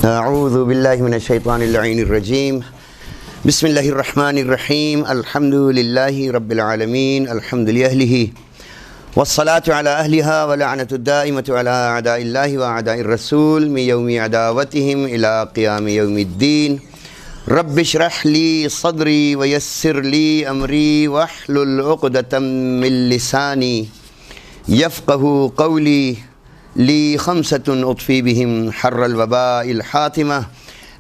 اعوذ باللہ من الشیطان اللعین الرجیم بسم اللہ الرحمن الرحیم الحمد للہ رب العالمین الحمد لأہلہ والصلاة علی اہلہا ولعنۃ الدائمۃ علی اعداء اللہ واعداء الرسول من یوم عداوتہم الی قیام یوم الدین رب اشرح لی صدری ویسر لی امری واحلل عقدۃ من لسانی یفقہوا قولی لی خمسۃ اطفی بہم حر الوباء الحاتمہ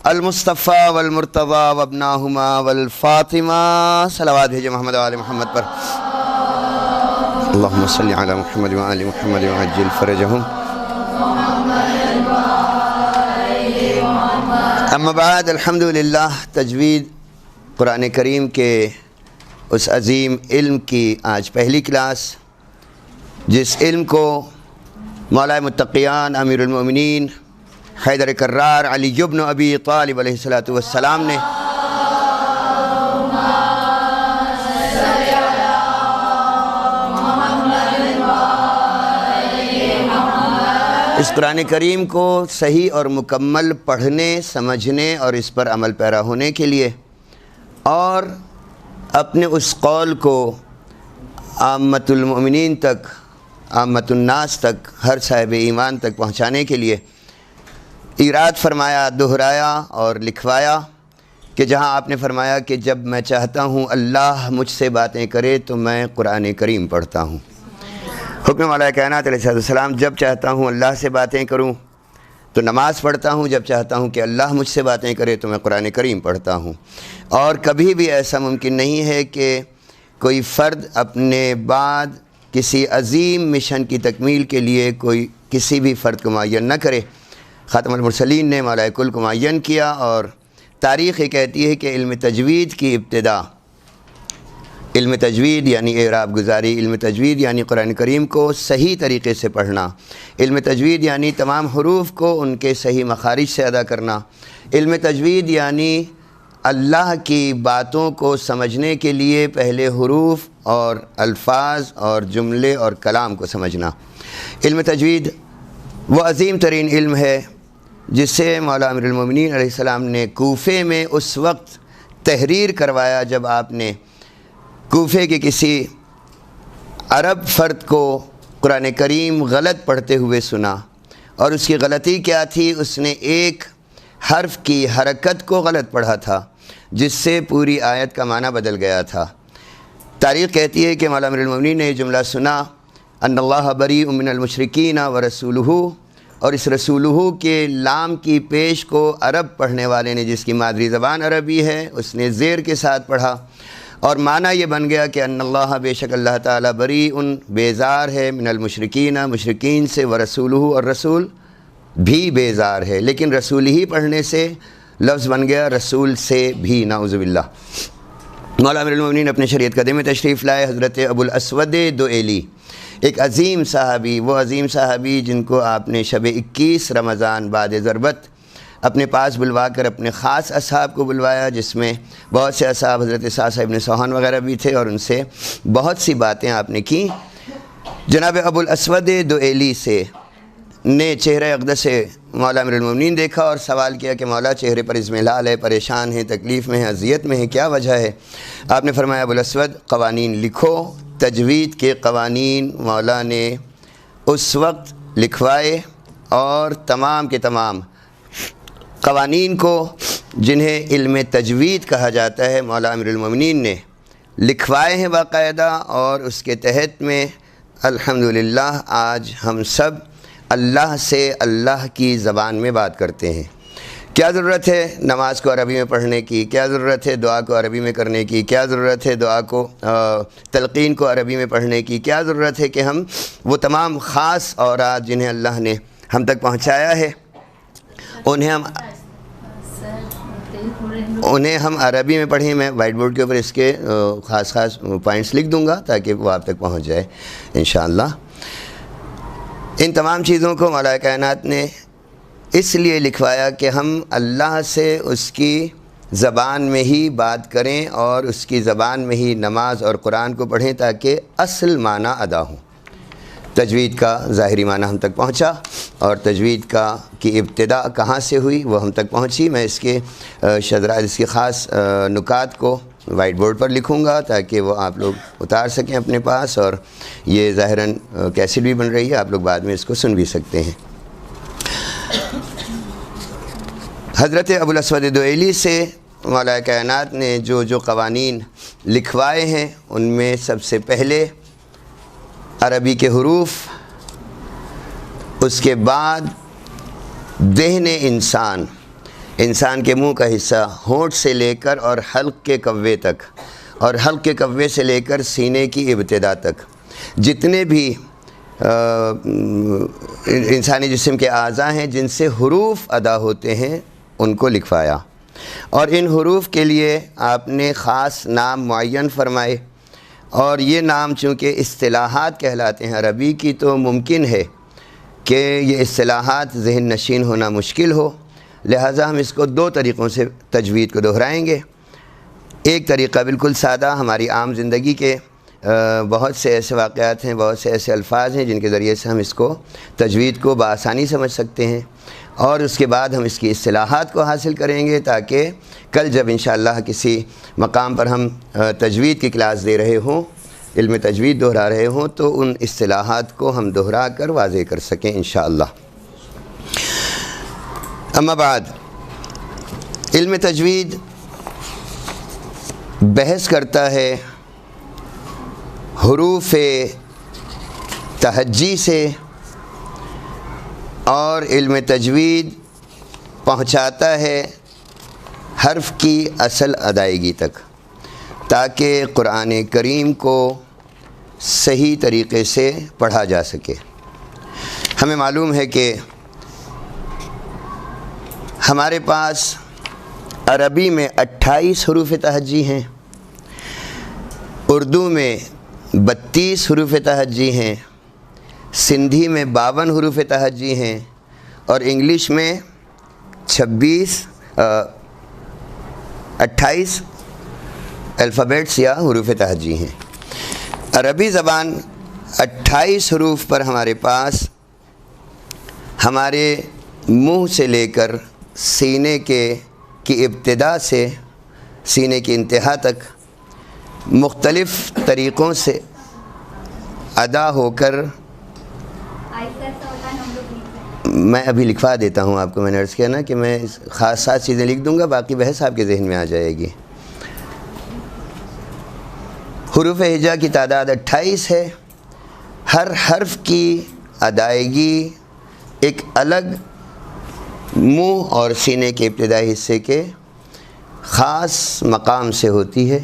المصطفیٰ والمرتضیٰ وابناہما والفاطمہ صلوات بھیجے محمد وآل محمد پر اللہم صلی علی محمد وآل محمد وعجل فرجہم اما بعد الحمدللہ تجوید قرآن کریم کے اس عظیم علم کی آج پہلی کلاس، جس علم کو مولا متقیان امیر المؤمنین حیدر کرار علی بن ابی طالب علیہ السلام نے اس قرآن کریم کو صحیح اور مکمل پڑھنے، سمجھنے اور اس پر عمل پیرا ہونے کے لیے، اور اپنے اس قول کو عامۃ المؤمنین تک، عامۃ الناس تک، ہر صاحب ایمان تک پہنچانے کے لیے ایراد فرمایا، دہرایا اور لکھوایا کہ جہاں آپ نے فرمایا کہ جب میں چاہتا ہوں اللہ مجھ سے باتیں کرے تو میں قرآن کریم پڑھتا ہوں۔ حکم مولا کائنات علیہ السلام، جب چاہتا ہوں اللہ سے باتیں کروں تو نماز پڑھتا ہوں، جب چاہتا ہوں کہ اللہ مجھ سے باتیں کرے تو میں قرآن کریم پڑھتا ہوں۔ اور کبھی بھی ایسا ممکن نہیں ہے کہ کوئی فرد اپنے بعد کسی عظیم مشن کی تکمیل کے لیے کوئی کسی بھی فرد کو معین نہ کرے۔ خاتم المرسلین نے مولا کل کو معین کیا، اور تاریخ یہ کہتی ہے کہ علم تجوید کی ابتدا، علم تجوید یعنی اعراب گزاری، علم تجوید یعنی قرآن کریم کو صحیح طریقے سے پڑھنا، علم تجوید یعنی تمام حروف کو ان کے صحیح مخارج سے ادا کرنا، علم تجوید یعنی اللہ کی باتوں کو سمجھنے کے لیے پہلے حروف اور الفاظ اور جملے اور کلام کو سمجھنا۔ علم تجوید وہ عظیم ترین علم ہے جسے مولا امیر المؤمنین علیہ السلام نے کوفے میں اس وقت تحریر کروایا جب آپ نے کوفے کے کسی عرب فرد کو قرآن کریم غلط پڑھتے ہوئے سنا، اور اس کی غلطی کیا تھی؟ اس نے ایک حرف کی حرکت کو غلط پڑھا تھا، جس سے پوری آیت کا معنی بدل گیا تھا۔ تاریخ کہتی ہے کہ مولا امیر المؤمنین نے یہ جملہ سنا، ان اللہ بریء من المشرکین ورسولہ، اور اس رسولہ کے لام کی پیش کو عرب پڑھنے والے نے، جس کی مادری زبان عربی ہے، اس نے زیر کے ساتھ پڑھا، اور معنی یہ بن گیا کہ ان اللہ، بے شک اللہ تعالیٰ، بریء، بیزار ہے، من المشرکین، مشرکین سے، ورسولہ، اور رسول بھی بیزار ہے۔ لیکن رسول ہی پڑھنے سے لفظ بن گیا رسول سے بھی، نعوذ باللہ۔ مولا امیر المؤمنین اپنے شریعت قدیم میں تشریف لائے، حضرت ابو الاسود دؤیلی، ایک عظیم صحابی، وہ عظیم صحابی جن کو آپ نے شب 21 رمضان بعد ضربت اپنے پاس بلوا کر اپنے خاص اصحاب کو بلوایا، جس میں بہت سے اصحاب حضرت سعد ابن سوحان وغیرہ بھی تھے، اور ان سے بہت سی باتیں آپ نے کی۔ جناب ابو الاسود دؤیلی سے نے چہرہ اقدس سے مولا امیر المؤمنین دیکھا اور سوال کیا کہ مولا، چہرے پر اضمحلال ہے، پریشان ہیں، تکلیف میں ہیں، اذیت میں ہیں، کیا وجہ ہے؟ آپ نے فرمایا ابو الاسود، قوانین لکھو۔ تجوید کے قوانین مولا نے اس وقت لکھوائے، اور تمام کے تمام قوانین کو جنہیں علم تجوید کہا جاتا ہے، مولا امیر المؤمنین نے لکھوائے ہیں باقاعدہ، اور اس کے تحت میں الحمدللہ آج ہم سب اللہ سے اللہ کی زبان میں بات کرتے ہیں۔ کیا ضرورت ہے نماز کو عربی میں پڑھنے کی؟ کیا ضرورت ہے دعا کو عربی میں کرنے کی؟ کیا ضرورت ہے دعا کو تلقین کو عربی میں پڑھنے کی؟ کیا ضرورت ہے کہ ہم وہ تمام خاص اوراد جنہیں اللہ نے ہم تک پہنچایا ہے انہیں ہم عربی میں پڑھیں؟ میں وائٹ بورڈ کے اوپر اس کے خاص پوائنٹس لکھ دوں گا تاکہ وہ آپ تک پہنچ جائے انشاءاللہ۔ ان تمام چیزوں کو مولا کائنات نے اس لیے لکھوایا کہ ہم اللہ سے اس کی زبان میں ہی بات کریں، اور اس کی زبان میں ہی نماز اور قرآن کو پڑھیں، تاکہ اصل معنی ادا ہوں۔ تجوید کا ظاہری معنی ہم تک پہنچا اور تجوید کی ابتدا کہاں سے ہوئی وہ ہم تک پہنچی۔ میں اس کے شذرات، اس کے خاص نکات کو وائٹ بورڈ پر لکھوں گا تاکہ وہ آپ لوگ اتار سکیں اپنے پاس، اور یہ ظاہراً کیسٹ بھی بن رہی ہے، آپ لوگ بعد میں اس کو سن بھی سکتے ہیں۔ حضرت ابوالاسود دؤیلی سے مولا کائنات نے جو قوانین لکھوائے ہیں ان میں سب سے پہلے عربی کے حروف، اس کے بعد ذہن انسان کے منہ کا حصہ ہونٹ سے لے کر اور حلق کے کوے تک، اور حلق کے کوے سے لے کر سینے کی ابتدا تک جتنے بھی انسانی جسم کے اعضاء ہیں جن سے حروف ادا ہوتے ہیں ان کو لکھوایا، اور ان حروف کے لیے آپ نے خاص نام معین فرمائے، اور یہ نام چونکہ اصطلاحات کہلاتے ہیں عربی کی تو ممکن ہے کہ یہ اصطلاحات ذہن نشین ہونا مشکل ہو، لہٰذا ہم اس کو دو طریقوں سے تجوید کو دہرائیں گے۔ ایک طریقہ بالکل سادہ، ہماری عام زندگی کے بہت سے ایسے واقعات ہیں، بہت سے ایسے الفاظ ہیں جن کے ذریعے سے ہم اس کو تجوید کو بآسانی سمجھ سکتے ہیں، اور اس کے بعد ہم اس کی اصطلاحات کو حاصل کریں گے تاکہ کل جب انشاءاللہ کسی مقام پر ہم تجوید کی کلاس دے رہے ہوں، علم تجوید دہرا رہے ہوں، تو ان اصطلاحات کو ہم دہرا کر واضح کر سکیں انشاءاللہ۔ اما بعد، علم تجوید بحث کرتا ہے حروف تہجی سے، اور علم تجوید پہنچاتا ہے حرف کی اصل ادائیگی تک تاکہ قرآن کریم کو صحیح طریقے سے پڑھا جا سکے۔ ہمیں معلوم ہے کہ ہمارے پاس عربی میں 28 حروف تہجی ہیں، اردو میں 32 حروف تہجی ہیں، سندھی میں 52 حروف تہجی ہیں، اور انگلش میں 28 الفابیٹس یا حروف تہجی ہیں۔ عربی زبان 28 حروف پر ہمارے پاس ہمارے منہ سے لے کر سینے کی ابتدا سے سینے کی انتہا تک مختلف طریقوں سے ادا ہو کر، میں ابھی لکھوا دیتا ہوں آپ کو، میں نے عرض کیا نا کہ میں خاص ساتھ چیزیں لکھ دوں گا، باقی بحث آپ کے ذہن میں آ جائے گی۔ حروف ہجا کی تعداد 28 ہے، ہر حرف کی ادائیگی ایک الگ منہ اور سینے کے ابتدائی حصے کے خاص مقام سے ہوتی ہے،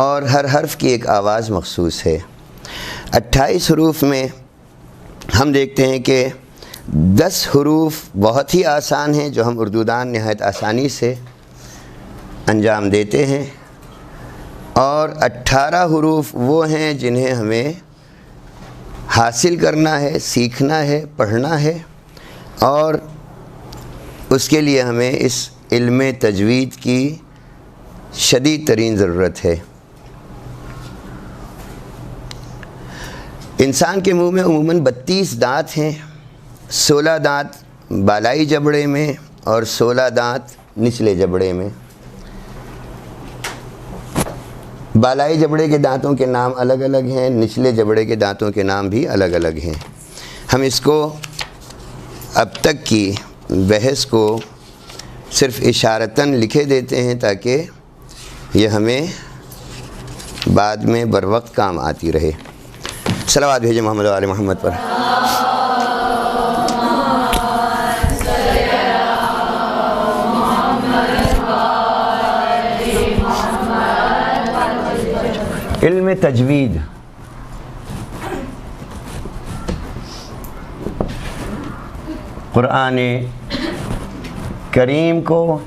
اور ہر حرف کی ایک آواز مخصوص ہے۔ 28 حروف میں ہم دیکھتے ہیں کہ 10 حروف بہت ہی آسان ہیں جو ہم اردودان نہایت آسانی سے انجام دیتے ہیں، اور 18 حروف وہ ہیں جنہیں ہمیں حاصل کرنا ہے، سیکھنا ہے، پڑھنا ہے، اور اس کے لیے ہمیں اس علم تجوید کی شدید ترین ضرورت ہے۔ انسان کے منہ میں عموماً 32 دانت ہیں، 16 دانت بالائی جبڑے میں اور 16 دانت نچلے جبڑے میں۔ بالائی جبڑے کے دانتوں کے نام الگ الگ ہیں، نچلے جبڑے کے دانتوں کے نام بھی الگ الگ ہیں۔ ہم اس کو اب تک کی بحث کو صرف اشارتاً لکھے دیتے ہیں تاکہ یہ ہمیں بعد میں بر وقت کام آتی رہے۔ صلوات بھیجیں محمد و آل محمد پر۔ علم تجوید قرآن کریم کو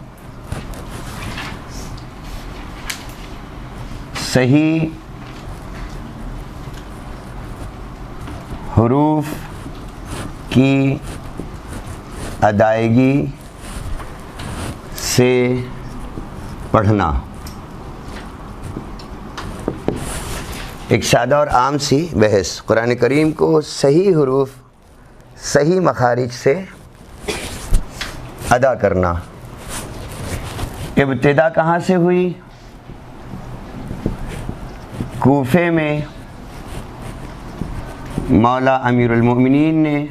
صحیح حروف کی ادائیگی سے پڑھنا۔ ایک سادہ اور عام سی بحث، قرآن کریم کو صحیح حروف صحیح مخارج سے ادا کرنا۔ ابتدا کہاں سے ہوئی؟ کوفے میں مولا امیر المؤمنین نے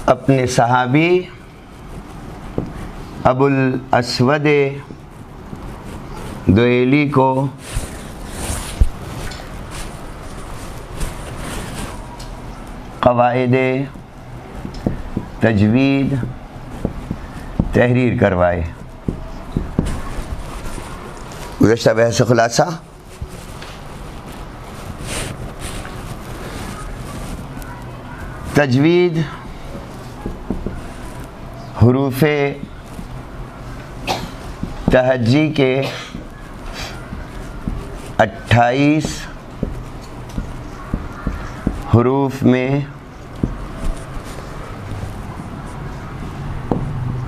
اپنے صحابی ابو الاسود دوئیلی کو قواعد تجوید تحریر کروائے۔ گزشتہ بحث سے خلاصہ، تجوید حروف تہجی کے 28 حروف میں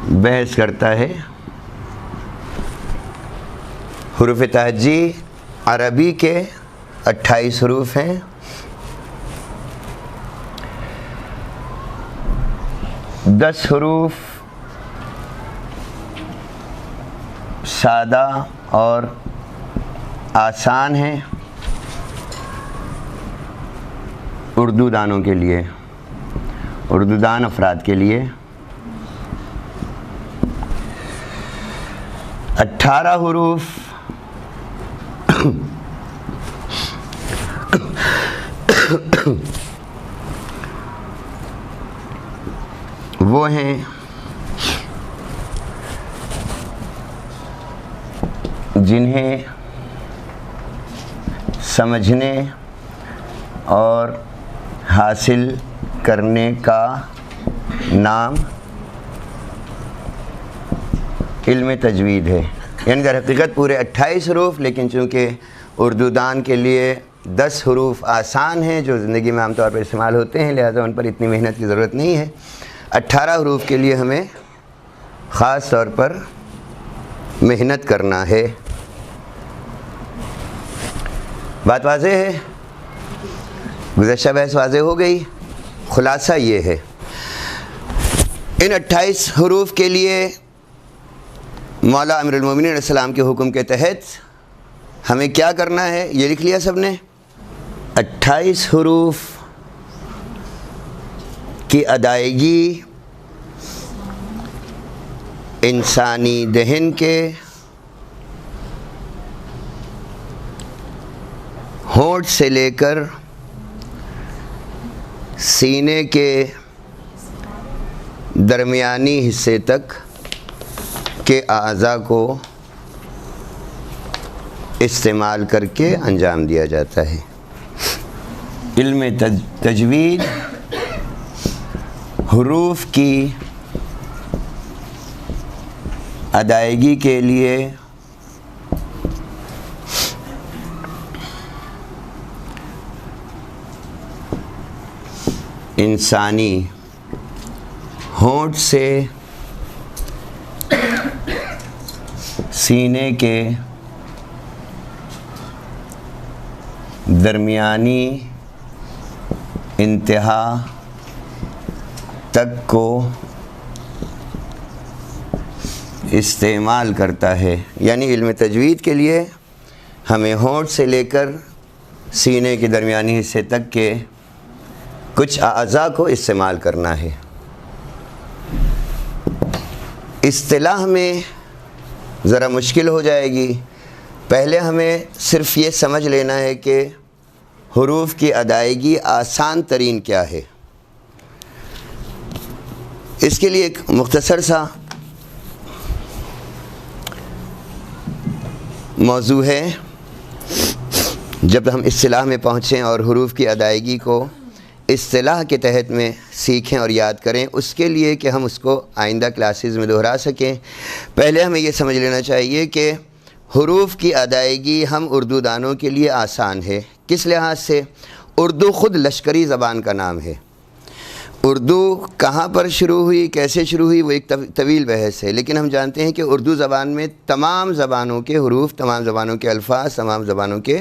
بحث کرتا ہے۔ حروف تہجی عربی کے 28 حروف ہیں۔ دس حروف سادہ اور آسان ہیں اردو دانوں کے لیے، اردو دان افراد کے لیے۔ 18 حروف وہ ہیں جنہیں سمجھنے اور حاصل کرنے کا نام علم تجوید ہے۔ یعنی در حقیقت پورے 28 حروف، لیکن چونکہ اردو دان کے لیے 10 حروف آسان ہیں جو زندگی میں عام طور پر استعمال ہوتے ہیں، لہذا ان پر اتنی محنت کی ضرورت نہیں ہے۔ 18 حروف کے لیے ہمیں خاص طور پر محنت کرنا ہے۔ بات واضح ہے؟ گزشتہ بحث واضح ہو گئی؟ خلاصہ یہ ہے، ان 28 حروف کے لیے مولا امیر المومنین علیہ السلام کے حکم کے تحت ہمیں کیا کرنا ہے؟ یہ لکھ لیا سب نے؟ 28 حروف کی ادائیگی انسانی دہن کے ہونٹ سے لے کر سینے کے درمیانی حصے تک کے اعضاء کو استعمال کر کے انجام دیا جاتا ہے۔ علم تجوید حروف کی ادائیگی کے لیے انسانی ہونٹ سے سینے کے درمیانی انتہا تک کو استعمال کرتا ہے۔ یعنی علم تجوید کے لیے ہمیں ہونٹ سے لے کر سینے کے درمیانی حصے تک کے کچھ اعضاء کو استعمال کرنا ہے۔ اصطلاح میں ذرا مشکل ہو جائے گی، پہلے ہمیں صرف یہ سمجھ لینا ہے کہ حروف کی ادائیگی آسان ترین کیا ہے۔ اس کے لیے ایک مختصر سا موضوع ہے، جب ہم اصطلاح میں پہنچیں اور حروف کی ادائیگی کو اصطلاح کے تحت میں سیکھیں اور یاد کریں، اس کے لیے کہ ہم اس کو آئندہ کلاسز میں دہرا سکیں، پہلے ہمیں یہ سمجھ لینا چاہیے کہ حروف کی ادائیگی ہم اردو دانوں کے لیے آسان ہے۔ کس لحاظ سے؟ اردو خود لشکری زبان کا نام ہے۔ اردو کہاں پر شروع ہوئی، کیسے شروع ہوئی، وہ ایک طویل بحث ہے، لیکن ہم جانتے ہیں کہ اردو زبان میں تمام زبانوں کے حروف، تمام زبانوں کے الفاظ، تمام زبانوں کے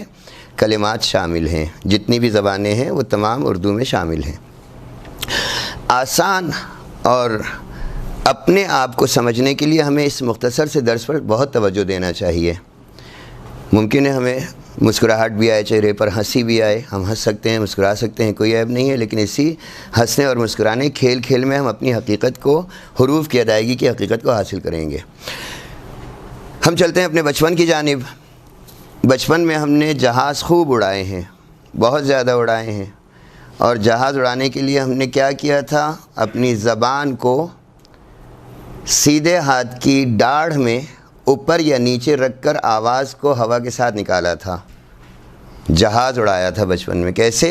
کلمات شامل ہیں۔ جتنی بھی زبانیں ہیں وہ تمام اردو میں شامل ہیں۔ آسان اور اپنے آپ کو سمجھنے کے لیے ہمیں اس مختصر سے درس پر بہت توجہ دینا چاہیے۔ ممکن ہے ہمیں مسکراہٹ بھی آئے، چہرے پر ہنسی بھی آئے، ہم ہنس سکتے ہیں، مسکرا سکتے ہیں، کوئی عیب نہیں ہے، لیکن اسی ہنسنے اور مسکرانے کھیل کھیل میں ہم اپنی حقیقت کو، حروف کی ادائیگی کی حقیقت کو حاصل کریں گے۔ ہم چلتے ہیں اپنے بچپن کی جانب۔ بچپن میں ہم نے جہاز خوب اڑائے ہیں، بہت زیادہ اڑائے ہیں، اور جہاز اڑانے کے لیے ہم نے کیا کیا تھا؟ اپنی زبان کو سیدھے ہاتھ کی ڈاڑھ میں اوپر یا نیچے رکھ کر آواز کو ہوا کے ساتھ نکالا تھا۔ جہاز اڑایا تھا بچپن میں۔ کیسے؟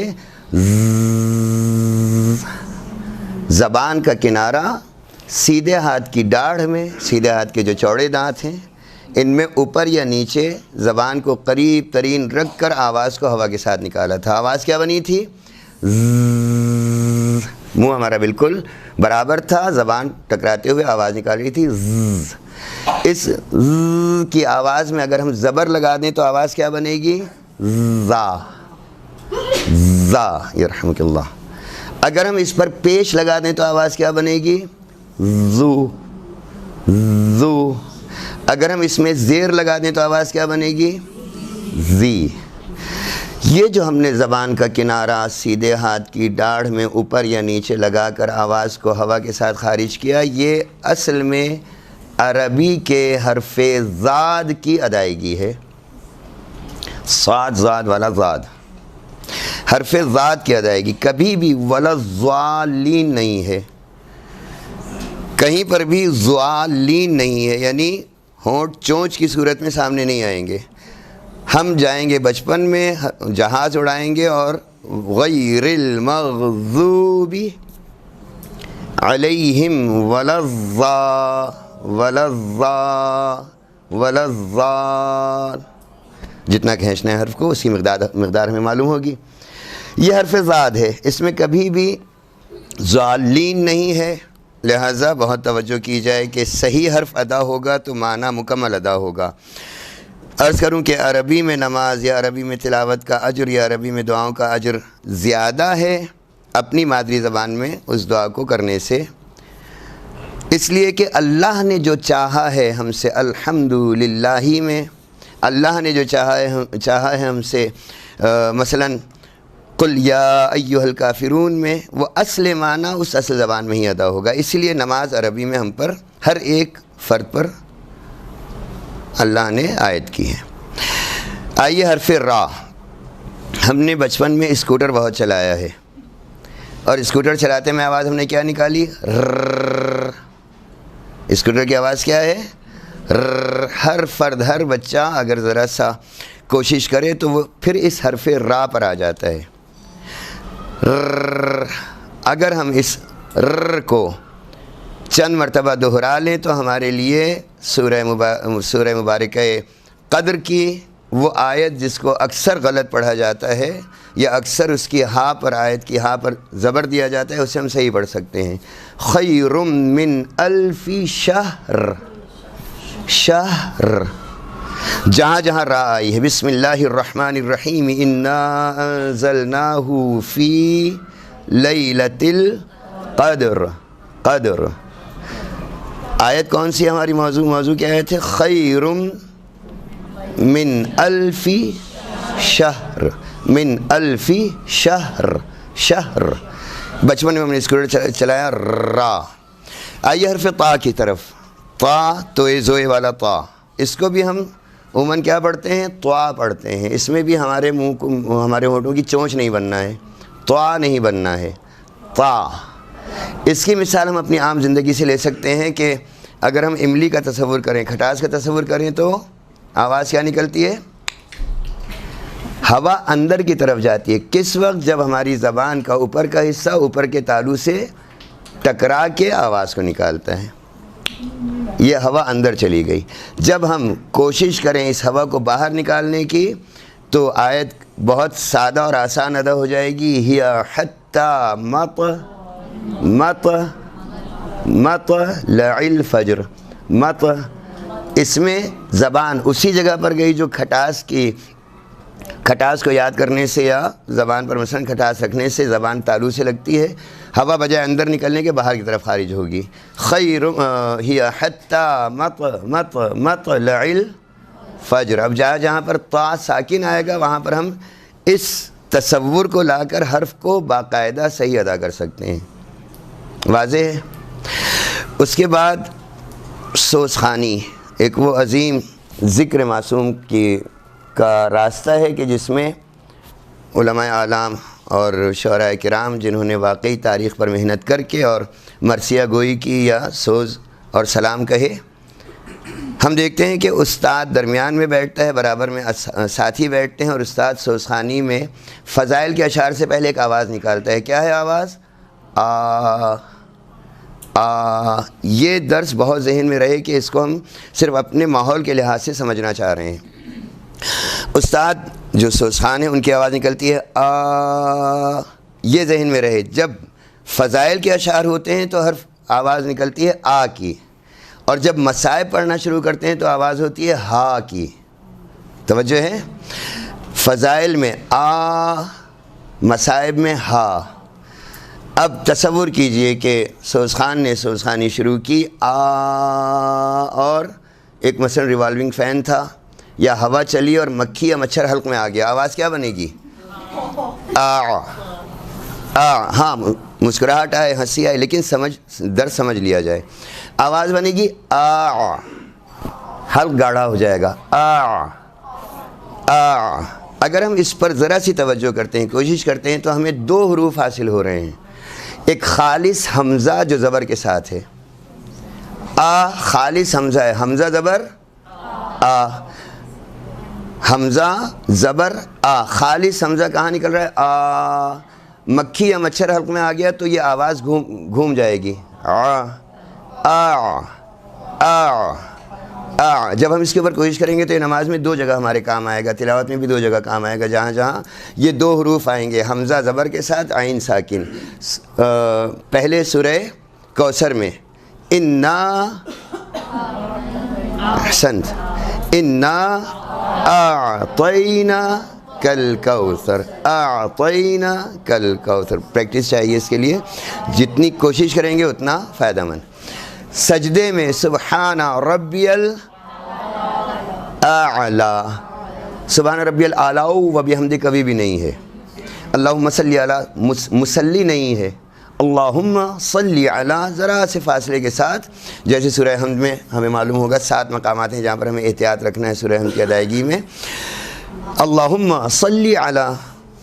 زبان کا کنارہ سیدھے ہاتھ کی ڈاڑھ میں، سیدھے ہاتھ کے جو چوڑے دانت ہیں ان میں اوپر یا نیچے زبان کو قریب ترین رکھ کر آواز کو ہوا کے ساتھ نکالا تھا۔ آواز کیا بنی تھی؟ منہ ہمارا بالکل برابر تھا، زبان ٹکراتے ہوئے آواز نکال رہی تھی۔ اس کی آواز میں اگر ہم زبر لگا دیں تو آواز کیا بنے گی؟ زا، زا، یرحمک اللہ۔ اگر ہم اس پر پیش لگا دیں تو آواز کیا بنے گی؟ زو، زو۔ اگر ہم اس میں زیر لگا دیں تو آواز کیا بنے گی؟ زی۔ یہ جو ہم نے زبان کا کنارہ سیدھے ہاتھ کی ڈاڑھ میں اوپر یا نیچے لگا کر آواز کو ہوا کے ساتھ خارج کیا، یہ اصل میں عربی کے حرف زاد کی ادائیگی ہے۔ صاد، زاد والا زاد، حرف زاد کی ادائیگی۔ کبھی بھی ولا الضالین نہیں ہے، کہیں پر بھی ضالین نہیں ہے، یعنی ہونٹ چونچ کی صورت میں سامنے نہیں آئیں گے۔ ہم جائیں گے بچپن میں، جہاز اڑائیں گے اور غیر المغضوب علیہم ولا الضال، جتنا کھینچنا ہے حرف کو اسی مقدار ہمیں معلوم ہوگی۔ یہ حرف زاد ہے، اس میں کبھی بھی ضالین نہیں ہے، لہٰذا بہت توجہ کی جائے کہ صحیح حرف ادا ہوگا تو معنی مکمل ادا ہوگا۔ عرض کروں کہ عربی میں نماز یا عربی میں تلاوت کا اجر یا عربی میں دعاؤں کا اجر زیادہ ہے اپنی مادری زبان میں اس دعا کو کرنے سے، اس لیے کہ اللہ نے جو چاہا ہے ہم سے الحمدللہ میں، اللہ نے جو چاہا ہے ہم سے مثلاً قل یا ایھا الکافرون میں، وہ اصل معنی اس اصل زبان میں ہی ادا ہوگا۔ اس لیے نماز عربی میں ہم پر ہر ایک فرد پر اللہ نے عائد کی ہے۔ آئیے حرف را۔ ہم نے بچپن میں اسکوٹر بہت چلایا ہے، اور اسکوٹر چلاتے میں آواز ہم نے کیا نکالی؟ رر۔ اسکوٹر کی آواز کیا ہے؟ رر۔ ہر فرد، ہر بچہ اگر ذرا سا کوشش کرے تو وہ پھر اس حرف را پر آ جاتا ہے۔ رر۔ اگر ہم اس رر کو چند مرتبہ دہرا لیں تو ہمارے لیے سورہ مبارکہ قدر کی وہ آیت جس کو اکثر غلط پڑھا جاتا ہے یا اکثر اس کی ہا پر، آیت کی ہا پر زبر دیا جاتا ہے، اسے ہم صحیح پڑھ سکتے ہیں۔ خیر من الف شہر، شہر۔ جہاں جہاں را آئی ہے، بسم اللہ الرحمن الرحیم انا انزلناہ فی لیلۃ القدر، قدر۔ آیت کون سی ہماری موضوع کیا آیت ہے؟ خیر من الف شہر، من الف شہر، شہر۔ بچپن میں ہم نے اسکوٹر چلایا را۔ آئیے حرف طا کی طرف۔ طا، توئے زوئے والا طا، اس کو بھی ہم عموماً کیا پڑھتے ہیں؟ طا پڑھتے ہیں۔ اس میں بھی ہمارے منہ کو، ہمارے ہونٹوں کی چونچ نہیں بننا ہے، طا نہیں بننا ہے، طا۔ اس کی مثال ہم اپنی عام زندگی سے لے سکتے ہیں کہ اگر ہم املی کا تصور کریں، کھٹاس کا تصور کریں تو آواز کیا نکلتی ہے؟ ہوا اندر کی طرف جاتی ہے۔ کس وقت؟ جب ہماری زبان کا اوپر کا حصہ اوپر کے تالو سے ٹکرا کے آواز کو نکالتا ہے، یہ ہوا اندر چلی گئی۔ جب ہم کوشش کریں اس ہوا کو باہر نکالنے کی تو آیت بہت سادہ اور آسان ادا ہو جائے گی۔ ہی حتی مطلع الفجر، اس میں زبان اسی جگہ پر گئی جو کھٹاس کو یاد کرنے سے یا زبان پر مثلا کھٹاس رکھنے سے زبان تالو سے لگتی ہے، ہوا بجائے اندر نکلنے کے باہر کی طرف خارج ہوگی. خیر ہی حتی مطلع الفجر. اب جہاں پر طا ساکن آئے گا وہاں پر ہم اس تصور کو لا کر حرف کو باقاعدہ صحیح ادا کر سکتے ہیں. واضح ہے؟ اس کے بعد سوزخانی، ایک وہ عظیم ذکر معصوم کا راستہ ہے کہ جس میں علماء اعلام اور شعراء کرام جنہوں نے واقعی تاریخ پر محنت کر کے اور مرثیہ گوئی کی یا سوز اور سلام کہے، ہم دیکھتے ہیں کہ استاد درمیان میں بیٹھتا ہے، برابر میں ساتھی بیٹھتے ہیں، اور استاد سوزخانی میں فضائل کے اشعار سے پہلے ایک آواز نکالتا ہے. کیا ہے آواز؟ یہ درس بہت ذہن میں رہے کہ اس کو ہم صرف اپنے ماحول کے لحاظ سے سمجھنا چاہ رہے ہیں. استاد جو سوزخان ہیں ان کی آواز نکلتی ہے یہ ذہن میں رہے. جب فضائل کے اشعار ہوتے ہیں تو حرف آواز نکلتی ہے آ کی، اور جب مصائب پڑھنا شروع کرتے ہیں تو آواز ہوتی ہے ہا کی. توجہ ہے؟ فضائل میں آ، مصائب میں ہا. اب تصور کیجئے کہ سوزخان نے سوزخانی شروع کی اور ایک مثلا ریوالونگ فین تھا یا ہوا چلی اور مکھی یا مچھر حلق میں آ گیا، آواز کیا بنے گی؟ ہاں مسکراہٹ آئے، ہنسی آئے، لیکن درد سمجھ لیا جائے. آواز بنے گی حلق گاڑھا ہو جائے گا. اگر ہم اس پر ذرا سی توجہ کرتے ہیں، کوشش کرتے ہیں، تو ہمیں دو حروف حاصل ہو رہے ہیں. ایک خالص حمزہ جو زبر کے ساتھ ہے، خالص حمزہ ہے، حمزہ زبر حمزہ زبر خالص حمزہ کہاں نکل رہا ہے؟ مکھی یا مچھر حلق میں آ گیا تو یہ آواز گھوم جائے گی. جب ہم اس کے اوپر کوشش کریں گے تو یہ نماز میں دو جگہ ہمارے کام آئے گا، تلاوت میں بھی دو جگہ کام آئے گا، جہاں یہ دو حروف آئیں گے، حمزہ زبر کے ساتھ عین ساکن. پہلے سورہ کوثر میں انا احسنت انا اعطینا کل کوثر، اعطینا کل کوثر. پریکٹس چاہیے اس کے لیے، جتنی کوشش کریں گے اتنا فائدہ مند. سجدے میں سبحان ربی الاعلی، سبحان ربی الاعلی و بحمدہ کبھی بھی نہیں ہے. اللہم صلی علی مسلی نہیں ہے، اللہم صلی علی ذرا سے فاصلے کے ساتھ. جیسے سورہ حمد میں ہمیں معلوم ہوگا 7 مقامات ہیں جہاں پر ہمیں احتیاط رکھنا ہے سورہ حمد کی ادائیگی میں. اللہم صلی علی،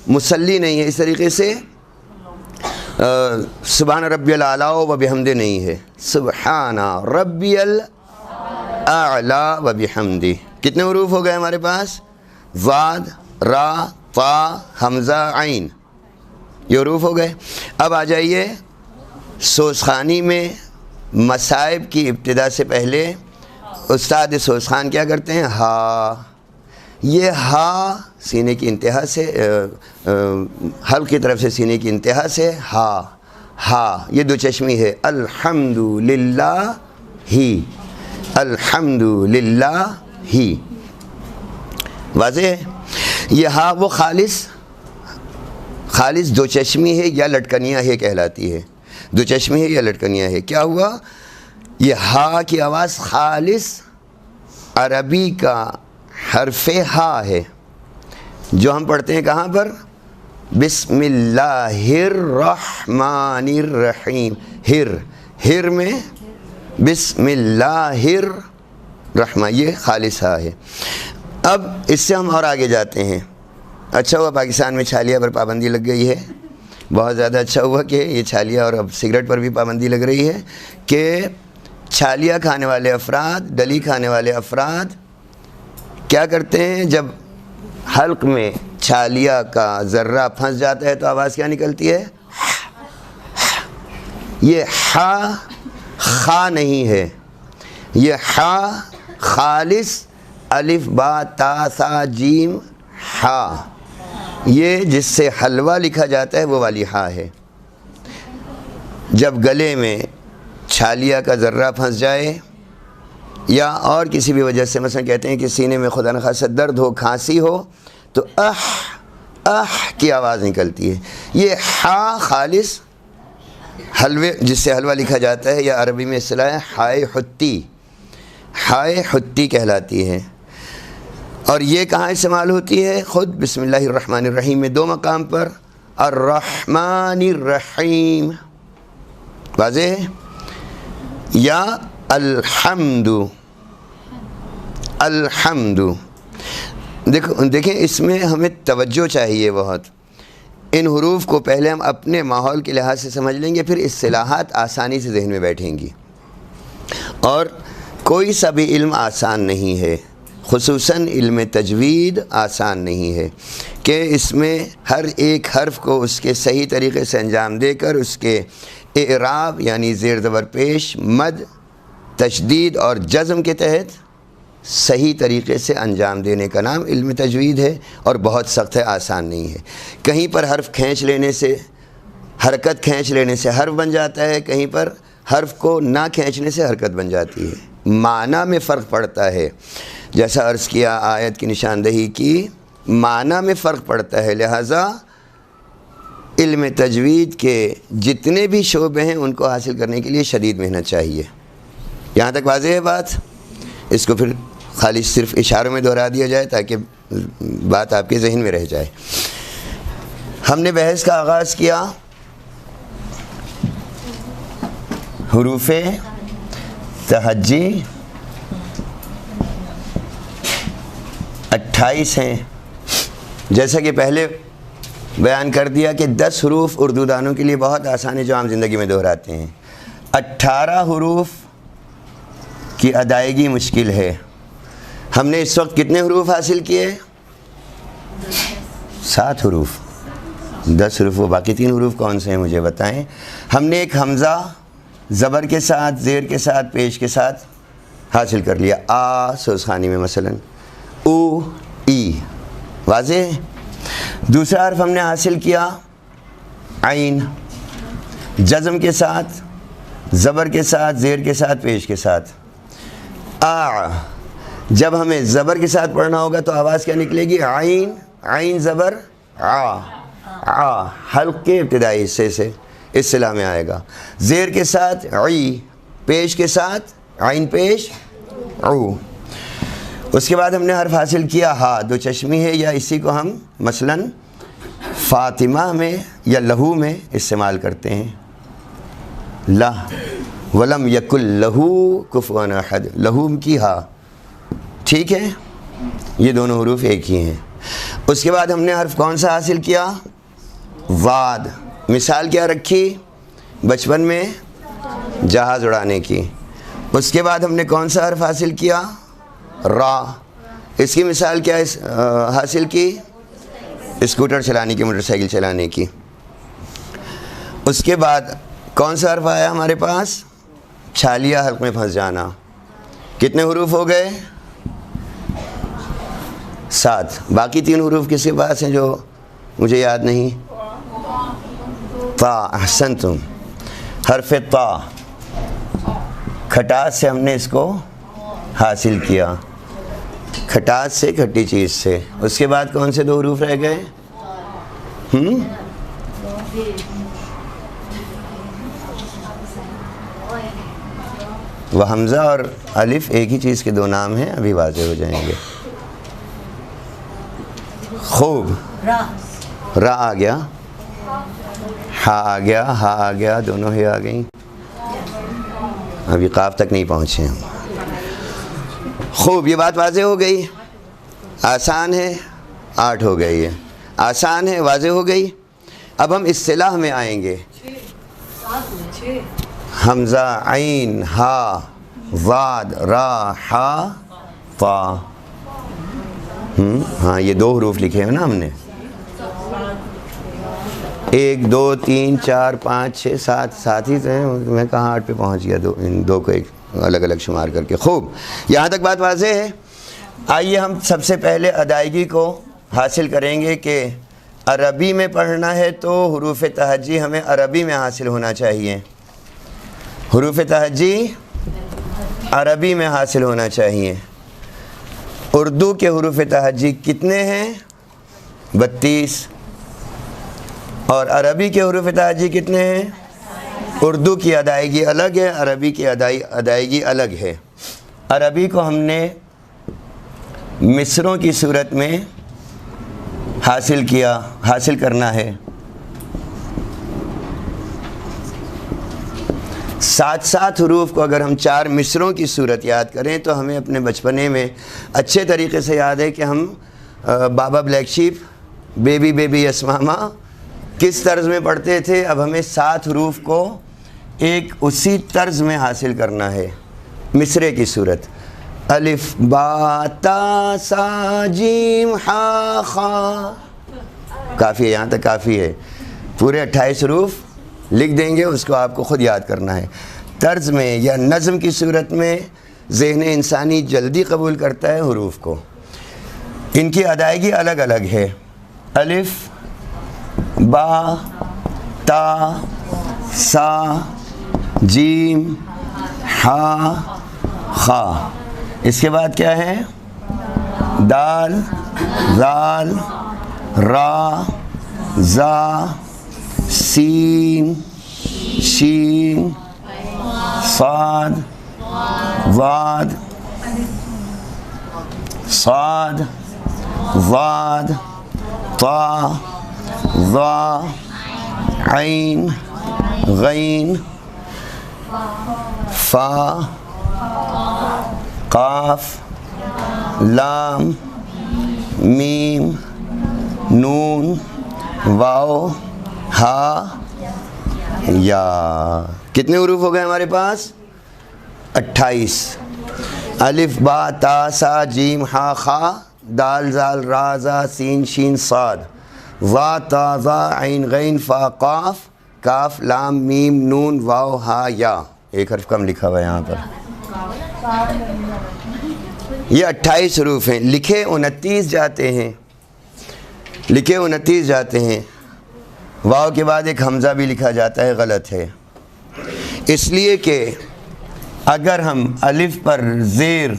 مسلی نہیں ہے. اس طریقے سے سبحان ربی الاعلی و بحمدہ نہیں ہے، سبحان ربی الاعلی و بحمدہ. کتنے حروف ہو گئے ہمارے پاس؟ ضاد، را، طا، حمزہ، عین، یہ حروف ہو گئے. اب آ جائیے سوزخانی میں مصائب کی ابتدا سے پہلے استاد سوزخان کیا کرتے ہیں؟ ہا. یہ ہا سینے کی انتہا سے، حلق کی طرف سے سینے کی انتہا سے ہا، یہ دو چشمی ہے. الحمدللہ ہی، الحمدللہ ہی. واضح ہے؟ یہ ہا وہ خالص دو چشمی ہے یا لٹکنیاں ہے کہلاتی ہے. دو چشمی ہے یا لٹکنیاں ہے. کیا ہوا؟ یہ ہا کی آواز خالص عربی کا حرف ہا ہے جو ہم پڑھتے ہیں کہاں پر؟ بسم اللہ الرحمن الرحیم. ہر میں بسم اللہ الرحمن، یہ خالص ہا ہے. اب اس سے ہم اور آگے جاتے ہیں. اچھا ہوا پاکستان میں چھالیہ پر پابندی لگ گئی ہے، بہت زیادہ اچھا ہوا کہ یہ چھالیہ، اور اب سگریٹ پر بھی پابندی لگ رہی ہے کہ چھالیہ کھانے والے افراد، ڈلی کھانے والے افراد کیا کرتے ہیں؟ جب حلق میں چھالیہ کا ذرہ پھنس جاتا ہے تو آواز کیا نکلتی ہے؟ یہ ہا خا نہیں ہے، یہ ہا خالص الف با تا سا جیم ہا، یہ جس سے حلوہ لکھا جاتا ہے وہ والی ہا ہے. جب گلے میں چھالیا کا ذرہ پھنس جائے یا اور کسی بھی وجہ سے، مثلا کہتے ہیں کہ سینے میں خدا نخواستہ درد ہو، کھانسی ہو، تو کی آواز نکلتی ہے. یہ ہا خالص حلوے جس سے حلوہ لکھا جاتا ہے، یا عربی میں اصطلاح ہے ہائے حتی، ہائے حتی کہلاتی ہے. اور یہ کہاں استعمال ہوتی ہے؟ خود بسم اللہ الرحمن الرحیم میں 2 مقام پر، الرحمن الرحیم واضح ہے، یا الحمد. الحمد دیکھیں اس میں ہمیں توجہ چاہیے بہت. ان حروف کو پہلے ہم اپنے ماحول کے لحاظ سے سمجھ لیں گے، پھر اصطلاحات آسانی سے ذہن میں بیٹھیں گی. اور کوئی سا بھی علم آسان نہیں ہے، خصوصاً علم تجوید آسان نہیں ہے کہ اس میں ہر ایک حرف کو اس کے صحیح طریقے سے انجام دے کر اس کے اعراب یعنی زیر زبر پیش، مد، تشدید اور جزم کے تحت صحیح طریقے سے انجام دینے کا نام علم تجوید ہے، اور بہت سخت ہے، آسان نہیں ہے. کہیں پر حرف کھینچ لینے سے، حرکت کھینچ لینے سے حرف بن جاتا ہے، کہیں پر حرف کو نہ کھینچنے سے حرکت بن جاتی ہے. معنی میں فرق پڑتا ہے، جیسا عرض کیا آیت کی نشاندہی کی، معنی میں فرق پڑتا ہے. لہٰذا علم تجوید کے جتنے بھی شعبے ہیں ان کو حاصل کرنے کے لیے شدید محنت چاہیے. یہاں تک واضح ہے بات؟ اس کو پھر خالی صرف اشاروں میں دہرا دیا جائے تاکہ بات آپ کے ذہن میں رہ جائے. ہم نے بحث کا آغاز کیا حروف تہجی 28 ہیں. جیسا کہ پہلے بیان کر دیا کہ 10 حروف اردو دانوں کے لیے بہت آسان ہے جو عام زندگی میں دہراتے ہیں. 18 حروف کی ادائیگی مشکل ہے. ہم نے اس وقت کتنے حروف حاصل کیے؟ 7 حروف. 10 حروف. وہ باقی 3 حروف کون سے ہیں مجھے بتائیں. ہم نے ایک حمزہ زبر کے ساتھ، زیر کے ساتھ، پیش کے ساتھ حاصل کر لیا. آ سوزخانی میں مثلا او ای واضح. دوسرا حرف ہم نے حاصل کیا عین، جزم کے ساتھ، زبر کے ساتھ، زیر کے ساتھ، پیش کے ساتھ. آ جب ہمیں زبر کے ساتھ پڑھنا ہوگا تو آواز کیا نکلے گی؟ عین، عین زبر آ، آ حلق کے ابتدائی حصے سے اصطلاح میں آئے گا. زیر کے ساتھ عی، پیش کے ساتھ عین پیش عو. اس کے بعد ہم نے حرف حاصل کیا ہا، 2 چشمی ہے، یا اسی کو ہم مثلا فاطمہ میں یا لہو میں استعمال کرتے ہیں. لہ ولم یکل لہو کفوا احد، لہو کی ہا. ٹھیک ہے، یہ دونوں حروف ایک ہی ہیں. اس کے بعد ہم نے حرف کون سا حاصل کیا؟ واد. مثال کیا رکھی بچپن میں؟ جہاز اڑانے کی. اس کے بعد ہم نے کون سا حرف حاصل کیا؟ را. اس کی مثال کیا حاصل کی؟ اسکوٹر چلانے کی، موٹر سائیکل چلانے کی. اس کے بعد کون سا حرف آیا ہمارے پاس؟ چھالیا حلق میں پھنس جانا. کتنے حروف ہو گئے؟ 7. باقی 3 حروف کس کے پاس ہیں جو مجھے یاد نہیں؟ تا. احسنتم. حرف تا، کھٹاس سے ہم نے اس کو حاصل کیا، کھٹاس سے، کھٹی چیز سے. اس کے بعد کون سے 2 حروف رہ گئے؟ وہ حمزہ اور الف ایک ہی چیز کے 2 نام ہیں، ابھی واضح ہو جائیں گے. خوب. را آ گیا، ہا آ گیا، ہا آ گیا، دونوں ہی آ گئیں. ابھی قاف تک نہیں پہنچے ہم. خوب، یہ بات واضح ہو گئی. آسان ہے، 8 ہو گئی ہے. آسان ہے، واضح ہو گئی. اب ہم اصطلاح میں آئیں گے. حمزہ، عین، ہا، واد، را، ہا، طا. ہاں یہ 2 حروف لکھے ہیں نا ہم نے. 1 2 3 4 5 6 7 7 ہی ہیں. میں کہاں 8 پہ پہنچ گیا؟ ان 2 کو ایک الگ الگ شمار کر کے. خوب، یہاں تک بات واضح ہے. آئیے ہم سب سے پہلے ادائیگی کو حاصل کریں گے کہ عربی میں پڑھنا ہے تو حروف تہجی ہمیں عربی میں حاصل ہونا چاہیے. حروف تہجی عربی میں حاصل ہونا چاہیے۔ اردو کے حروف تہجی کتنے ہیں؟ 32۔ اور عربی کے حروف تہجی کتنے ہیں؟ اردو کی ادائیگی الگ ہے، عربی کی ادائیگی الگ ہے۔ عربی کو ہم نے مصروں کی صورت میں حاصل کرنا ہے۔ 7 حروف کو اگر ہم 4 مصروں کی صورت یاد کریں تو ہمیں اپنے بچپنے میں اچھے طریقے سے یاد ہے کہ ہم بابا بلیک شیپ، بیبی بیبی یس ماما کس طرز میں پڑھتے تھے۔ اب ہمیں 7 حروف کو ایک اسی طرز میں حاصل کرنا ہے مصرے کی صورت۔ الف با تا سا جیم ہا خا، کافی ہے، یہاں تک کافی ہے۔ پورے 28 حروف لکھ دیں گے، اس کو آپ کو خود یاد کرنا ہے۔ طرز میں یا نظم کی صورت میں ذہن انسانی جلدی قبول کرتا ہے حروف کو۔ ان کی ادائیگی الگ الگ ہے۔ الف با تا سا جیم ہا خا، اس کے بعد کیا ہے؟ دال ذال را زا سین شین صاد ضاد صاد ضاد طا ظا عین غین فا قاف لام میم نون واو ہا یا۔ کتنے حروف ہو گئے ہمارے پاس؟ 28۔ الف با تا سا جیم ہا خا، دال زال را زا سین شین صاد، ضا تا ظا عین غین فا قاف، کاف لام میم نون واو ہا یا۔ ایک حرف کم لکھا ہوا ہے یہاں پر۔ یہ 28 حروف ہیں، لکھے 29 جاتے ہیں۔ واو کے بعد ایک حمزہ بھی لکھا جاتا ہے، غلط ہے، اس لیے کہ اگر ہم الف پر زیر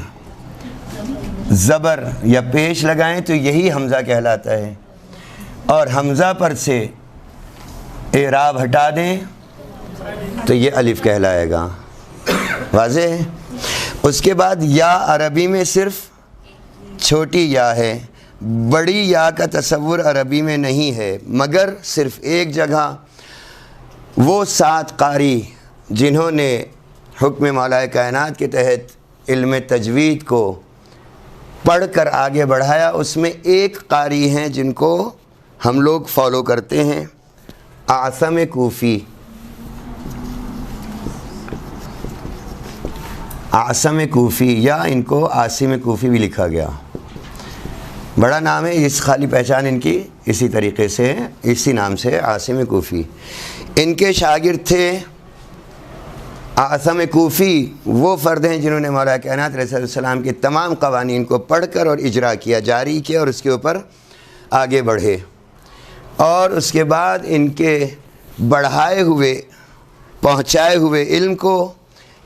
زبر یا پیش لگائیں تو یہی حمزہ کہلاتا ہے، اور حمزہ پر سے اعراب ہٹا دیں تو یہ الف کہلائے گا۔ واضح ہے؟ اس کے بعد یا عربی میں صرف چھوٹی یا ہے، بڑی یا کا تصور عربی میں نہیں ہے، مگر صرف ایک جگہ۔ وہ 7 قاری جنہوں نے حکم مولا کائنات کے تحت علم تجوید کو پڑھ کر آگے بڑھایا، اس میں ایک قاری ہیں جن کو ہم لوگ فالو کرتے ہیں، عاصم کوفی۔ عاصم کوفی، یا ان کو عاصم کوفی بھی لکھا گیا، بڑا نام ہے، اس خالی پہچان ان کی اسی طریقے سے، اسی نام سے عاصم کوفی۔ ان کے شاگرد تھے عاصم کوفی، وہ فرد ہیں جنہوں نے مولا کائنات علیہ السلام کے تمام قوانین کو پڑھ کر اور اجرا کیا، جاری کیا، اور اس کے اوپر آگے بڑھے، اور اس کے بعد ان کے پہنچائے ہوئے علم کو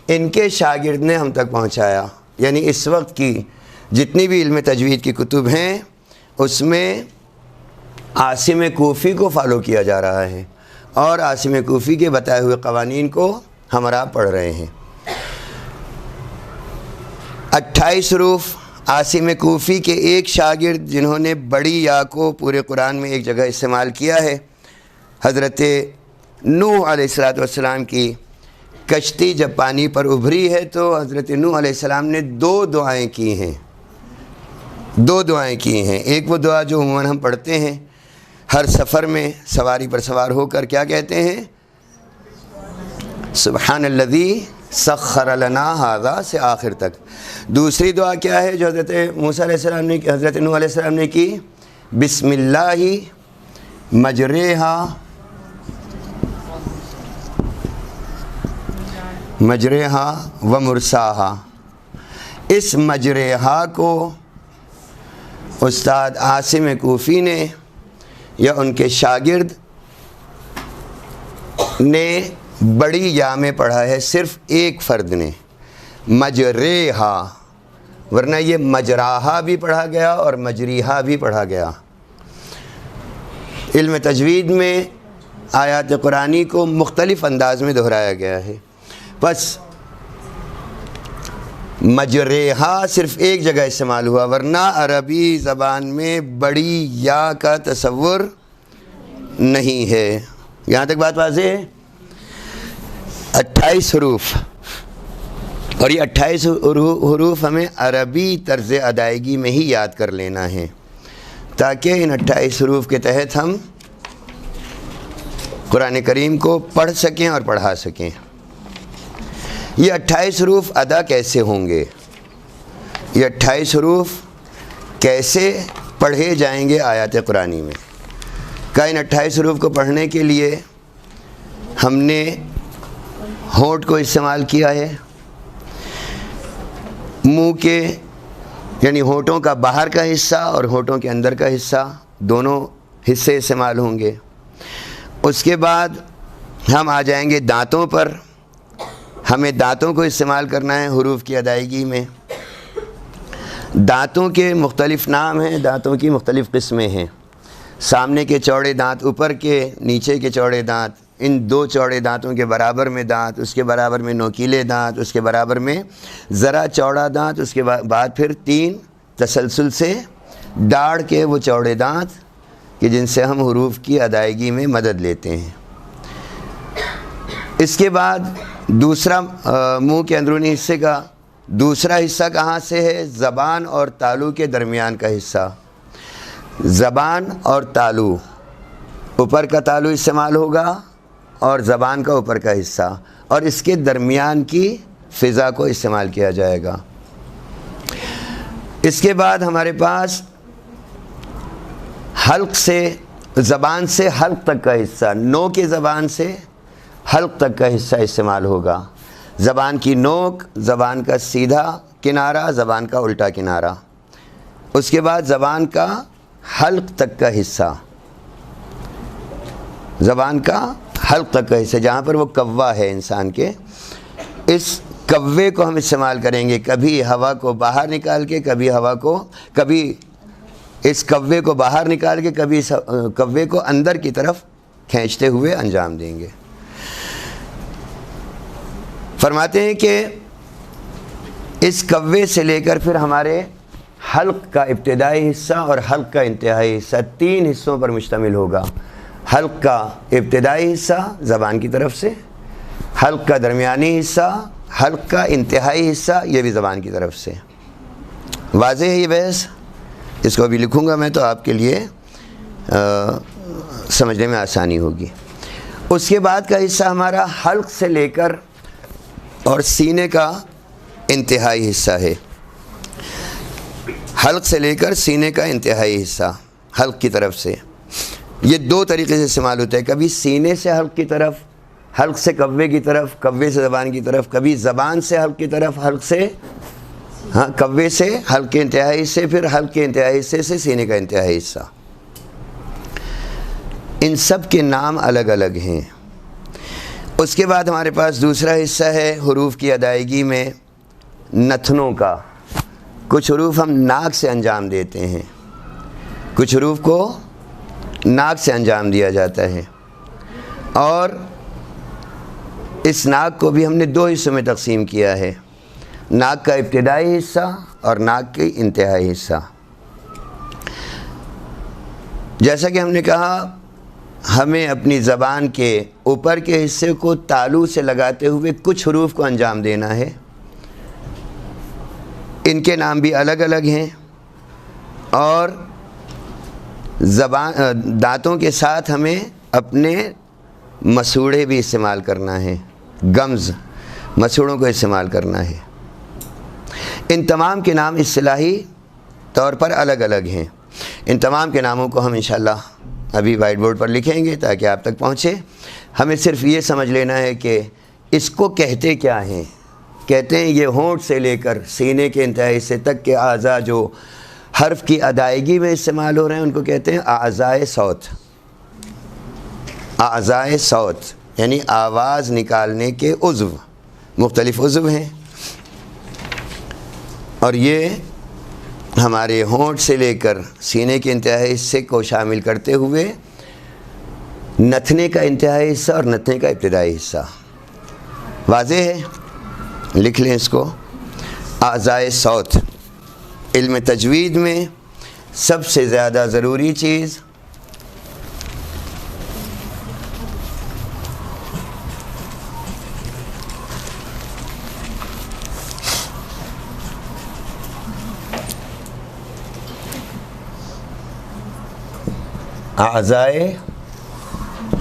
ان کے شاگرد نے ہم تک پہنچایا۔ یعنی اس وقت کی جتنی بھی علم تجوید کی کتب ہیں اس میں عاصم کوفی کو فالو کیا جا رہا ہے، اور عاصم کوفی کے بتائے ہوئے قوانین کو ہم آپ پڑھ رہے ہیں۔ 28 حروف عاصم کوفی کے ایک شاگرد جنہوں نے بڑی یا کو پورے قرآن میں ایک جگہ استعمال کیا ہے، حضرت نوح علیہ السلام کی کشتی جب پانی پر ابھری ہے تو حضرت نوح علیہ السلام نے 2 دعائیں کی ہیں۔ ایک وہ دعا جو عموماً ہم پڑھتے ہیں ہر سفر میں سواری پر سوار ہو کر، کیا کہتے ہیں؟ سبحان الذی سخر لنا ھذا سے آخر تک۔ دوسری دعا کیا ہے جو حضرت موسیٰ علیہ السلام نے کی، حضرت نوح علیہ السلام نے کی؟ بسم اللہ مجریہا و مرساہا۔ اس مجریہا کو استاد عاصم کوفی نے یا ان کے شاگرد نے بڑی یا میں پڑھا ہے صرف ایک فرد نے، مجریہا، ورنہ یہ مجراہا بھی پڑھا گیا اور مجریہا بھی پڑھا گیا۔ علم تجوید میں آیات قرآنی کو مختلف انداز میں دہرایا گیا ہے، بس مجریہا صرف ایک جگہ استعمال ہوا، ورنہ عربی زبان میں بڑی یا کا تصور نہیں ہے۔ یہاں تک بات واضح ہے؟ 28 حروف، اور یہ 28 حروف ہمیں عربی طرز ادائیگی میں ہی یاد کر لینا ہے، تاکہ ان 28 حروف کے تحت ہم قرآن کریم کو پڑھ سکیں اور پڑھا سکیں۔ یہ 28 حروف ادا کیسے ہوں گے؟ یہ 28 حروف کیسے پڑھے جائیں گے آیات قرآنی میں؟ ان 28 حروف کو پڑھنے کے لیے ہم نے ہونٹ کو استعمال کیا ہے، منہ کے یعنی ہونٹوں کا باہر کا حصہ اور ہونٹوں کے اندر کا حصہ، دونوں حصے استعمال ہوں گے۔ اس کے بعد ہم آ جائیں گے دانتوں پر، ہمیں دانتوں کو استعمال کرنا ہے حروف کی ادائیگی میں۔ دانتوں کے مختلف نام ہیں، دانتوں کی مختلف قسمیں ہیں۔ سامنے کے چوڑے دانت، اوپر کے نیچے کے چوڑے دانت، ان دو چوڑے دانتوں کے برابر میں دانت، اس کے برابر میں نوکیلے دانت، اس کے برابر میں ذرا چوڑا دانت، اس کے بعد پھر 3 تسلسل سے ڈاڑھ کے وہ چوڑے دانت کہ جن سے ہم حروف کی ادائیگی میں مدد لیتے ہیں۔ اس کے بعد دوسرا منہ کے اندرونی حصے کا دوسرا حصہ کہاں سے ہے؟ زبان اور تالو کے درمیان کا حصہ۔ زبان اور تالو، اوپر کا تالو استعمال ہوگا اور زبان کا اوپر کا حصہ، اور اس کے درمیان کی فضا کو استعمال کیا جائے گا۔ اس کے بعد ہمارے پاس حلق سے، زبان سے حلق تک کا حصہ، نوک کی زبان سے حلق تک کا حصہ استعمال ہوگا۔ زبان کی نوک، زبان کا سیدھا کنارہ، زبان کا الٹا کنارہ۔ اس کے بعد زبان کا حلق تک کا حصہ، زبان کا حلق تک کا حصہ جہاں پر وہ کوا ہے انسان کے، اس کوے کو ہم استعمال کریں گے، کبھی ہوا کو باہر نکال کے، کبھی اس کوے کو باہر نکال کے، کبھی اس کوے کو اندر کی طرف کھینچتے ہوئے انجام دیں گے۔ فرماتے ہیں کہ اس کوے سے لے کر پھر ہمارے حلق کا ابتدائی حصہ اور حلق کا انتہائی حصہ 3 حصوں پر مشتمل ہوگا۔ حلق کا ابتدائی حصہ زبان کی طرف سے، حلق کا درمیانی حصہ، حلق کا انتہائی حصہ یہ بھی زبان کی طرف سے۔ واضح ہے یہ بحث؟ اس کو ابھی لکھوں گا میں تو آپ کے لیے سمجھنے میں آسانی ہوگی۔ اس کے بعد کا حصہ ہمارا حلق سے لے کر اور سینے کا انتہائی حصہ ہے۔ حلق سے لے کر سینے کا انتہائی حصہ حلق کی طرف سے، یہ 2 طریقے سے استعمال ہوتا ہے، کبھی سینے سے حلق کی طرف، حلق سے کوے کی طرف، کوے سے زبان کی طرف، کبھی زبان سے حلق کی طرف، حلق سے کوے سے حلق کے انتہائی حصے، پھر حلق کے انتہائی حصے سے سینے کا انتہائی حصہ۔ ان سب کے نام الگ الگ ہیں۔ اس کے بعد ہمارے پاس دوسرا حصہ ہے حروف کی ادائیگی میں نتنوں کا۔ کچھ حروف ہم ناک سے انجام دیتے ہیں، کچھ حروف کو ناک سے انجام دیا جاتا ہے، اور اس ناک کو بھی ہم نے 2 حصوں میں تقسیم کیا ہے، ناک کا ابتدائی حصہ اور ناک کے انتہائی حصہ۔ جیسا کہ ہم نے کہا ہمیں اپنی زبان کے اوپر کے حصے کو تالو سے لگاتے ہوئے کچھ حروف کو انجام دینا ہے، ان کے نام بھی الگ الگ ہیں، اور دانتوں کے ساتھ ہمیں اپنے مسوڑے بھی استعمال کرنا ہے، گمز، مسوڑوں کو استعمال کرنا ہے۔ ان تمام کے نام اصطلاحی طور پر الگ الگ ہیں۔ ان تمام کے ناموں کو ہم انشاءاللہ ابھی وائٹ بورڈ پر لکھیں گے تاکہ آپ تک پہنچے۔ ہمیں صرف یہ سمجھ لینا ہے کہ اس کو کہتے کیا ہیں۔ کہتے ہیں یہ ہونٹ سے لے کر سینے کے انتہائی حصے تک کے اعضاء جو حرف کی ادائیگی میں استعمال ہو رہے ہیں ان کو کہتے ہیں اعضائے صوت۔ اعضائے صوت یعنی آواز نکالنے کے عضو، مختلف عضو ہیں، اور یہ ہمارے ہونٹ سے لے کر سینے کے انتہائی حصے کو شامل کرتے ہوئے نتھنے کا انتہائی حصہ اور نتھنے کا ابتدائی حصہ۔ واضح ہے؟ لکھ لیں اس کو۔ اعضائے صوت، علم تجوید میں سب سے زیادہ ضروری چیز اعضائے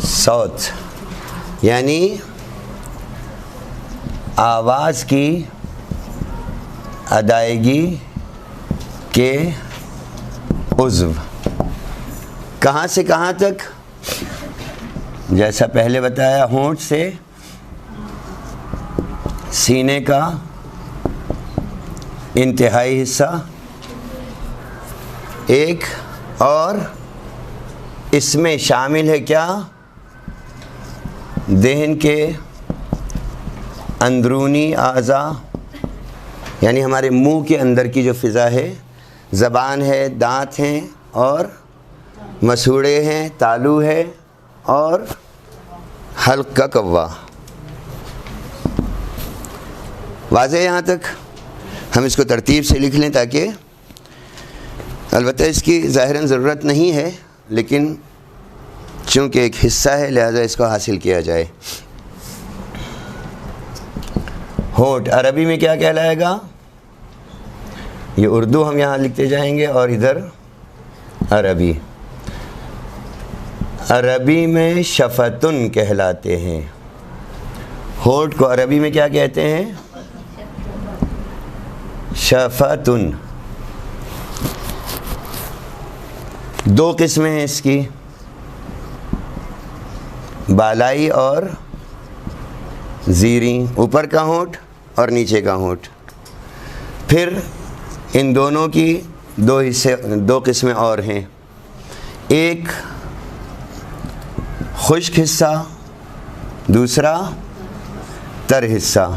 صوت، یعنی آواز کی ادائیگی کے عضو۔ کہاں سے کہاں تک؟ جیسا پہلے بتایا، ہونٹ سے سینے کا انتہائی حصہ ایک، اور اس میں شامل ہے کیا؟ دہن کے اندرونی اعضاء، یعنی ہمارے منہ کے اندر کی جو فضا ہے، زبان ہے، دانت ہیں اور مسوڑے ہیں، تالو ہے اور حلق کا کوا۔ واضح یہاں تک؟ ہم اس کو ترتیب سے لکھ لیں تاکہ، البتہ اس کی ظاہراً ضرورت نہیں ہے، لیکن چونکہ ایک حصہ ہے لہذا اس کو حاصل کیا جائے۔ ہونٹ عربی میں کیا کہلائے گا؟ یہ اردو ہم یہاں لکھتے جائیں گے اور ادھر عربی۔ عربی میں شفتن کہلاتے ہیں۔ ہونٹ کو عربی میں کیا کہتے ہیں؟ شفتن۔ دو قسمیں ہیں اس کی، بالائی اور زیریں، اوپر کا ہونٹ اور نیچے کا ہونٹ۔ پھر ان دونوں کی دو قسمیں اور ہیں، ایک خشک حصہ، دوسرا تر حصہ۔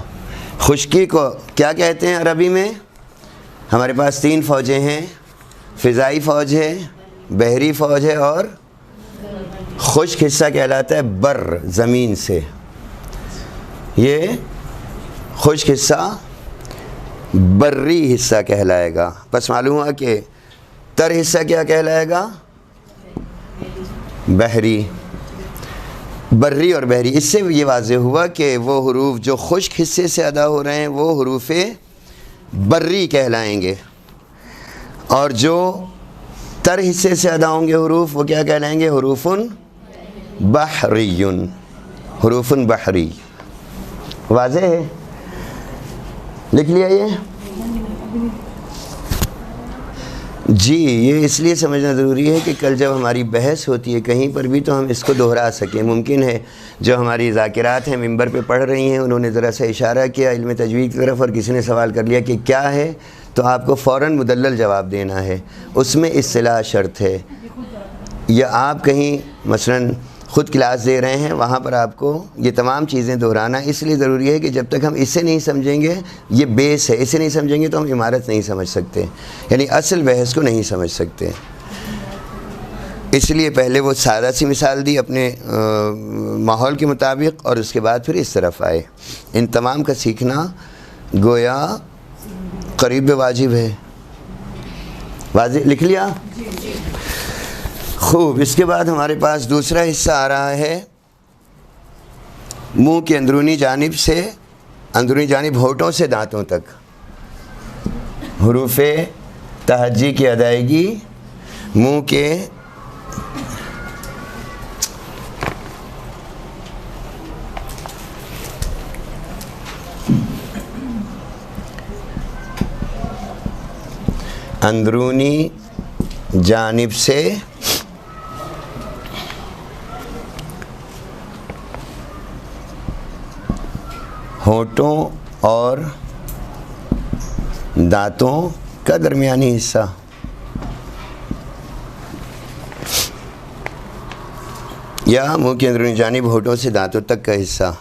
خشکی کو کیا کہتے ہیں عربی میں؟ ہمارے پاس تین فوجیں ہیں، فضائی فوج ہے، بحری فوج ہے اور خشک حصہ کہلاتا ہے بر، زمین سے۔ یہ خشک حصہ بری حصہ کہلائے گا۔ بس معلوم ہوا کہ تر حصہ کیا کہلائے گا؟ بحری۔ بری اور بحری، اس سے یہ واضح ہوا کہ وہ حروف جو خشک حصے سے ادا ہو رہے ہیں وہ حروف بری کہلائیں گے، اور جو تر حصے سے ادا ہوں گے حروف وہ کیا کہلائیں گے؟ حروف بحری، حروف بحری۔ واضح ہے؟ لکھ لیا یہ؟ جی، یہ اس لیے سمجھنا ضروری ہے کہ کل جب ہماری بحث ہوتی ہے کہیں پر بھی تو ہم اس کو دہرا سکیں۔ ممکن ہے جو ہماری ذاکرات ہیں ممبر پہ پڑھ رہی ہیں، انہوں نے ذرا سا اشارہ کیا علم تجوید کی طرف اور کسی نے سوال کر لیا کہ کیا ہے، تو آپ کو فوراً مدلل جواب دینا ہے۔ اس میں اصطلاح شرط ہے، یا آپ کہیں مثلاً خود کلاس دے رہے ہیں وہاں پر آپ کو یہ تمام چیزیں دہرانا اس لیے ضروری ہے کہ جب تک ہم اسے نہیں سمجھیں گے، یہ بیس ہے، اسے نہیں سمجھیں گے تو ہم عمارت نہیں سمجھ سکتے، یعنی اصل بحث کو نہیں سمجھ سکتے۔ اس لیے پہلے وہ سادہ سی مثال دی اپنے ماحول کے مطابق، اور اس کے بعد پھر اس طرف آئے۔ ان تمام کا سیکھنا گویا قریب واجب ہے۔ واضح لکھ لیا؟ خوب۔ اس کے بعد ہمارے پاس دوسرا حصہ آ رہا ہے منہ کی اندرونی جانب ہونٹوں سے دانتوں تک، حروف تہجی کی ادائیگی منہ کے اندرونی جانب سے ہونٹوں اور دانتوں کا درمیانی حصہ۔ یا منہ کی اندرونی جانب ہونٹوں سے دانتوں تک کا حصہ.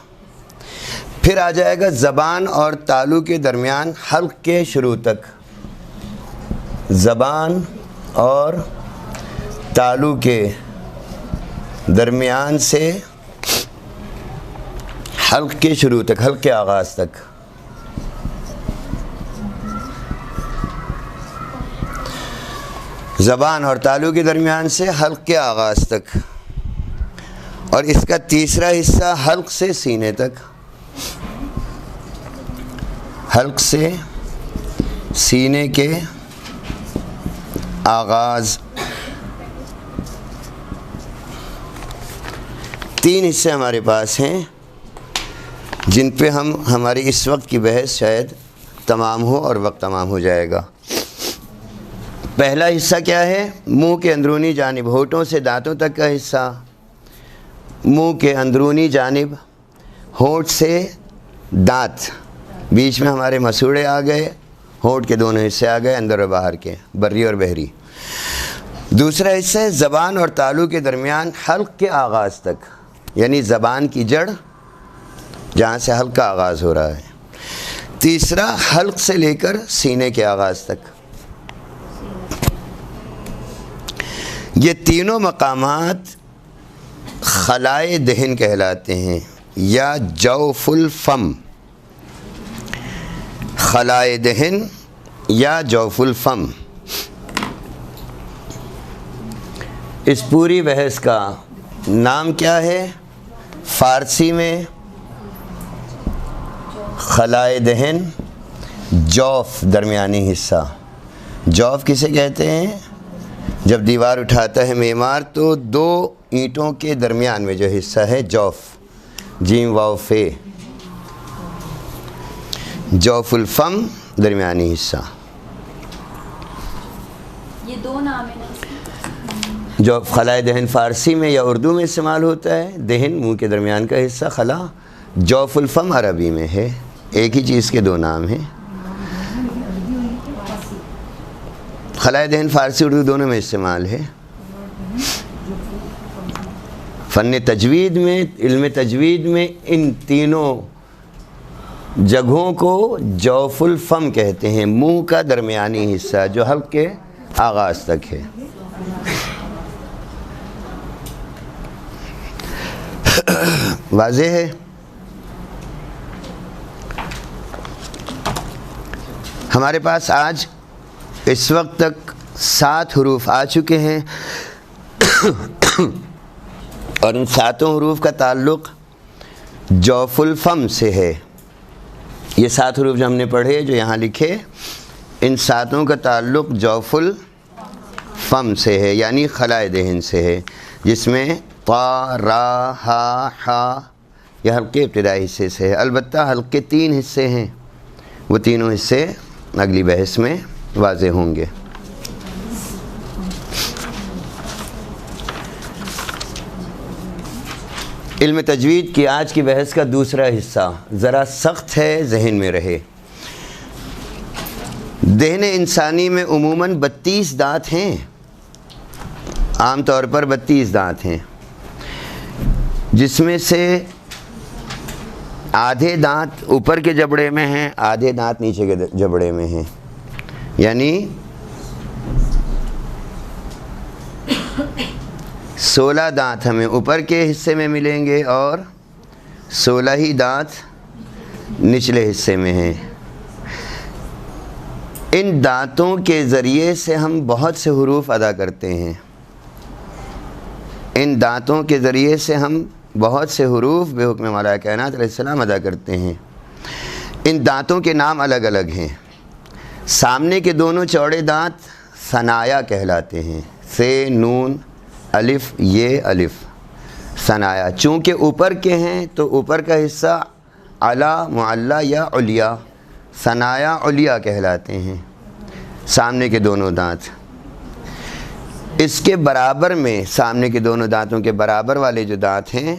پھر آ جائے گا زبان اور تالو کے درمیان حلق کے شروع تک. زبان اور تالو کے درمیان سے حلق کے شروع تک، حلق کے آغاز تک. زبان اور تالو کے درمیان سے حلق کے آغاز تک. اور اس کا تیسرا حصہ حلق سے سینے تک. حلق سے سینے کے آغاز. 3 حصے ہمارے پاس ہیں جن پہ ہماری اس وقت کی بحث شاید تمام ہو اور وقت تمام ہو جائے گا. پہلا حصہ کیا ہے؟ منہ کے اندرونی جانب ہونٹوں سے دانتوں تک کا حصہ. منہ کے اندرونی جانب ہونٹ سے دانت، بیچ میں ہمارے مسوڑے آ گئے، ہونٹ کے دونوں حصے آ گئے، اندر اور باہر کے، بری اور بحری. دوسرا حصہ ہے زبان اور تالو کے درمیان حلق کے آغاز تک، یعنی زبان کی جڑ جہاں سے حلق کا آغاز ہو رہا ہے. تیسرا حلق سے لے کر سینے کے آغاز تک. یہ تینوں مقامات خلائے دہن کہلاتے ہیں یا جوف الفم. خلائے دہن یا جوف الفم. اس پوری بحث کا نام کیا ہے؟ فارسی میں خلائے دہن، جوف درمیانی حصہ. جوف کسے کہتے ہیں؟ جب دیوار اٹھاتا ہے معمار تو 2 اینٹوں کے درمیان میں جو حصہ ہے جوف، جیم واو فے. جوف الفم درمیانی حصہ. یہ 2 نام ہیں. جو خلائے دہن فارسی میں یا اردو میں استعمال ہوتا ہے، دہن منہ کے درمیان کا حصہ خلا. جوف الفم عربی میں ہے. ایک ہی چیز کے 2 نام ہیں. خلائے دہن فارسی اردو دونوں میں استعمال ہے. فن تجوید میں، علم تجوید میں ان تینوں جگہوں کو جوف الفم کہتے ہیں، منہ کا درمیانی حصہ جو حلق کے آغاز تک ہے. واضح ہے؟ ہمارے پاس آج اس وقت تک 7 حروف آ چکے ہیں اور ان 7 حروف کا تعلق جوف الفم سے ہے. یہ 7 حروف جو ہم نے پڑھے، جو یہاں لکھے، ان 7 کا تعلق جوف الفم سے ہے، یعنی خلائے دہن سے ہے، جس میں طا، را، ہا، حا یہ حلق کے ابتدائی حصے سے ہے. البتہ حلق کے 3 حصے ہیں، وہ تینوں حصے اگلی بحث میں واضح ہوں گے. علم تجوید کی آج کی بحث کا دوسرا حصہ ذرا سخت ہے، ذہن میں رہے. دہن انسانی میں عموماً 32 دانت ہیں. عام طور پر 32 دانت ہیں، جس میں سے آدھے دانت اوپر کے جبڑے میں ہیں، آدھے دانت نیچے کے جبڑے میں ہیں. یعنی 16 دانت ہمیں اوپر کے حصے میں ملیں گے اور 16 ہی دانت نچلے حصے میں ہیں. ان دانتوں کے ذریعے سے ہم بہت سے حروف ادا کرتے ہیں. ان دانتوں کے ذریعے سے ہم بہت سے حروف بے حکم مولا کائنات علیہ السلام ادا کرتے ہیں. ان دانتوں کے نام الگ الگ ہیں. سامنے کے دونوں چوڑے دانت ثنایا کہلاتے ہیں. سے، نون، الف، یہ الف، ثنایا. چونکہ اوپر کے ہیں تو اوپر کا حصہ اعلیٰ، معلیٰ یا علیا، ثنایا علیا کہلاتے ہیں سامنے کے دونوں دانت. اس کے برابر میں، سامنے کے دونوں دانتوں کے برابر والے جو دانت ہیں،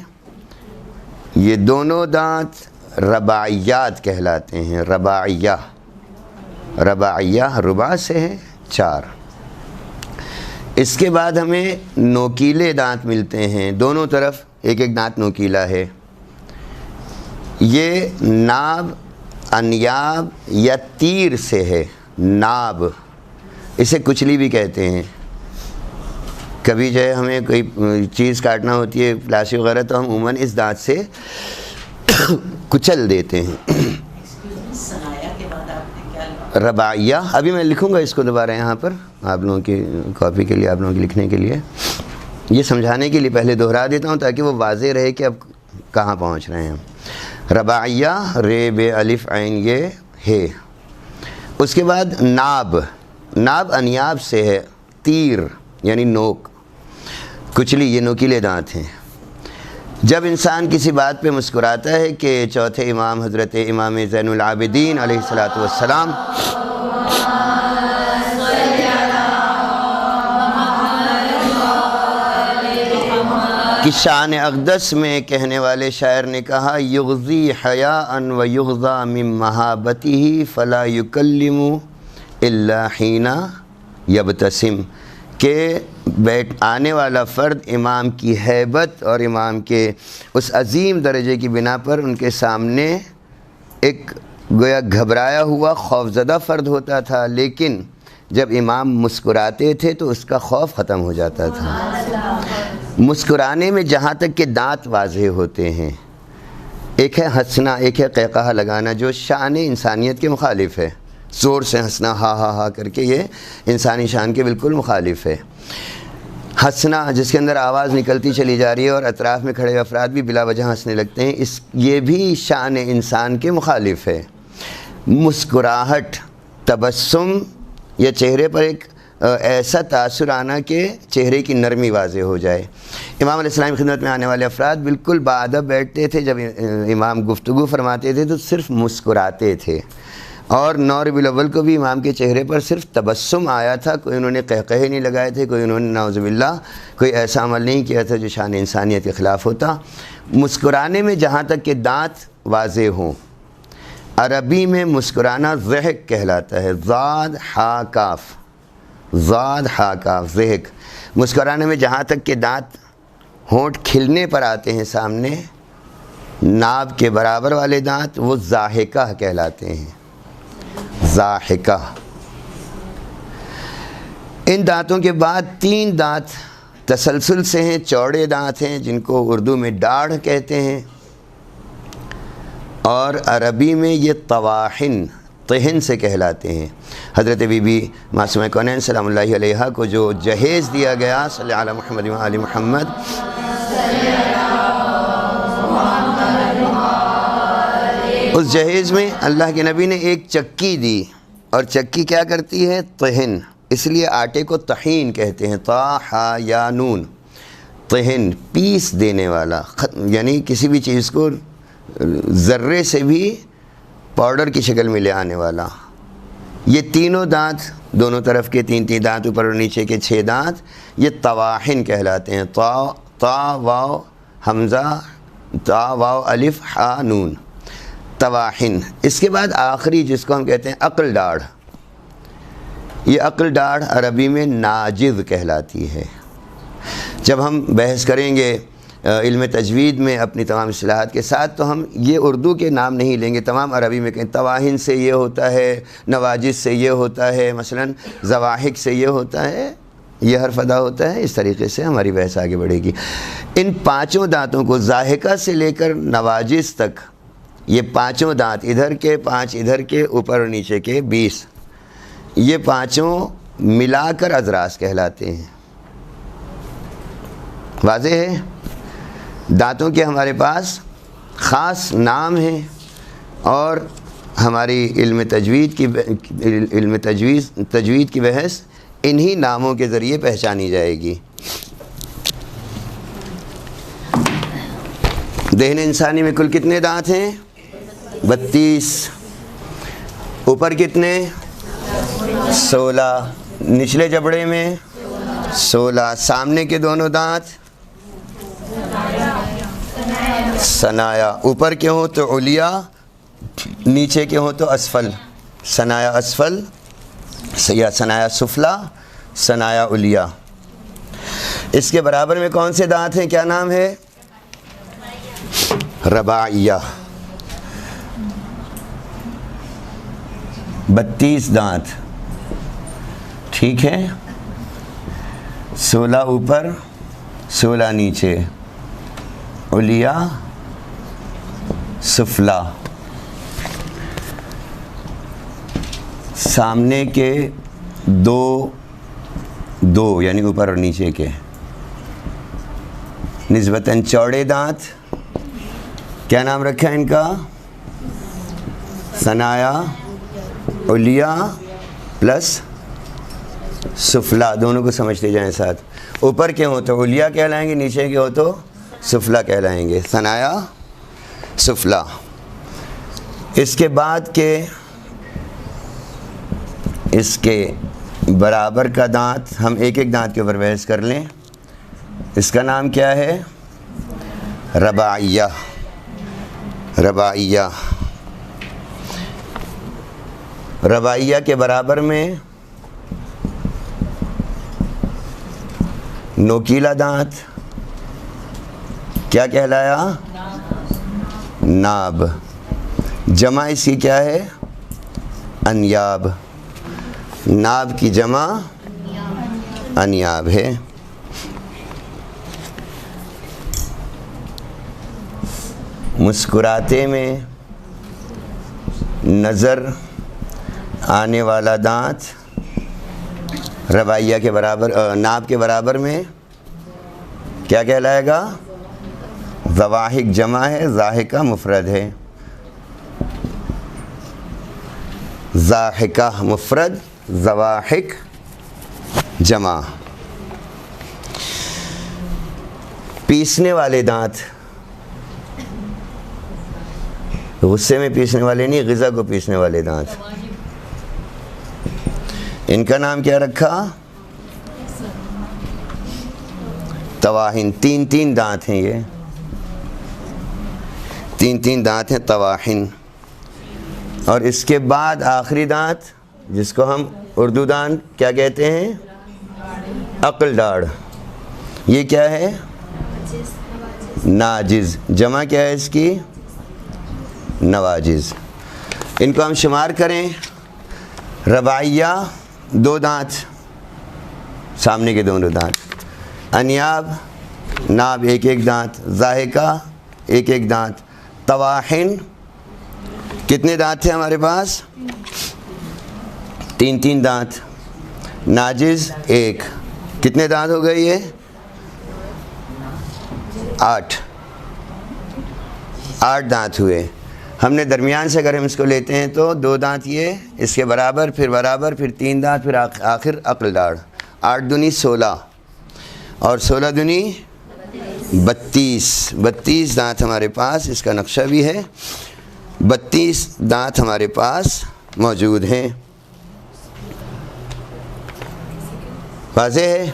یہ دونوں دانت رباعیات کہلاتے ہیں. رباعیہ، رباعیہ رباع سے ہے 4. اس کے بعد ہمیں نوکیلے دانت ملتے ہیں، دونوں طرف ایک ایک دانت نوکیلا ہے۔ یہ ناب انیاب یا تیر سے ہے، ناب، اسے کچلی بھی کہتے ہیں۔ کبھی جو ہے ہمیں کوئی چیز کاٹنا ہوتی ہے پلاسٹک وغیرہ تو ہم عموماً اس دانت سے کچل دیتے ہیں۔ رباعیہ، ابھی میں لکھوں گا اس کو دوبارہ یہاں پر آپ لوگوں کی کاپی کے لیے، آپ لوگوں کے لکھنے کے لیے، یہ سمجھانے کے لیے پہلے دہرا دیتا ہوں تاکہ وہ واضح رہے کہ اب کہاں پہنچ رہے ہیں ہم۔ رباعیہ، رے بے الف عین یہ ہے۔ اس کے بعد ناب، ناب انیاب سے ہے، تیر یعنی نوک، کچلی، یہ نوکیلے دانت ہیں۔ جب انسان کسی بات پہ مسکراتا ہے کہ چوتھے امام حضرت امام زین العابدین علیہ الصلاۃ والسلام کی شان اقدس میں کہنے والے شاعر نے کہا یغزی حیاء و یغزا من محابتہ فلا یکلم الا حین یبتسم، کہ آنے والا فرد امام کی ہیبت اور امام کے اس عظیم درجے کی بنا پر ان کے سامنے ایک گویا گھبرایا ہوا خوفزدہ فرد ہوتا تھا، لیکن جب امام مسکراتے تھے تو اس کا خوف ختم ہو جاتا تھا۔ مسکرانے میں جہاں تک کہ دانت واضح ہوتے ہیں، ایک ہے ہنسنا، ایک ہے قہقہہ لگانا جو شان انسانیت کے مخالف ہے، زور سے ہنسنا ہا ہا ہا کر کے، یہ انسانی شان کے بالکل مخالف ہے۔ ہنسنا جس کے اندر آواز نکلتی چلی جا رہی ہے اور اطراف میں کھڑے افراد بھی بلا وجہ ہنسنے لگتے ہیں، یہ بھی شان انسان کے مخالف ہے۔ مسکراہٹ، تبسم، یا چہرے پر ایک ایسا تاثر آنا کہ چہرے کی نرمی واضح ہو جائے۔ امام علیہ السلام کی خدمت میں آنے والے افراد بالکل باادب بیٹھتے تھے، جب امام گفتگو فرماتے تھے تو صرف مسکراتے تھے، اور 9 ربیع الاول کو بھی امام کے چہرے پر صرف تبسم آیا تھا، کوئی انہوں نے قہقہے نہیں لگائے تھے، کوئی انہوں نے نعوذ باللہ کوئی ایسا عمل نہیں کیا تھا جو شان انسانیت کے خلاف ہوتا۔ مسکرانے میں جہاں تک کہ دانت واضح ہوں، عربی میں مسکرانا ضحک کہلاتا ہے، ضاد ہا کاف، ضاد ہا کاف، ضحک۔ مسکرانے میں جہاں تک کہ دانت ہونٹ کھلنے پر آتے ہیں سامنے، ناب کے برابر والے دانت، وہ ضاحکہ کہلاتے ہیں، ضاحکہ۔ ان دانتوں کے بعد 3 دانت تسلسل سے ہیں، چوڑے دانت ہیں جن کو اردو میں ڈاڑھ کہتے ہیں، اور عربی میں یہ طواحن، طحن سے کہلاتے ہیں۔ حضرت بی بی معصومہ کونین سلام اللہ علیہا کو جو جہیز دیا گیا، صلی اللہ علیہ محمد و آل محمد، اس جہیز میں اللہ کے نبی نے ایک چکی دی، اور چکی کیا کرتی ہے؟ طحن، اس لیے آٹے کو طحین کہتے ہیں، طا حا یا نون، طحن، پیس دینے والا، یعنی کسی بھی چیز کو ذرے سے بھی پاؤڈر کی شکل میں لے آنے والا۔ یہ تینوں دانت، دونوں طرف کے 3 دانت، اوپر اور نیچے کے 6 دانت، یہ طواحن کہلاتے ہیں، تا واو حمزہ، تا واو الف ہا نون، طواحن۔ اس کے بعد آخری جس کو ہم کہتے ہیں عقل ڈاڑھ، یہ عقل ڈاڑھ عربی میں ناجز کہلاتی ہے۔ جب ہم بحث کریں گے علم تجوید میں اپنی تمام اصطلاحات کے ساتھ تو ہم یہ اردو کے نام نہیں لیں گے، تمام عربی میں کہیں طواحن سے یہ ہوتا ہے، نواجز سے یہ ہوتا ہے، مثلا زواحق سے یہ ہوتا ہے، یہ حرف ادا ہوتا ہے، اس طریقے سے ہماری بحث آگے بڑھے گی۔ ان 5 دانتوں کو ضاحکہ سے لے کر نواجز تک، یہ 5 دانت، ادھر کے 5 ادھر کے، اوپر اور نیچے کے 20، یہ 5 ملا کر اذراس کہلاتے ہیں۔ واضح ہے؟ دانتوں کے ہمارے پاس خاص نام ہیں، اور ہماری تجوید کی بحث انہی ناموں کے ذریعے پہچانی جائے گی۔ دہن انسانی میں کل کتنے دانت ہیں؟ 32۔ اوپر کتنے؟ 16۔ نچلے جبڑے میں 16۔ سامنے کے دونوں دانت ثنایا، اوپر کے ہوں تو علیا، نیچے کے ہوں تو اسفل، ثنایا اسفل یا ثنایا سفلا، ثنایا علیا۔ اس کے برابر میں کون سے دانت ہیں؟ کیا نام ہے؟ رباعیہ. 32 دانت. ٹھیک ہے، 16 اوپر 16 نیچے، علیا سفلا. سامنے کے دو یعنی اوپر اور نیچے کے نسبتاً چوڑے دانت. کیا نام رکھا ہے ان کا؟ ثنایا علیا پلس سفلا. دونوں کو سمجھتے جائیں ساتھ. اوپر کے ہوں تو علیا کہلائیں گے، نیچے کے ہو تو سفلا کہلائیں گے. ثنایا سفلا. اس کے بعد کے اس کے برابر کا دانت، ہم ایک ایک دانت کے اوپر بحث کر لیں. اس کا نام کیا ہے؟ رباعیہ. رباعیہ. رباعیہ کے برابر میں نوکیلا دانت کیا کہلایا؟ ناب. جمع اس کی کیا ہے؟ انیاب. ناب کی جمع انیاب ہے. مسکراتے میں نظر آنے والا دانت رباعیہ کے برابر، ناب کے برابر میں کیا کہلائے گا؟ ضواحک جمع ہے، ضاحکہ مفرد ہے. ضاحکہ مفرد، ضواحک جمع. پیسنے والے دانت، غصے میں پیسنے والے نہیں، غذا کو پیسنے والے دانت. ان کا نام کیا رکھا؟ تواہن. 3 دانت ہیں، یہ 3 دانت ہیں تواہن. اور اس کے بعد آخری دانت جس کو ہم اردو دانت کیا کہتے ہیں؟ عقل ڈاڑھ. یہ کیا ہے؟ ناجز. جمع کیا ہے اس کی؟ نواجز. ان کو ہم شمار کریں. رباعیہ 2 دانت، سامنے کے دونوں دانت. انیاب ناب 1 دانت. ضاحکہ 1 دانت. تواہن کتنے دانت تھے ہمارے پاس؟ 3 دانت. ناجز 1. کتنے دانت ہو گئے یہ؟ 8 دانت ہوئے. ہم نے درمیان سے اگر ہم اس کو لیتے ہیں تو 2 دانت یہ، اس کے برابر، پھر 3 دانت، پھر آخر عقل ڈاڑھ. 8 دونی 16 اور 16 دونی 32 دانت ہمارے پاس. اس کا نقشہ بھی ہے. 32 دانت ہمارے پاس موجود ہیں. واضح ہے؟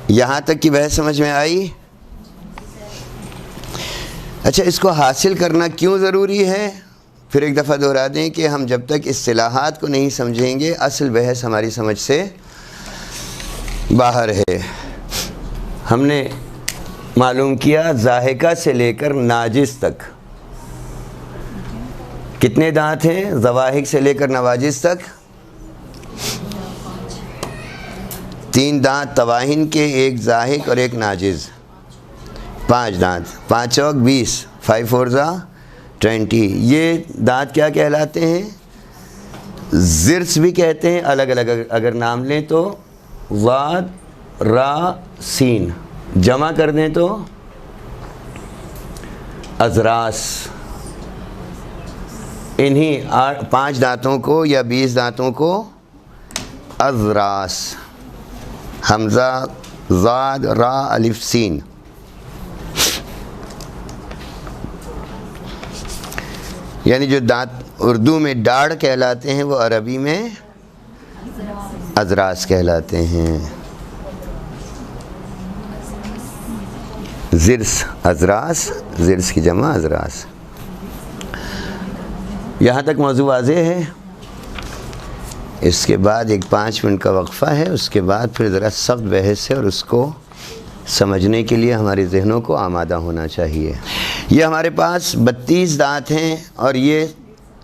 یہاں تک کی بحث سمجھ میں آئی؟ اچھا، اس کو حاصل کرنا کیوں ضروری ہے؟ پھر ایک دفعہ دہرا دیں کہ ہم جب تک اصطلاحات کو نہیں سمجھیں گے اصل بحث ہماری سمجھ سے باہر ہے. ہم نے معلوم کیا ضاحکہ سے لے کر ناجز تک کتنے دانت ہیں؟ ضواحک سے لے کر نواجز تک 3 دانت تواہن کے، 1 ضاحک اور 1 ناجز. 5 دانت. 5 چوک 20، 5 4 20. یہ دانت کیا کہلاتے ہیں؟ ضرس بھی کہتے ہیں. الگ الگ اگر نام لیں تو ضاد را سین، جمع کر دیں تو اضراس. انہی 5 دانتوں کو یا 20 دانتوں کو اضراس. حمزہ ضاد را الف سین. یعنی جو دانت اردو میں ڈاڑھ کہلاتے ہیں وہ عربی میں اضراس کہلاتے ہیں. ضرس اضراس، ضرس کی جمع اضراس. یہاں تک موضوع واضح ہے. اس کے بعد ایک 5 منٹ کا وقفہ ہے، اس کے بعد پھر ذرا سخت بحث ہے اور اس کو سمجھنے کے لیے ہمارے ذہنوں کو آمادہ ہونا چاہیے۔ یہ ہمارے پاس 32 دانت ہیں اور یہ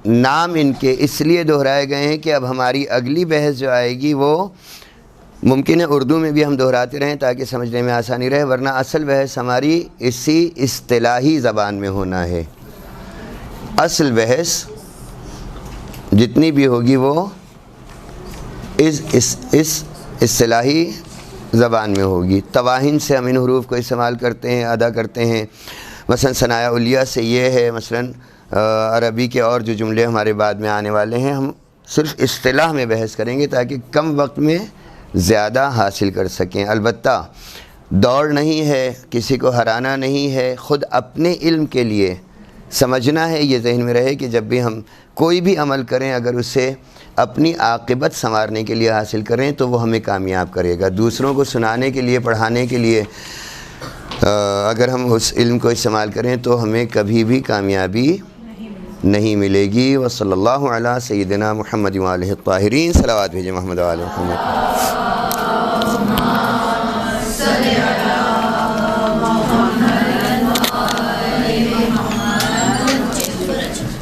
نام ان کے اس لیے دہرائے گئے ہیں کہ اب ہماری اگلی بحث جو آئے گی وہ ممکن ہے اردو میں بھی ہم دہراتے رہیں تاکہ سمجھنے میں آسانی رہے، ورنہ اصل بحث ہماری اسی اصطلاحی زبان میں ہونا ہے۔ اصل بحث جتنی بھی ہوگی وہ اس اصطلاحی زبان میں ہوگی۔ تواہن سے ہم ان حروف کو استعمال کرتے ہیں، ادا کرتے ہیں، مثلا ثنایا علیہ سے یہ ہے، مثلا عربی کے اور جو جملے ہمارے بعد میں آنے والے ہیں، ہم صرف اصطلاح میں بحث کریں گے تاکہ کم وقت میں زیادہ حاصل کر سکیں۔ البتہ دوڑ نہیں ہے، کسی کو ہرانا نہیں ہے، خود اپنے علم کے لیے سمجھنا ہے۔ یہ ذہن میں رہے کہ جب بھی ہم کوئی بھی عمل کریں اگر اسے اپنی عاقبت سنوارنے کے لیے حاصل کریں تو وہ ہمیں کامیاب کرے گا۔ دوسروں کو سنانے کے لیے، پڑھانے کے لیے اگر ہم اس علم کو استعمال کریں تو ہمیں کبھی بھی کامیابی نہیں ملے گی۔ وصلی اللہ علی سیدنا محمد وآلہ الطاہرین۔ صلوات بھیجیں محمد وآلہ محمد۔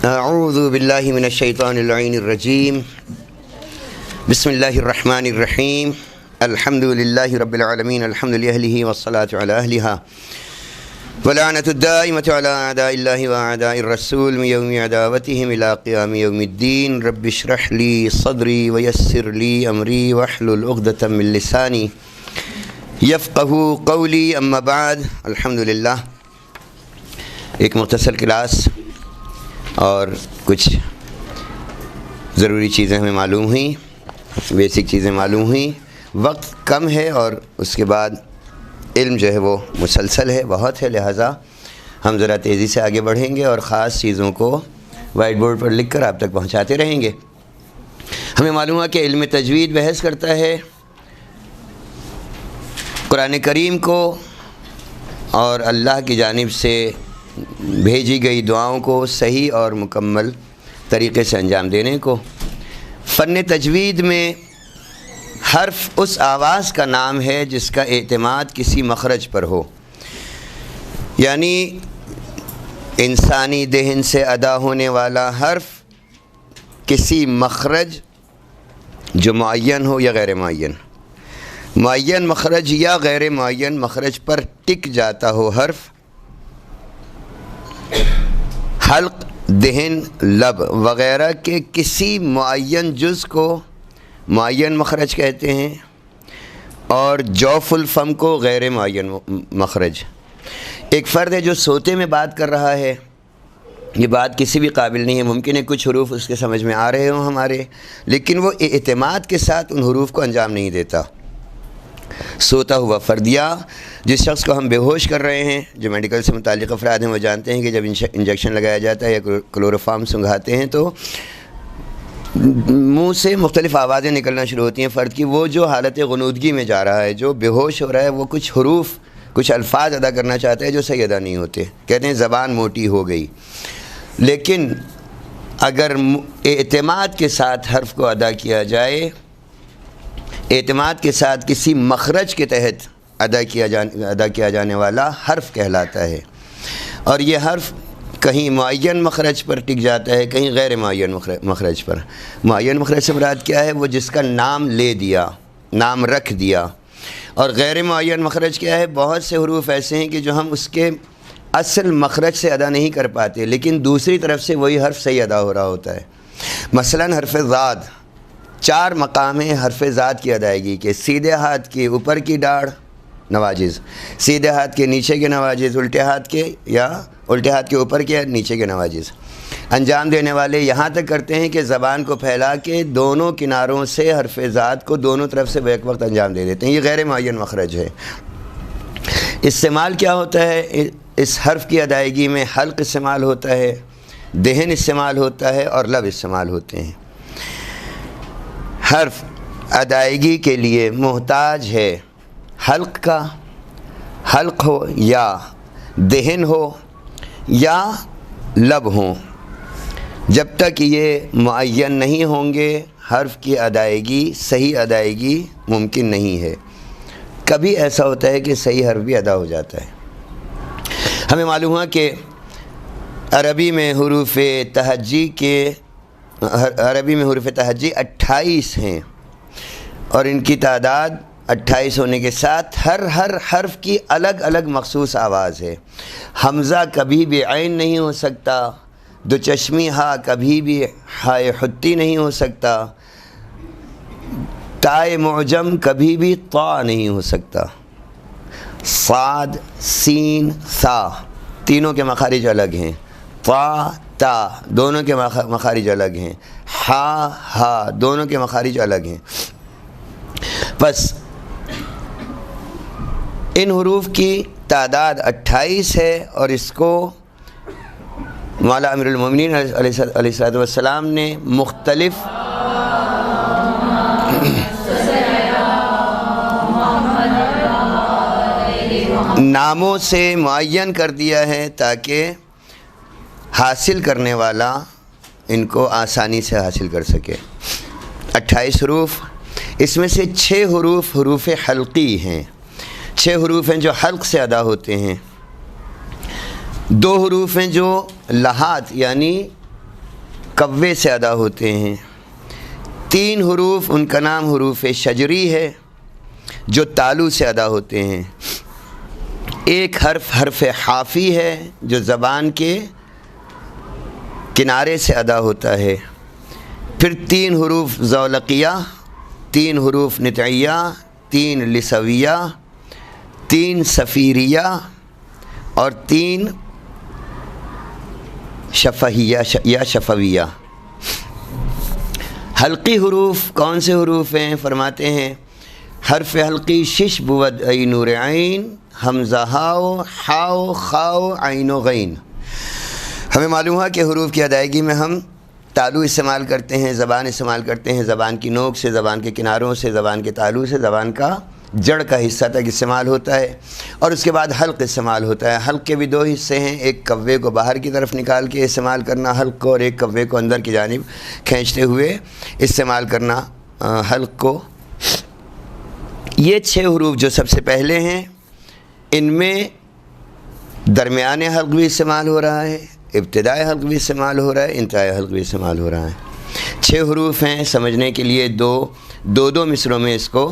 اعوذ باللہ من الشیطان اللعین الرجیم، بسم اللہ الرحمن الرحیم، الحمد للہ رب العالمین، الحمد لأہلہ والصلاة علی اہلہا، ولعنۃ الدائمۃ علی اعداء اللہ واعداء الرسول من یوم عداوتہم الی قیام یوم الدین۔ رب اشرح لی صدری ویسر لی امری واحلل عقدۃ من لسانی یفقہوا قولی، اما بعد۔ الحمدللہ ایک مختصر کلاس اور کچھ ضروری چیزیں ہمیں معلوم ہوئیں، بیسک چیزیں معلوم ہوئیں۔ وقت کم ہے اور اس کے بعد علم جو ہے وہ مسلسل ہے، بہت ہے، لہٰذا ہم ذرا تیزی سے آگے بڑھیں گے اور خاص چیزوں کو وائٹ بورڈ پر لکھ کر آپ تک پہنچاتے رہیں گے۔ ہمیں معلوم ہے کہ علم تجوید بحث کرتا ہے قرآن کریم کو اور اللہ کی جانب سے بھیجی گئی دعاؤں کو صحیح اور مکمل طریقے سے انجام دینے کو۔ فن تجوید میں حرف اس آواز کا نام ہے جس کا اعتماد کسی مخرج پر ہو، یعنی انسانی دہن سے ادا ہونے والا حرف کسی مخرج جو معین ہو یا غیر معین مخرج یا غیر معین مخرج پر ٹک جاتا ہو حرف، حلق، دہن، لب وغیرہ کے کسی معین جز کو معین مخرج کہتے ہیں، اور جوف الفم کو غیر معین مخرج۔ ایک فرد ہے جو سوتے میں بات کر رہا ہے، یہ بات کسی بھی قابل نہیں ہے، ممکن ہے کچھ حروف اس کے سمجھ میں آ رہے ہوں ہمارے، لیکن وہ اعتماد کے ساتھ ان حروف کو انجام نہیں دیتا۔ سوتا ہوا فرد یا جس شخص کو ہم بے ہوش کر رہے ہیں، جو میڈیکل سے متعلق افراد ہیں وہ جانتے ہیں کہ جب انجیکشن لگایا جاتا ہے یا کلوروفارم سنگھاتے ہیں تو منہ سے مختلف آوازیں نکلنا شروع ہوتی ہیں فرد کی۔ وہ جو حالت غنودگی میں جا رہا ہے، جو بے ہوش ہو رہا ہے، وہ کچھ حروف، کچھ الفاظ ادا کرنا چاہتا ہے جو صحیح ادا نہیں ہوتے، کہتے ہیں زبان موٹی ہو گئی۔ لیکن اگر اعتماد کے ساتھ حرف کو ادا کیا جائے، اعتماد کے ساتھ کسی مخرج کے تحت ادا کیا جانے والا حرف کہلاتا ہے، اور یہ حرف کہیں معین مخرج پر ٹک جاتا ہے، کہیں غیر معین مخرج پر۔ معین مخرج سے مراد کیا ہے؟ وہ جس کا نام لے دیا، نام رکھ دیا۔ اور غیر معین مخرج کیا ہے؟ بہت سے حروف ایسے ہیں کہ جو ہم اس کے اصل مخرج سے ادا نہیں کر پاتے، لیکن دوسری طرف سے وہی حرف صحیح ادا ہو رہا ہوتا ہے۔ مثلا حرف ذات، 4 مقام ہیں حرف ذات کی ادائیگی کے: سیدھے ہاتھ کے اوپر کی ڈاڑھ نواجز، سیدھے ہاتھ کے نیچے کے نواجز، الٹے ہاتھ کے یا الٹے ہاتھ کے اوپر کے نیچے کے نواجز۔ انجام دینے والے یہاں تک کرتے ہیں کہ زبان کو پھیلا کے دونوں کناروں سے حرف ذات کو دونوں طرف سے بیک وقت انجام دے دیتے ہیں۔ یہ غیر معین مخرج ہے۔ استعمال کیا ہوتا ہے اس حرف کی ادائیگی میں؟ حلق استعمال ہوتا ہے، دہن استعمال ہوتا ہے اور لب استعمال ہوتے ہیں۔ حرف ادائیگی کے لیے محتاج ہے حلق کا، حلق ہو یا دہن ہو یا لب ہوں۔ جب تک یہ معین نہیں ہوں گے حرف کی ادائیگی، صحیح ادائیگی ممکن نہیں ہے۔ کبھی ایسا ہوتا ہے کہ صحیح حرف بھی ادا ہو جاتا ہے۔ ہمیں معلوم ہوا کہ عربی میں حروف تہجی 28 ہیں، اور ان کی تعداد 28 ہونے کے ساتھ ہر حرف کی الگ الگ مخصوص آواز ہے۔ حمزہ کبھی بھی عین نہیں ہو سکتا، دو چشمی ہا کبھی بھی ہائے حتی نہیں ہو سکتا، تائے معجم کبھی بھی طا نہیں ہو سکتا، صاد، سین، ثا تینوں کے مخارج الگ ہیں، طا، تا دونوں کے مخارج الگ ہیں، ہا، ہا دونوں کے مخارج الگ ہیں۔ بس ان حروف کی تعداد 28 ہے، اور اس کو مولا امیر المومنین علیہ السلام نے مختلف ناموں سے معین کر دیا ہے تاکہ حاصل کرنے والا ان کو آسانی سے حاصل کر سکے۔ 28 حروف، اس میں سے 6 حروف حروف حلقی ہیں، 6 حروف ہیں جو حلق سے ادا ہوتے ہیں، 2 حروف ہیں جو لحات یعنی کوے سے ادا ہوتے ہیں، 3 حروف ان کا نام حروف شجری ہے جو تالو سے ادا ہوتے ہیں، 1 حرف حافی ہے جو زبان کے کنارے سے ادا ہوتا ہے، پھر 3 حروف زولقیہ، 3 حروف نطعیہ، 3 لسویہ، 3 صفیریہ اور 3 شفہیہ یا شفویہ۔ حلقی حروف کون سے حروف ہیں؟ فرماتے ہیں حرف حلقی 6 بود ای نور عین، حمزہ ہاؤ، ہاؤ، خاؤ، عین و غین۔ ہمیں معلوم ہے کہ حروف کی ادائیگی میں ہم تالو استعمال کرتے ہیں، زبان استعمال کرتے ہیں، زبان کی نوک سے، زبان کے کناروں سے، زبان کے تالو سے، زبان کا جڑ کا حصہ تک استعمال ہوتا ہے، اور اس کے بعد حلق استعمال ہوتا ہے۔ حلق کے بھی 2 حصے ہیں، ایک کوے کو باہر کی طرف نکال کے استعمال کرنا حلق کو، اور ایک کوے کو اندر کی جانب کھینچتے ہوئے استعمال کرنا حلق کو۔ یہ 6 حروف جو سب سے پہلے ہیں، ان میں درمیان حلق بھی استعمال ہو رہا ہے، ابتدائی حلق بھی استعمال ہو رہا ہے، انتہائی حلق بھی استعمال ہو رہا ہے۔ 6 حروف ہیں، سمجھنے کے لیے دو مصروں میں اس کو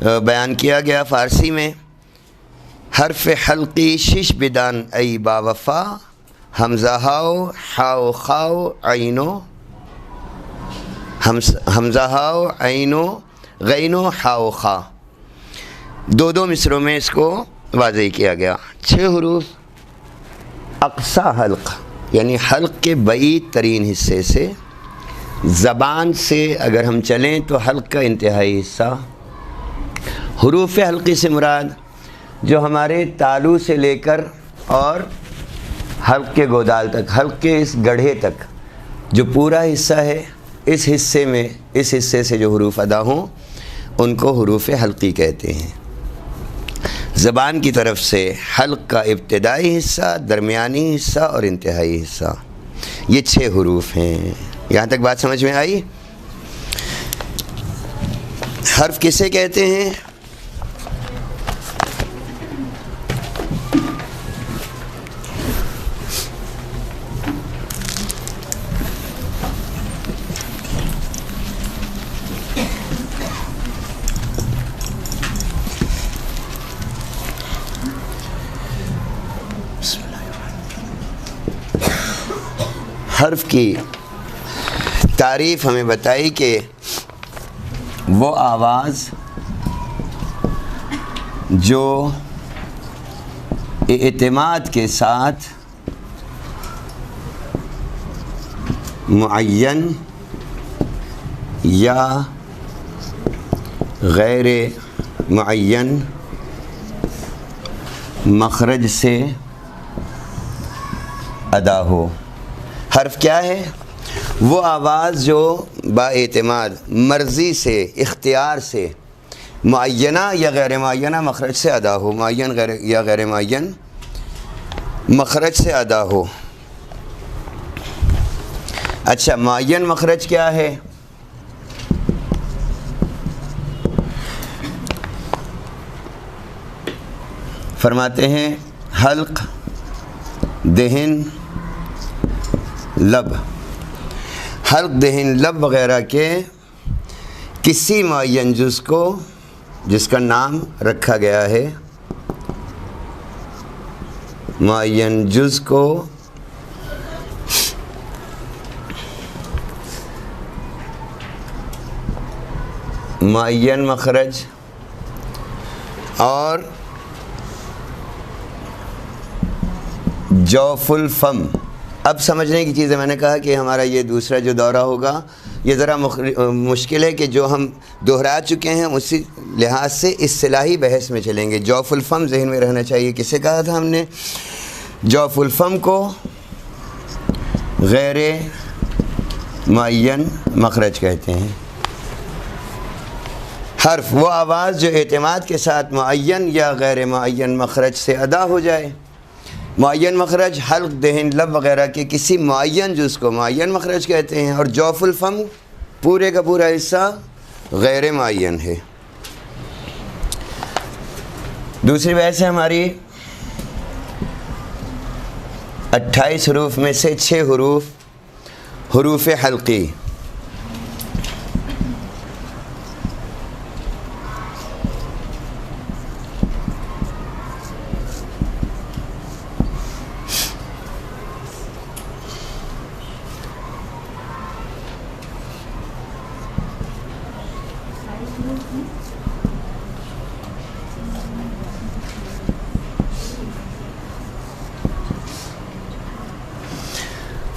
بیان کیا گیا فارسی میں۔ حرف حلقی 6 بدان ای با وفا، حمزہ ہاؤ، ہاؤ، خاؤ، عینو، حمزہ ہاؤ، عینو، غینو، ہاؤ، خا، 2 مصروں میں اس کو واضح کیا گیا۔ 6 حروف اقصی حلق یعنی حلق کے بعید ترین حصے سے، زبان سے اگر ہم چلیں تو حلق کا انتہائی حصہ۔ حروف حلقی سے مراد جو ہمارے تالو سے لے کر اور حلق کے گودال تک، حلق کے اس گڑھے تک جو پورا حصہ ہے، اس حصے سے جو حروف ادا ہوں ان کو حروف حلقی کہتے ہیں۔ زبان کی طرف سے حلق کا ابتدائی حصہ، درمیانی حصہ اور انتہائی حصہ، یہ 6 حروف ہیں۔ یہاں تک بات سمجھ میں آئی؟ حرف کسے کہتے ہیں؟ حرف کی تعریف ہمیں بتائی کہ وہ آواز جو اعتماد کے ساتھ معین یا غیر معین مخرج سے ادا ہو۔ حرف کیا ہے؟ وہ آواز جو با اعتماد، مرضی سے، اختیار سے، معینہ یا غیر معینہ مخرج سے ادا ہو، معین یا غیر معین مخرج سے ادا ہو۔ اچھا، معین مخرج کیا ہے؟ فرماتے ہیں حلق، دہن، لب، حلق، دہن، لب وغیرہ کے کسی معین جز کو جس کا نام رکھا گیا ہے، معین جز کو معین مخرج اور جوف الفم. اب سمجھنے کی چیز ہے، میں نے کہا کہ ہمارا یہ دوسرا جو دورہ ہوگا یہ ذرا مشکل ہے کہ جو ہم دہرا چکے ہیں اسی لحاظ سے اصطلاحی بحث میں چلیں گے. جوف الفم ذہن میں رہنا چاہیے. کسے کہا تھا ہم نے؟ جوف الفم کو غیر معین مخرج کہتے ہیں. حرف وہ آواز جو اعتماد کے ساتھ معین یا غیر معین مخرج سے ادا ہو جائے. معین مخرج حلق، دہن، لب وغیرہ کے کسی معین جز کو معین مخرج کہتے ہیں، اور جوف الفم پورے کا پورا حصہ غیر معین ہے. دوسری بحث ہے ہماری 28 حروف میں سے 6 حروف حروف حلقی.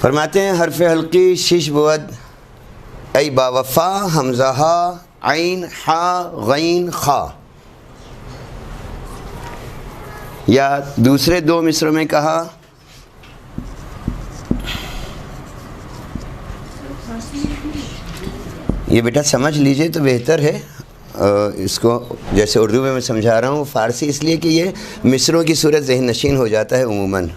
فرماتے ہیں حرف حلقی 6 بود ای با وفا، حمزہ ہا، عین، حا، غین، خا. یا دوسرے 2 مصروں میں کہا یہ بیٹا سمجھ لیجئے تو بہتر ہے. اس کو جیسے اردو میں سمجھا رہا ہوں، فارسی اس لیے کہ یہ مصروں کی صورت ذہن نشین ہو جاتا ہے عموماً.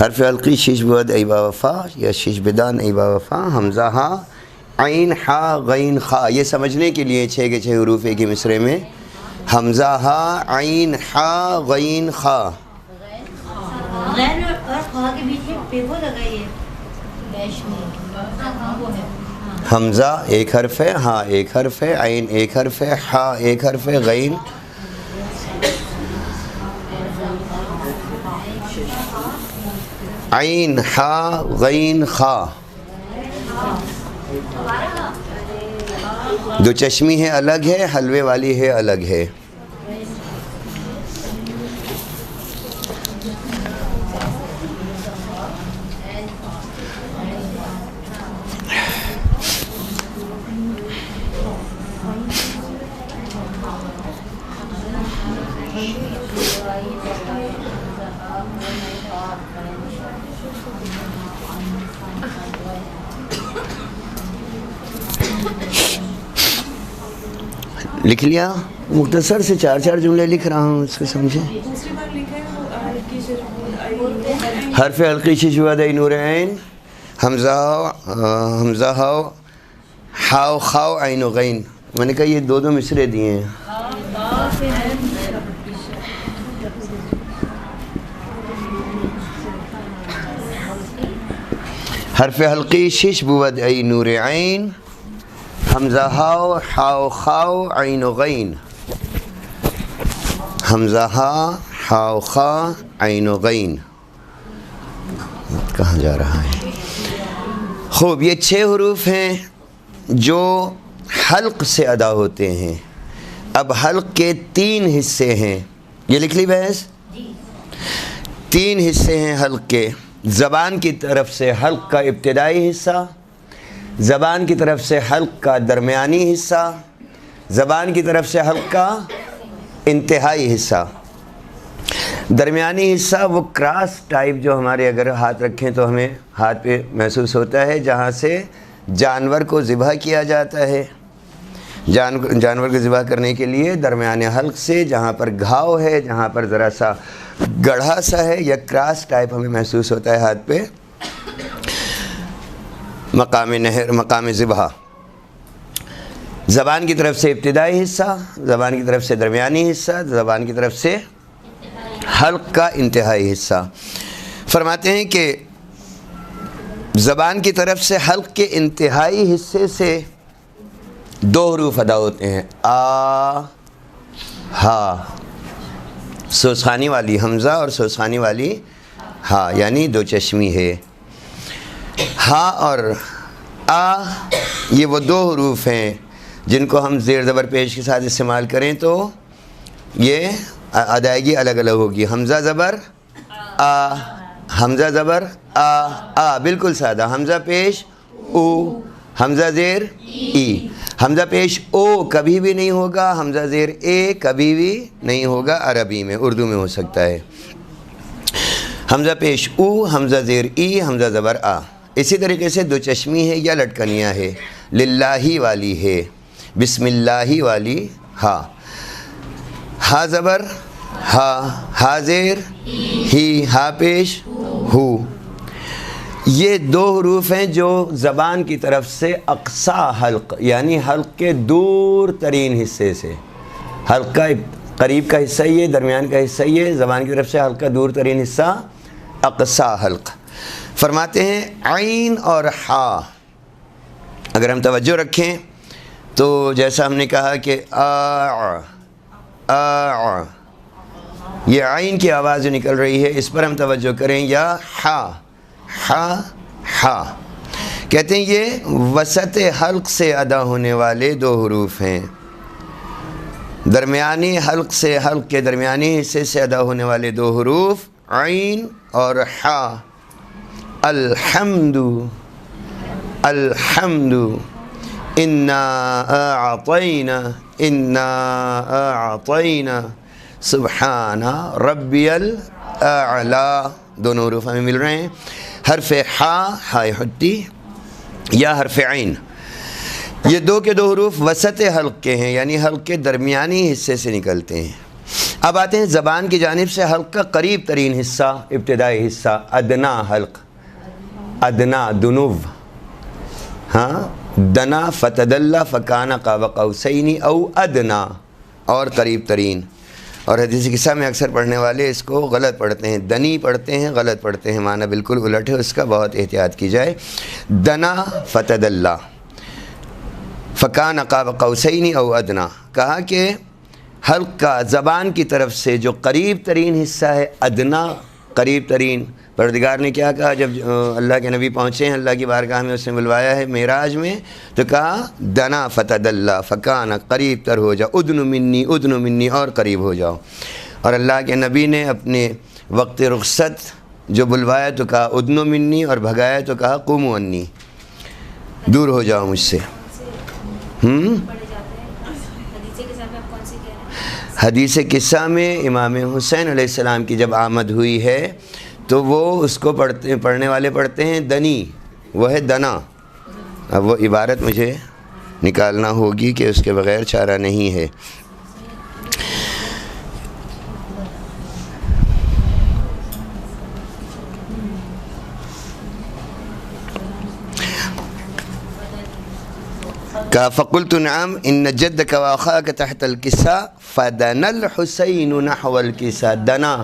حرف حلقی 6 بود ای با وفا یا 6 بدان ای با وفا، حمزہ ہا، عین، حا، غین، خا. یہ سمجھنے کے لیے 6 کے 6 حروف ایک ہی مصرے میں. حمزہ ہا، عین، حا، غین، خا. غین اور خا کے بیچ میں پیپو لگائیے. حمزہ ایک حرف ہے، ہاں ایک حرف ہے، عین ایک حرف ہے، حا ایک حرف ہے، غین عین، حا، غین، خا. 2 چشمی ہے الگ ہے، حلوے والی ہے الگ ہے. لکھ لیا؟ مختصر سے 4 جملے لکھ رہا ہوں، اس کو سمجھیں. حرف حلقی 6 بود ای نور عین، حمزہ ہاؤ، حاؤ، خاؤ، عین و غین. میں نے کہا یہ 2 مصرے دیے ہیں. حرف حلقی 6 بود ای نور عین، حمزہ ہاؤ، حاؤ، خاؤ، عین و غین. حمزہ ہا، حاؤ، خا، عین و غین. کہاں جا رہا ہے؟ خوب، یہ 6 حروف ہیں جو حلق سے ادا ہوتے ہیں. اب حلق کے 3 حصے ہیں. یہ لکھ لی بحث؟ 3 حصے ہیں حلق کے. زبان کی طرف سے حلق کا ابتدائی حصہ، زبان کی طرف سے حلق کا درمیانی حصہ، زبان کی طرف سے حلق کا انتہائی حصہ. درمیانی حصہ وہ کراس ٹائپ جو ہمارے اگر ہاتھ رکھیں تو ہمیں ہاتھ پہ محسوس ہوتا ہے، جہاں سے جانور کو ذبح کیا جاتا ہے. جانور کو ذبح کرنے کے لیے درمیان حلق سے جہاں پر گھاؤ ہے، جہاں پر ذرا سا گڑھا سا ہے یا کراس ٹائپ ہمیں محسوس ہوتا ہے ہاتھ پہ، مقام ذبح، زبان کی طرف سے ابتدائی حصہ، زبان کی طرف سے درمیانی حصہ، زبان کی طرف سے حلق کا انتہائی حصہ۔ فرماتے ہیں کہ زبان کی طرف سے حلق کے انتہائی حصے سے 2 حروف ادا ہوتے ہیں، آ ہا، سوسخانی والی حمزہ اور سوسخانی والی ہا، یعنی 2 چشمی ہے۔ ہا اور آ یہ وہ 2 حروف ہیں جن کو ہم زیر زبر پیش کے ساتھ استعمال کریں تو یہ ادائیگی الگ الگ ہوگی۔ حمزہ زبر آ، حمزہ زبر آ بالکل سادہ، حمزہ پیش او، حمزہ زیر ای، حمزہ پیش او کبھی بھی نہیں ہوگا، حمزہ زیر اے کبھی بھی نہیں ہوگا عربی میں، اردو میں ہو سکتا ہے۔ حمزہ پیش او، حمزہ زیر ای، حمزہ زبر آ۔ اسی طریقے سے 2 چشمی ہے یا لٹکنیاں ہے، للہ والی ہے، بسم اللہ والی ہا، ہا زبر ہا، ہا زیر ہی، ہا پیش ہو۔ یہ 2 حروف ہیں جو زبان کی طرف سے اقصا حلق یعنی حلق کے دور ترین حصے سے، حلق کا قریب کا حصہ یہ، درمیان کا حصہ یہ، زبان کی طرف سے حلق کا دور ترین حصہ اقصا حلق۔ فرماتے ہیں عین اور ہا، اگر ہم توجہ رکھیں تو جیسا ہم نے کہا کہ آ، یہ عین کی آواز جو نکل رہی ہے اس پر ہم توجہ کریں، یا ہا، ہا کہتے ہیں یہ وسط حلق سے ادا ہونے والے 2 حروف ہیں، درمیانی حلق سے حلق کے درمیانی حصے سے ادا ہونے والے 2 حروف عین اور ہا۔ الحمد، الحمد، انا اعطینا، سبحان ربی الاعلی، دونوں حروف ہمیں مل رہے ہیں۔ حرف ہا، ہائے حتی، یا حرف عین، یہ 2 کے 2 حروف وسط حلق کے ہیں، یعنی حلق کے درمیانی حصے سے نکلتے ہیں۔ اب آتے ہیں زبان کی جانب سے حلق کا قریب ترین حصہ، ابتدائی حصہ، ادنا حلق، ادنا دنو، ہاں، دنا فتدلہ فکان قاب قوسین او ادنا، اور قریب ترین۔ اور حدیث قصہ میں اکثر پڑھنے والے اس کو غلط پڑھتے ہیں، دنی پڑھتے ہیں، غلط پڑھتے ہیں، معنی بالکل الٹ ہے، اس کا بہت احتیاط کی جائے۔ دنا فتدلہ فکان قاب قوسین او ادنا، کہا کہ حلق کا زبان کی طرف سے جو قریب ترین حصہ ہے، ادنا قریب ترین، پروردگار نے کیا کہا جب اللہ کے نبی پہنچے ہیں اللہ کی بارگاہ میں، اس نے بلوایا ہے معراج میں، تو کہا دنا فتدلہ فکان، قریب تر ہو جاؤ، ادن منی، اور قریب ہو جاؤ۔ اور اللہ کے نبی نے اپنے وقت رخصت جو بلوایا تو کہا ادن منی، اور بھگایا تو کہا قوموا انی، دور ہو جاؤ مجھ سے۔ حدیث قصہ میں امام حسین علیہ السلام کی جب آمد ہوئی ہے تو وہ اس کو پڑھنے والے پڑھتے ہیں دنی، وہ ہے دنا۔ اب وہ عبارت مجھے نکالنا ہوگی کہ اس کے بغیر چارہ نہیں ہے۔ کہا فقلت نعم ان جدک واخاک تحت الکسا فدنا الحسین نحو الکسا، دنا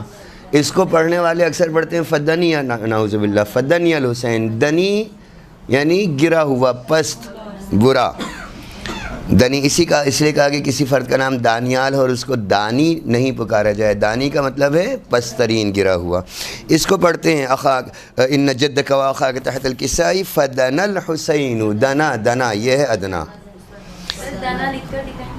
اس کو پڑھنے والے اکثر پڑھتے ہیں فدنی، نعوذ باللہ، فدنی الحسین، دنی یعنی گرا ہوا، پست، برا۔ دنی اس لیے کہا کہ کسی فرد کا نام دانیال ہو اور اس کو دانی نہیں پکارا جائے، دانی کا مطلب ہے پسترین، گرا ہوا۔ اس کو پڑھتے ہیں اخاک ان جدک واخاک تحت الکسائی فدنا الحسین، دنا یہ ہے ادنا۔ دانا لکھ کر دکھائیں۔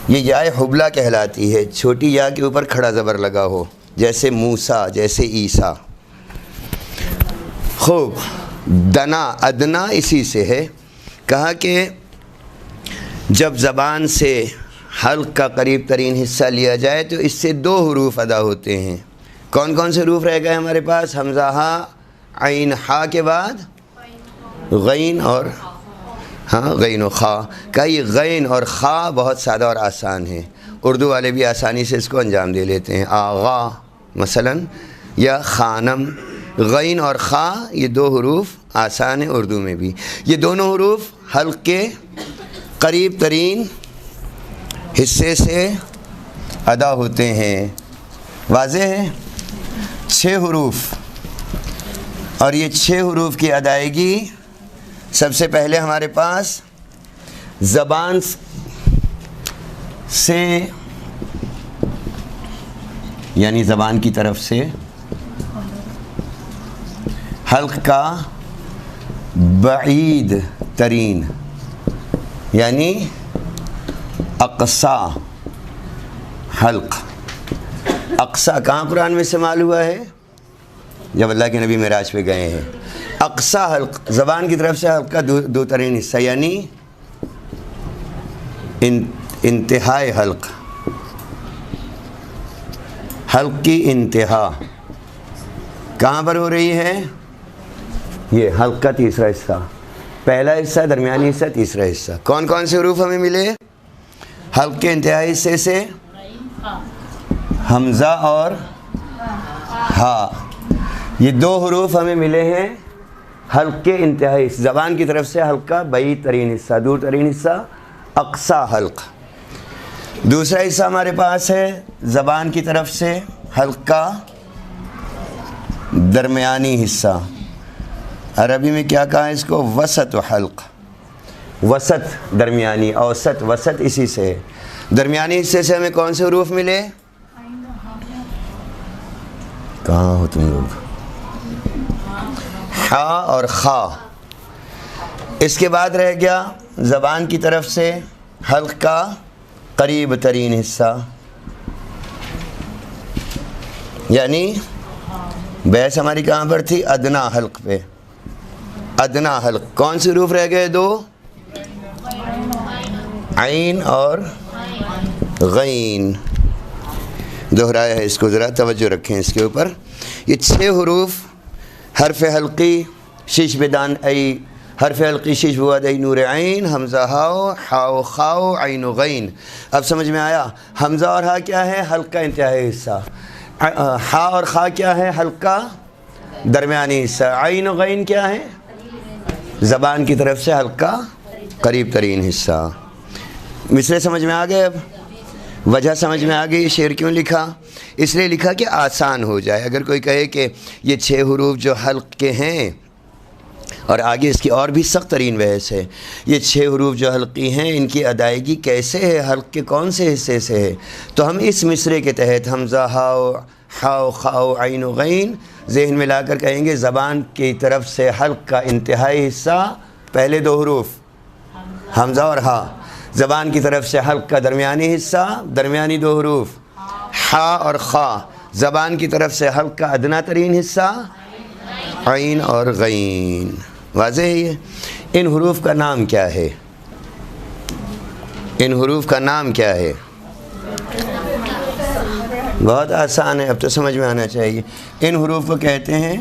یہ یائے حبلہ کہلاتی ہے، چھوٹی یا کے اوپر کھڑا زبر لگا ہو، جیسے موسیٰ، جیسے عیسیٰ۔ خوب، دنا ادنا اسی سے ہے۔ کہا کہ جب زبان سے حلق کا قریب ترین حصہ لیا جائے تو اس سے 2 حروف ادا ہوتے ہیں۔ کون کون سے حروف رہ گئے ہمارے پاس؟ حمزہ ہا، عین ہا کے بعد غین اور غین و خا کا یہ غین اور خا بہت سادہ اور آسان ہے، اردو والے بھی آسانی سے اس کو انجام دے لیتے ہیں۔ آغا مثلا یا خانم، غین اور خا یہ دو حروف آسان ہیں اردو میں بھی۔ یہ دونوں حروف حلق کے قریب ترین حصے سے ادا ہوتے ہیں، واضح ہے؟ 6 حروف، اور یہ 6 حروف کی ادائیگی سب سے پہلے ہمارے پاس زبان سے، یعنی زبان کی طرف سے حلق کا بعید ترین یعنی اقصا حلق۔ اقصا کہاں قرآن میں استعمال ہوا ہے؟ جب اللہ کے نبی معراج پہ گئے ہیں۔ اقصا حلق زبان کی طرف سے حلق کا دو ترین حصہ، یعنی انتہائی حلق، حلق کی انتہا کہاں پر ہو رہی ہے؟ یہ حلق کا تیسرا حصہ، پہلا حصہ، درمیانی حصہ، تیسرا حصہ۔ کون کون سے حروف ہمیں ملے حلق کے انتہائی حصے سے؟ حمزہ اور ہا، یہ 2 حروف ہمیں ملے ہیں حلق کے انتہائی، زبان کی طرف سے حلق کا بعید ترین حصہ، دور ترین حصہ، اقصا حلق۔ دوسرا حصہ ہمارے پاس ہے زبان کی طرف سے حلق کا درمیانی حصہ، عربی میں کیا کہا ہے اس کو؟ وسط حلق، وسط درمیانی، اوسط وسط اسی سے ہے۔ درمیانی حصے سے ہمیں کون سے حروف ملے؟ کہاں ہو تم لوگ؟ ہا اور خا۔ اس کے بعد رہ گیا زبان کی طرف سے حلق کا قریب ترین حصہ، یعنی بحث ہماری کہاں پر تھی؟ ادنا حلق پہ۔ ادنا حلق کون سے حروف رہ گئے؟ 2، عین اور غین۔ دہرایا ہے اس کو، ذرا توجہ رکھیں اس کے اوپر۔ یہ 6 حروف حرف حلقی شش بدان ای، حرف حلقی شش بود ای نور عین، حمزہ ہاؤ، ہاؤ خاؤ، عین و غین۔ اب سمجھ میں آیا؟ حمزہ اور ہا کیا ہے؟ حلق کا انتہائی حصہ۔ ہا اور خا کیا ہے؟ حلق کا درمیانی حصہ۔ عین و غین کیا ہے؟ زبان کی طرف سے حلق کا قریب ترین حصہ۔ مصرے سمجھ میں آ گئے؟ اب وجہ سمجھ میں آ گئی شعر کیوں لکھا؟ اس لیے لکھا کہ آسان ہو جائے۔ اگر کوئی کہے کہ یہ 6 حروف جو حلق کے ہیں، اور آگے اس کی اور بھی سخت ترین بحث ہے، یہ 6 حروف جو حلقی ہیں ان کی ادائیگی کیسے ہے، حلق کے کون سے حصے سے ہے، تو ہم اس مصرے کے تحت حمزہ ہاؤ، ہاؤ خاؤ، عین و غین ذہن میں لا کر کہیں گے زبان کی طرف سے حلق کا انتہائی حصہ پہلے 2 حروف حمزہ اور ہا، زبان کی طرف سے حلق کا درمیانی حصہ درمیانی 2 حروف ہا اور خا، زبان کی طرف سے حلق کا ادنا ترین حصہ عین اور غین۔ واضح ہے یہ؟ ان حروف کا نام کیا ہے؟ ان حروف کا نام کیا ہے؟ بہت آسان ہے، اب تو سمجھ میں آنا چاہیے۔ ان حروف کو کہتے ہیں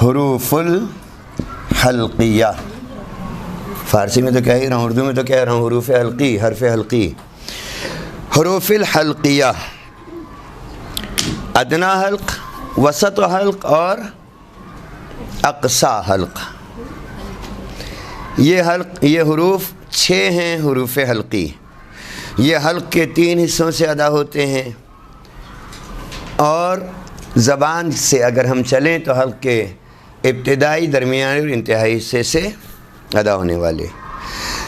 حروف الحلقیہ۔ فارسی میں تو کہہ ہی رہا ہوں، اردو میں تو کہہ رہا ہوں حروف حلقی، حرف حلقی۔ حروف الحلقیہ، ادنا حلق، وسط حلق اور اقصا حلق۔ یہ حروف 6 ہیں حروف حلقی۔ یہ حلق کے 3 حصوں سے ادا ہوتے ہیں، اور زبان سے اگر ہم چلیں تو حلق کے ابتدائی، درمیانی اور انتہائی حصے سے ادا ہونے والے۔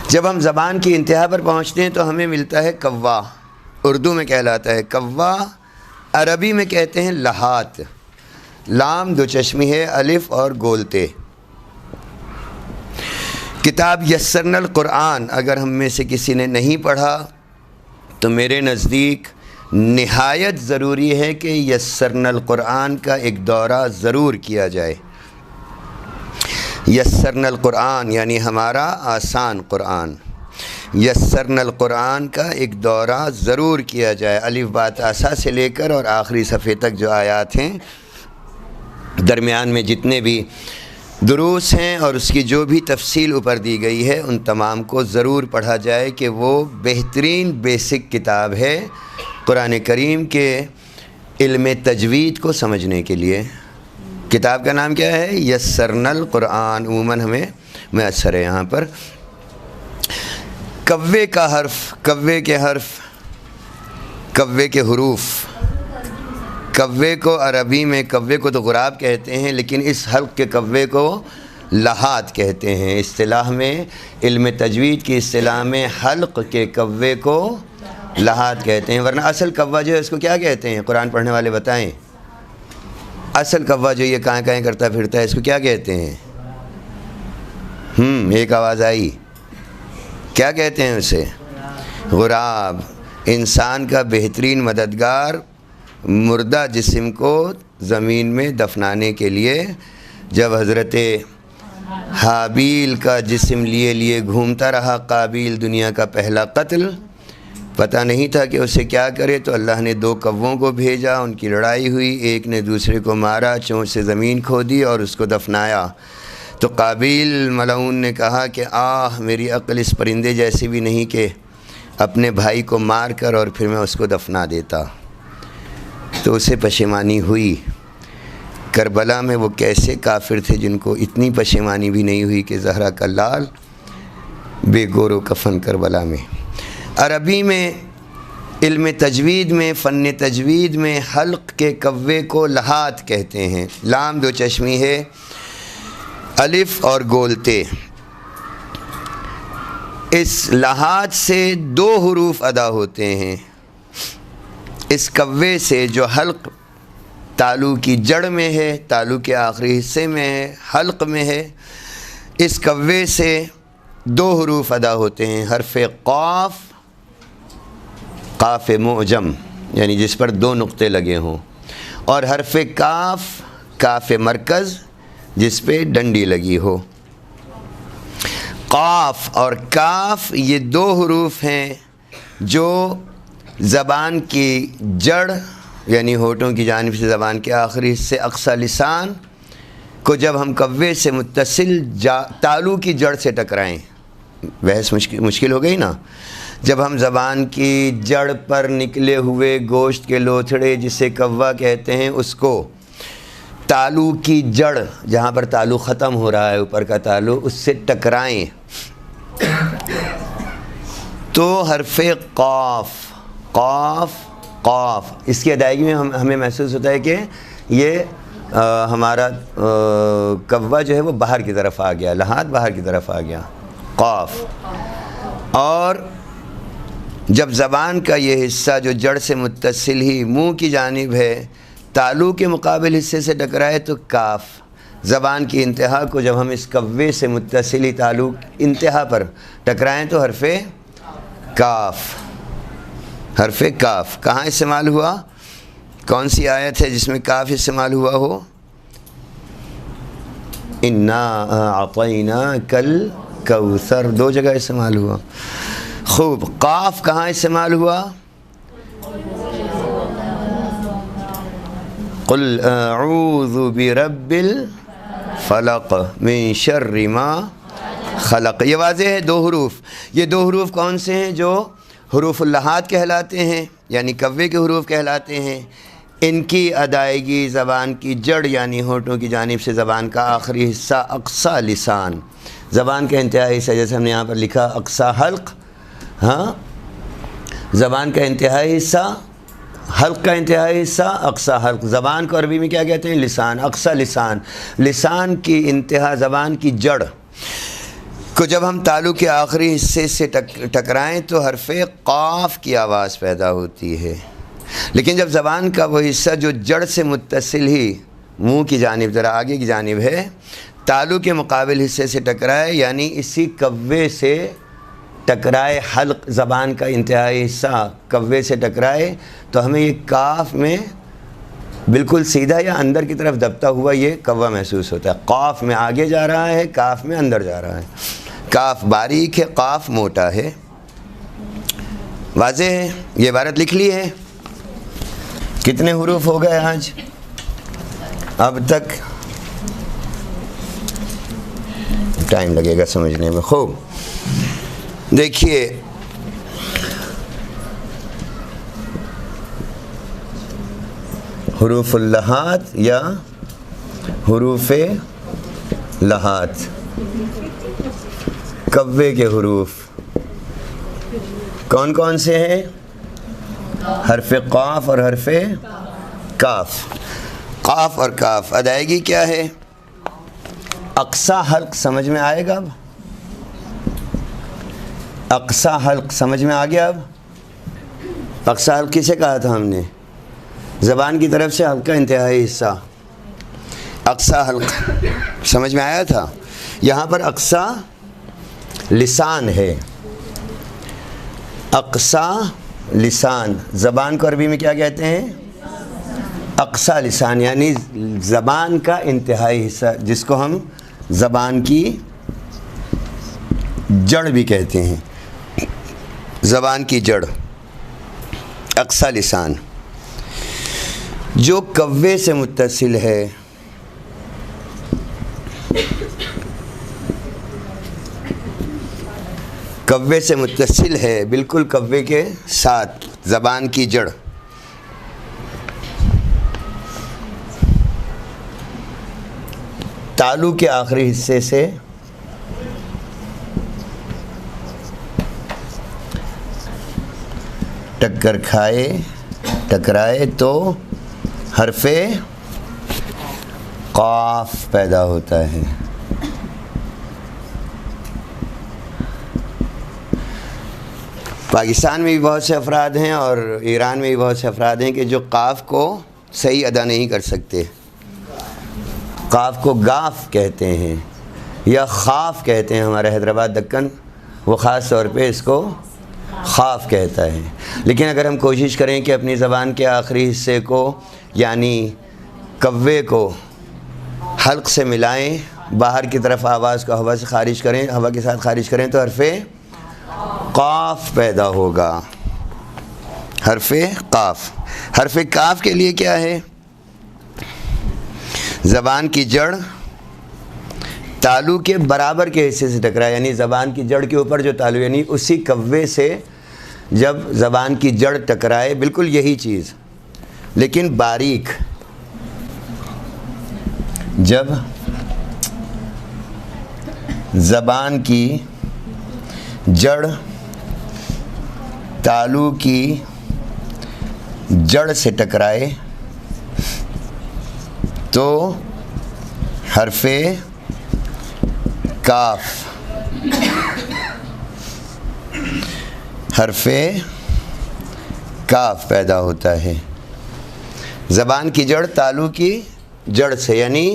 جب ہم زبان کی انتہا پر پہنچتے ہیں تو ہمیں ملتا ہے کوا، اردو میں کہلاتا ہے کوا، عربی میں کہتے ہیں لہات، لام 2 چشمی ہے، الف اور گولتے۔ کتاب یسرنا القرآن اگر ہم میں سے کسی نے نہیں پڑھا تو میرے نزدیک نہایت ضروری ہے کہ یسرنا القرآن کا ایک دورہ ضرور کیا جائے۔ یسرنا القرآن یعنی ہمارا آسان قرآن، یسرنا القرآن کا ایک دورہ ضرور کیا جائے۔ الف با تا سا سے لے کر اور آخری صفحے تک جو آیات ہیں درمیان میں جتنے بھی دروس ہیں اور اس کی جو بھی تفصیل اوپر دی گئی ہے ان تمام کو ضرور پڑھا جائے کہ وہ بہترین بیسک کتاب ہے قرآن کریم کے علم تجوید کو سمجھنے کے لیے۔ کتاب کا نام کیا ہے؟ یسرنا القرآن، عموماً ہمیں میسر ہے یہاں پر۔ کوے کا حرف، کوے کے حرف، کوے کے حروف، کوے کو عربی میں کوے کو تو غراب کہتے ہیں، لیکن اس حلق کے کوے کو لحاد کہتے ہیں۔ اصطلاح میں، علم تجوید کی اصطلاح میں حلق کے کوے کو لحاد کہتے ہیں، ورنہ اصل کوا جو ہے اس کو کیا کہتے ہیں؟ قرآن پڑھنے والے بتائیں، اصل کوا جو یہ کہاں کہیں کرتا پھرتا ہے اس کو کیا کہتے ہیں؟ ایک آواز آئی، کیا کہتے ہیں اسے؟ غراب۔ انسان کا بہترین مددگار مردہ جسم کو زمین میں دفنانے کے لیے جب حضرت حابیل کا جسم لیے گھومتا رہا قابیل، دنیا کا پہلا قتل، پتہ نہیں تھا کہ اسے کیا کرے، تو اللہ نے 2 کووں کو بھیجا، ان کی لڑائی ہوئی، ایک نے دوسرے کو مارا، چونچ سے زمین کھودی اور اس کو دفنایا۔ تو قابیل ملعون نے کہا کہ میری عقل اس پرندے جیسی بھی نہیں کہ اپنے بھائی کو مار کر اور پھر میں اس کو دفنا دیتا۔ تو اسے پشیمانی ہوئی۔ کربلا میں وہ کیسے کافر تھے جن کو اتنی پشیمانی بھی نہیں ہوئی کہ زہرا کا لال بے گور و کفن کربلا میں۔ عربی میں، علم تجوید میں، فن تجوید میں حلق کے کوے کو لحاد کہتے ہیں۔ لام 2 چشمی ہے، الف اور گولتے۔ اس لحاد سے 2 حروف ادا ہوتے ہیں۔ اس کوے سے جو حلق تالو کی جڑ میں ہے، تالو کے آخری حصے میں ہے، حلق میں ہے، اس کوے سے 2 حروف ادا ہوتے ہیں۔ حرف قاف، قاف معجم یعنی جس پر 2 نقطے لگے ہوں، اور حرف کاف، کاف مرکز جس پہ ڈنڈی لگی ہو۔ قاف اور کاف یہ 2 حروف ہیں جو زبان کی جڑ یعنی ہونٹوں کی جانب سے زبان کے آخری حصے اقصی لسان کو جب ہم کوے سے متصل تالو کی جڑ سے ٹکرائیں، بحث مشکل ہو گئی نا، جب ہم زبان کی جڑ پر نکلے ہوئے گوشت کے لوتھڑے جسے کوا کہتے ہیں اس کو تالو کی جڑ جہاں پر تالو ختم ہو رہا ہے، اوپر کا تالو، اس سے ٹکرائیں تو حرف قاف، قاف قاف، اس کی ادائیگی میں ہمیں محسوس ہوتا ہے کہ یہ ہمارا کوا جو ہے وہ باہر کی طرف آ گیا، لحاد باہر کی طرف آ گیا، قاف۔ اور جب زبان کا یہ حصہ جو جڑ سے متصل ہی منہ کی جانب ہے تالو کے مقابل حصے سے ٹکرائے تو کاف۔ زبان کی انتہا کو جب ہم اس کوے سے متصل ہی تالو انتہا پر ٹکرائیں تو حرف کاف، حرف کاف کہاں استعمال ہوا؟ کون سی آیت ہے جس میں کاف استعمال ہوا ہو؟ انا اعطیناک الکوثر، 2 جگہ استعمال ہوا۔ خوب، قاف کہاں استعمال ہوا؟ قل اعوذ برب الفلق من شر ما خلق۔ یہ واضح ہے 2 حروف۔ یہ 2 حروف کون سے ہیں؟ جو حروف اللحاد کہلاتے ہیں یعنی کوے کے حروف کہلاتے ہیں۔ ان کی ادائیگی زبان کی جڑ یعنی ہونٹوں کی جانب سے زبان کا آخری حصہ اقصی لسان، زبان کا انتہائی حصہ جیسے ہم نے یہاں پر لکھا اقصی حلق، زبان کا انتہائی حصہ، حلق کا انتہائی حصہ اقصی حلق۔ زبان کو عربی میں کیا کہتے ہیں؟ لسان، اقصی لسان۔ لسان کی انتہا، زبان کی جڑ کو جب ہم تالو کے آخری حصے سے ٹکرائیں تو حرف قاف کی آواز پیدا ہوتی ہے، لیکن جب زبان کا وہ حصہ جو جڑ سے متصل ہی منہ کی جانب ذرا آگے کی جانب ہے تالو کے مقابل حصے سے ٹکرائے یعنی اسی کوے سے ٹکرائے، حلق زبان کا انتہائی حصہ کوے سے ٹکرائے تو ہمیں یہ کاف میں بالکل سیدھا یا اندر کی طرف دبتا ہوا یہ کوا محسوس ہوتا ہے۔ قاف میں آگے جا رہا ہے، کاف میں اندر جا رہا ہے۔ کاف باریک ہے، قاف موٹا ہے۔ واضح ہے؟ یہ عبارت لکھ لی ہے۔ کتنے حروف ہو گئے آج؟ اب تک ٹائم لگے گا سمجھنے میں. خوب دیکھیے، حروف اللحات یا حروف لحات، کوے کے حروف کون کون سے ہیں؟ حرف قاف اور حرف کاف. قاف اور کاف ادائیگی کیا ہے؟ اقصی حلق سمجھ میں آئے گا؟ اب اقصی حلق سمجھ میں آ گیا؟ اب اقصی حلق کسے کہا تھا ہم نے؟ زبان کی طرف سے حلق کا انتہائی حصہ. اقصی حلق سمجھ میں آیا تھا؟ یہاں پر اقصی لسان ہے. اقصی لسان، زبان کو عربی میں کیا کہتے ہیں؟ اقصی لسان، یعنی زبان کا انتہائی حصہ، جس کو ہم زبان کی جڑ بھی کہتے ہیں. زبان کی جڑ اقصی لسان جو کوے سے متصل ہے. کوے سے متصل ہے، بالکل کوے کے ساتھ زبان کی جڑ. تالو کے آخری حصے سے ٹکرائے تو حرف قاف پیدا ہوتا ہے. پاکستان میں بھی بہت سے افراد ہیں اور ایران میں بھی بہت سے افراد ہیں کہ جو قاف کو صحیح ادا نہیں کر سکتے. قاف کو گاف کہتے ہیں یا خاف کہتے ہیں. ہمارے حیدرآباد دکن وہ خاص طور پہ اس کو خاف کہتا ہے. لیکن اگر ہم کوشش کریں کہ اپنی زبان کے آخری حصے کو یعنی کوے کو حلق سے ملائیں، باہر کی طرف آواز کو ہوا سے خارج کریں، ہوا کے ساتھ خارج کریں تو حرف قاف پیدا ہوگا. حرف قاف. حرف کاف کے لیے کیا ہے؟ زبان کی جڑ تالو کے برابر کے حصے سے ٹکرائے، یعنی زبان کی جڑ کے اوپر جو تالو، یعنی اسی کوے سے جب زبان کی جڑ ٹکرائے، بالکل یہی چیز لیکن باریک. جب زبان کی جڑ تالو کی جڑ سے ٹکرائے تو حرف کاف، حرف کاف پیدا ہوتا ہے. زبان کی جڑ تالو کی جڑ سے یعنی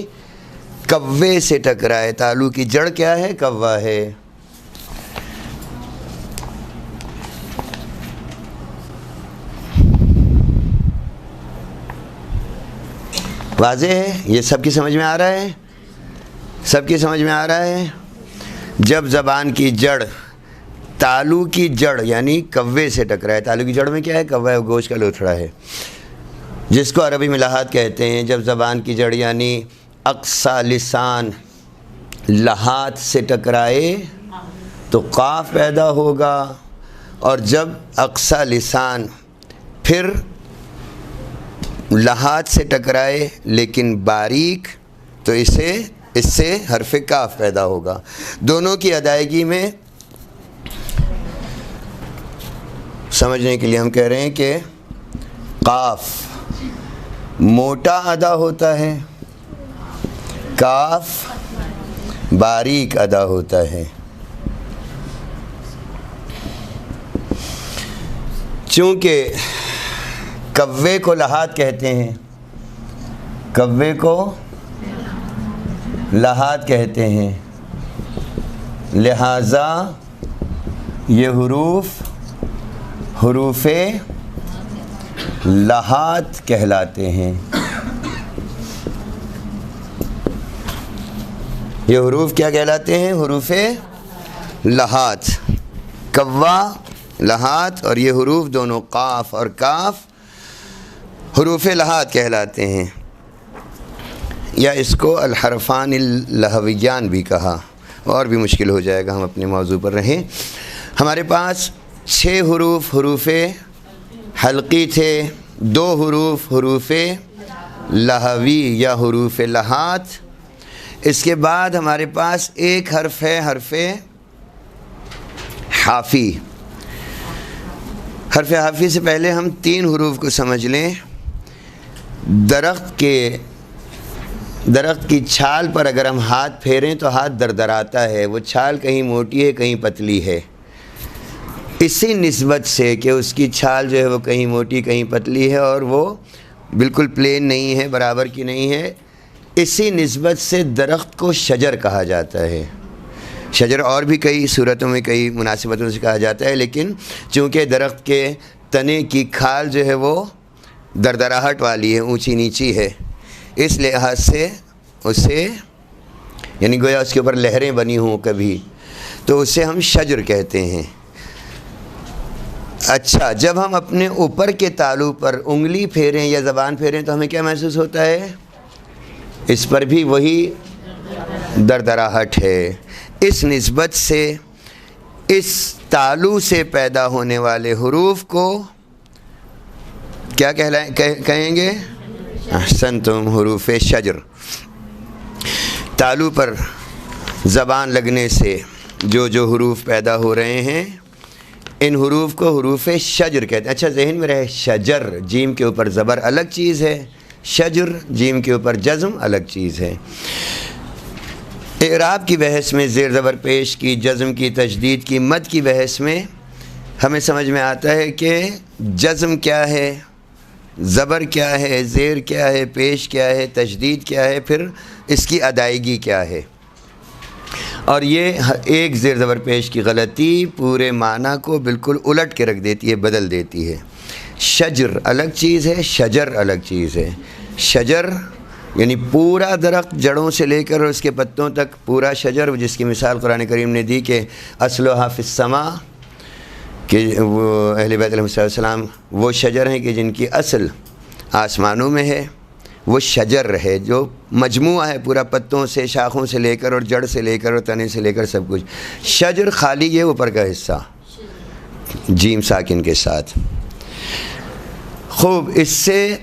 کوے سے ٹکرائے. تالو کی جڑ کیا ہے؟ کوا ہے. واضح ہے؟ یہ سب کی سمجھ میں آ رہا ہے؟ سب کی سمجھ میں آ رہا ہے؟ جب زبان کی جڑ تالو کی جڑ یعنی کوے سے ٹکرائے. تالو کی جڑ میں کیا ہے؟ کوا ہے، گوشت کا لوتھڑا ہے جس کو عربی میں لحات کہتے ہیں. جب زبان کی جڑ یعنی اقصی لسان لحات سے ٹکرائے تو قاف پیدا ہوگا، اور جب اقصی لسان پھر لحات سے ٹکرائے لیکن باریک تو اس سے حرف کاف پیدا ہوگا. دونوں کی ادائیگی میں سمجھنے کے لیے ہم کہہ رہے ہیں کہ قاف موٹا ادا ہوتا ہے، کاف باریک ادا ہوتا ہے. چونکہ کوے کو لحات کہتے ہیں، کوے کو لحات کہتے ہیں، لہذا یہ حروف لحات کہلاتے ہیں. یہ حروف کیا کہلاتے ہیں؟ حروف لحات. کوا لحات اور یہ حروف دونوں قاف اور کاف حروف لحات کہلاتے ہیں. یا اس کو الحرفان اللہویان بھی کہا، اور بھی مشکل ہو جائے گا، ہم اپنے موضوع پر رہیں۔ ہمارے پاس 6 حروف حروف حلقی تھے، 2 حروف حروف لہوی یا حروف لہات، اس کے بعد ہمارے پاس ایک حرف ہے حرف حافی۔ حرف حافی سے پہلے ہم 3 حروف کو سمجھ لیں۔ درخت کی چھال پر اگر ہم ہاتھ پھیریں تو ہاتھ دردراتا ہے، وہ چھال کہیں موٹی ہے کہیں پتلی ہے، اسی نسبت سے کہ اس کی چھال جو ہے وہ کہیں موٹی کہیں پتلی ہے اور وہ بالکل پلین نہیں ہے، برابر کی نہیں ہے، اسی نسبت سے درخت کو شجر کہا جاتا ہے۔ شجر اور بھی کئی صورتوں میں کئی مناسبتوں سے کہا جاتا ہے، لیکن چونکہ درخت کے تنے کی کھال جو ہے وہ دردراہٹ والی ہے، اونچی نیچی ہے، اس لحاظ سے اسے یعنی گویا اس کے اوپر لہریں بنی ہوں کبھی، تو اسے ہم شجر کہتے ہیں۔ اچھا، جب ہم اپنے اوپر کے تالو پر انگلی پھیریں یا زبان پھیریں تو ہمیں کیا محسوس ہوتا ہے؟ اس پر بھی وہی دردراہٹ ہے۔ اس نسبت سے اس تالو سے پیدا ہونے والے حروف کو کیا کہیں گے؟ احسنتم، حروف شجر۔ تالو پر زبان لگنے سے جو حروف پیدا ہو رہے ہیں ان حروف کو حروف شجر کہتے ہیں۔ اچھا، ذہن میں رہے، شجر جیم کے اوپر زبر الگ چیز ہے، شجر جیم کے اوپر جزم الگ چیز ہے۔ اعراب کی بحث میں زیر زبر پیش کی، جزم کی، تشدید کی، مد کی بحث میں ہمیں سمجھ میں آتا ہے کہ جزم کیا ہے، زبر کیا ہے، زیر کیا ہے، پیش کیا ہے، تشدید کیا ہے، پھر اس کی ادائیگی کیا ہے۔ اور یہ ایک زیر زبر پیش کی غلطی پورے معنی کو بالکل الٹ کے رکھ دیتی ہے، بدل دیتی ہے۔ شجر الگ چیز ہے، شجر الگ چیز ہے۔ شجر یعنی پورا درخت جڑوں سے لے کر اس کے پتوں تک پورا شجر، جس کی مثال قرآن کریم نے دی کہ اصلھا فی السماء، کہ وہ اہل بیت علیہ السلام وہ شجر ہیں کہ جن کی اصل آسمانوں میں ہے، وہ شجر ہے جو مجموعہ ہے پورا، پتوں سے، شاخوں سے لے کر اور جڑ سے لے کر اور تنے سے لے کر سب کچھ۔ شجر خالی یہ اوپر کا حصہ جیم ساکن کے ساتھ۔ خوب، اس سے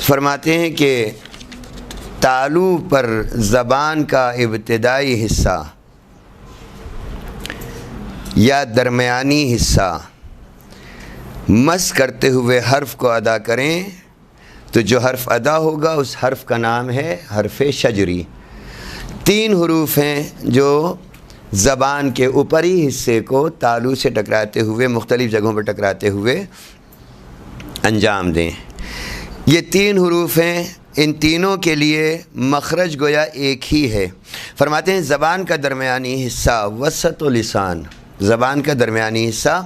فرماتے ہیں کہ تالو پر زبان کا ابتدائی حصہ یا درمیانی حصہ مس کرتے ہوئے حرف کو ادا کریں تو جو حرف ادا ہوگا اس حرف کا نام ہے حرف شجری۔ 3 حروف ہیں جو زبان کے اوپری حصے کو تالو سے ٹکراتے ہوئے مختلف جگہوں پر ٹکراتے ہوئے انجام دیں۔ یہ 3 حروف ہیں، ان تینوں کے لیے مخرج گویا ایک ہی ہے۔ فرماتے ہیں زبان کا درمیانی حصہ وسط لسان، زبان کا درمیانی حصہ،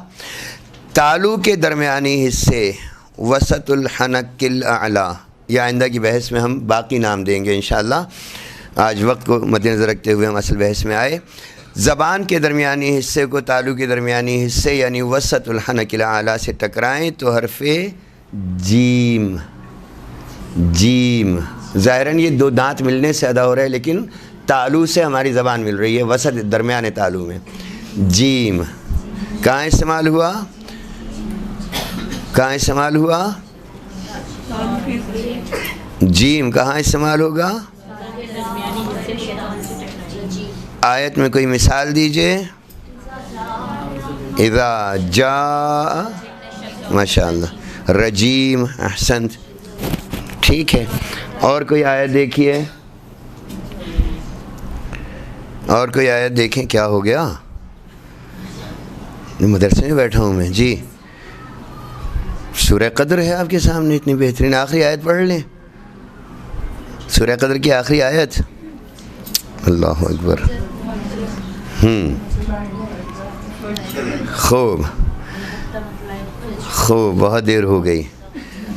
تالو کے درمیانی حصے وسط الحنک الاعلی، یا آئندہ کی بحث میں ہم باقی نام دیں گے انشاءاللہ، آج وقت کو مد نظر رکھتے ہوئے ہم اصل بحث میں آئے۔ زبان کے درمیانی حصے کو تالو کے درمیانی حصے یعنی وسط الحنک الاعلی سے ٹکرائیں تو حرف جیم، جیم ظاہراً یہ 2 دانت ملنے سے ادا ہو رہا ہے، لیکن تالو سے ہماری زبان مل رہی ہے، وسط درمیان تالو میں۔ جیم کہاں استعمال ہوا؟ کہاں استعمال ہوا؟ جیم کہاں استعمال ہوگا؟ آیت میں کوئی مثال دیجئے۔ اذا جاء، ماشاءاللہ، رجیم، احسنت، ٹھیک ہے۔ اور کوئی آیت دیکھیے، اور کوئی آیت دیکھیں، کیا ہو گیا؟ مدرسے میں بیٹھا ہوں میں جی۔ سورہ قدر ہے آپ کے سامنے، اتنی بہترین آخری آیت پڑھ لیں، سورہ قدر کی آخری آیت۔ اللہ اکبر، خوب خوب، بہت دیر ہو گئی۔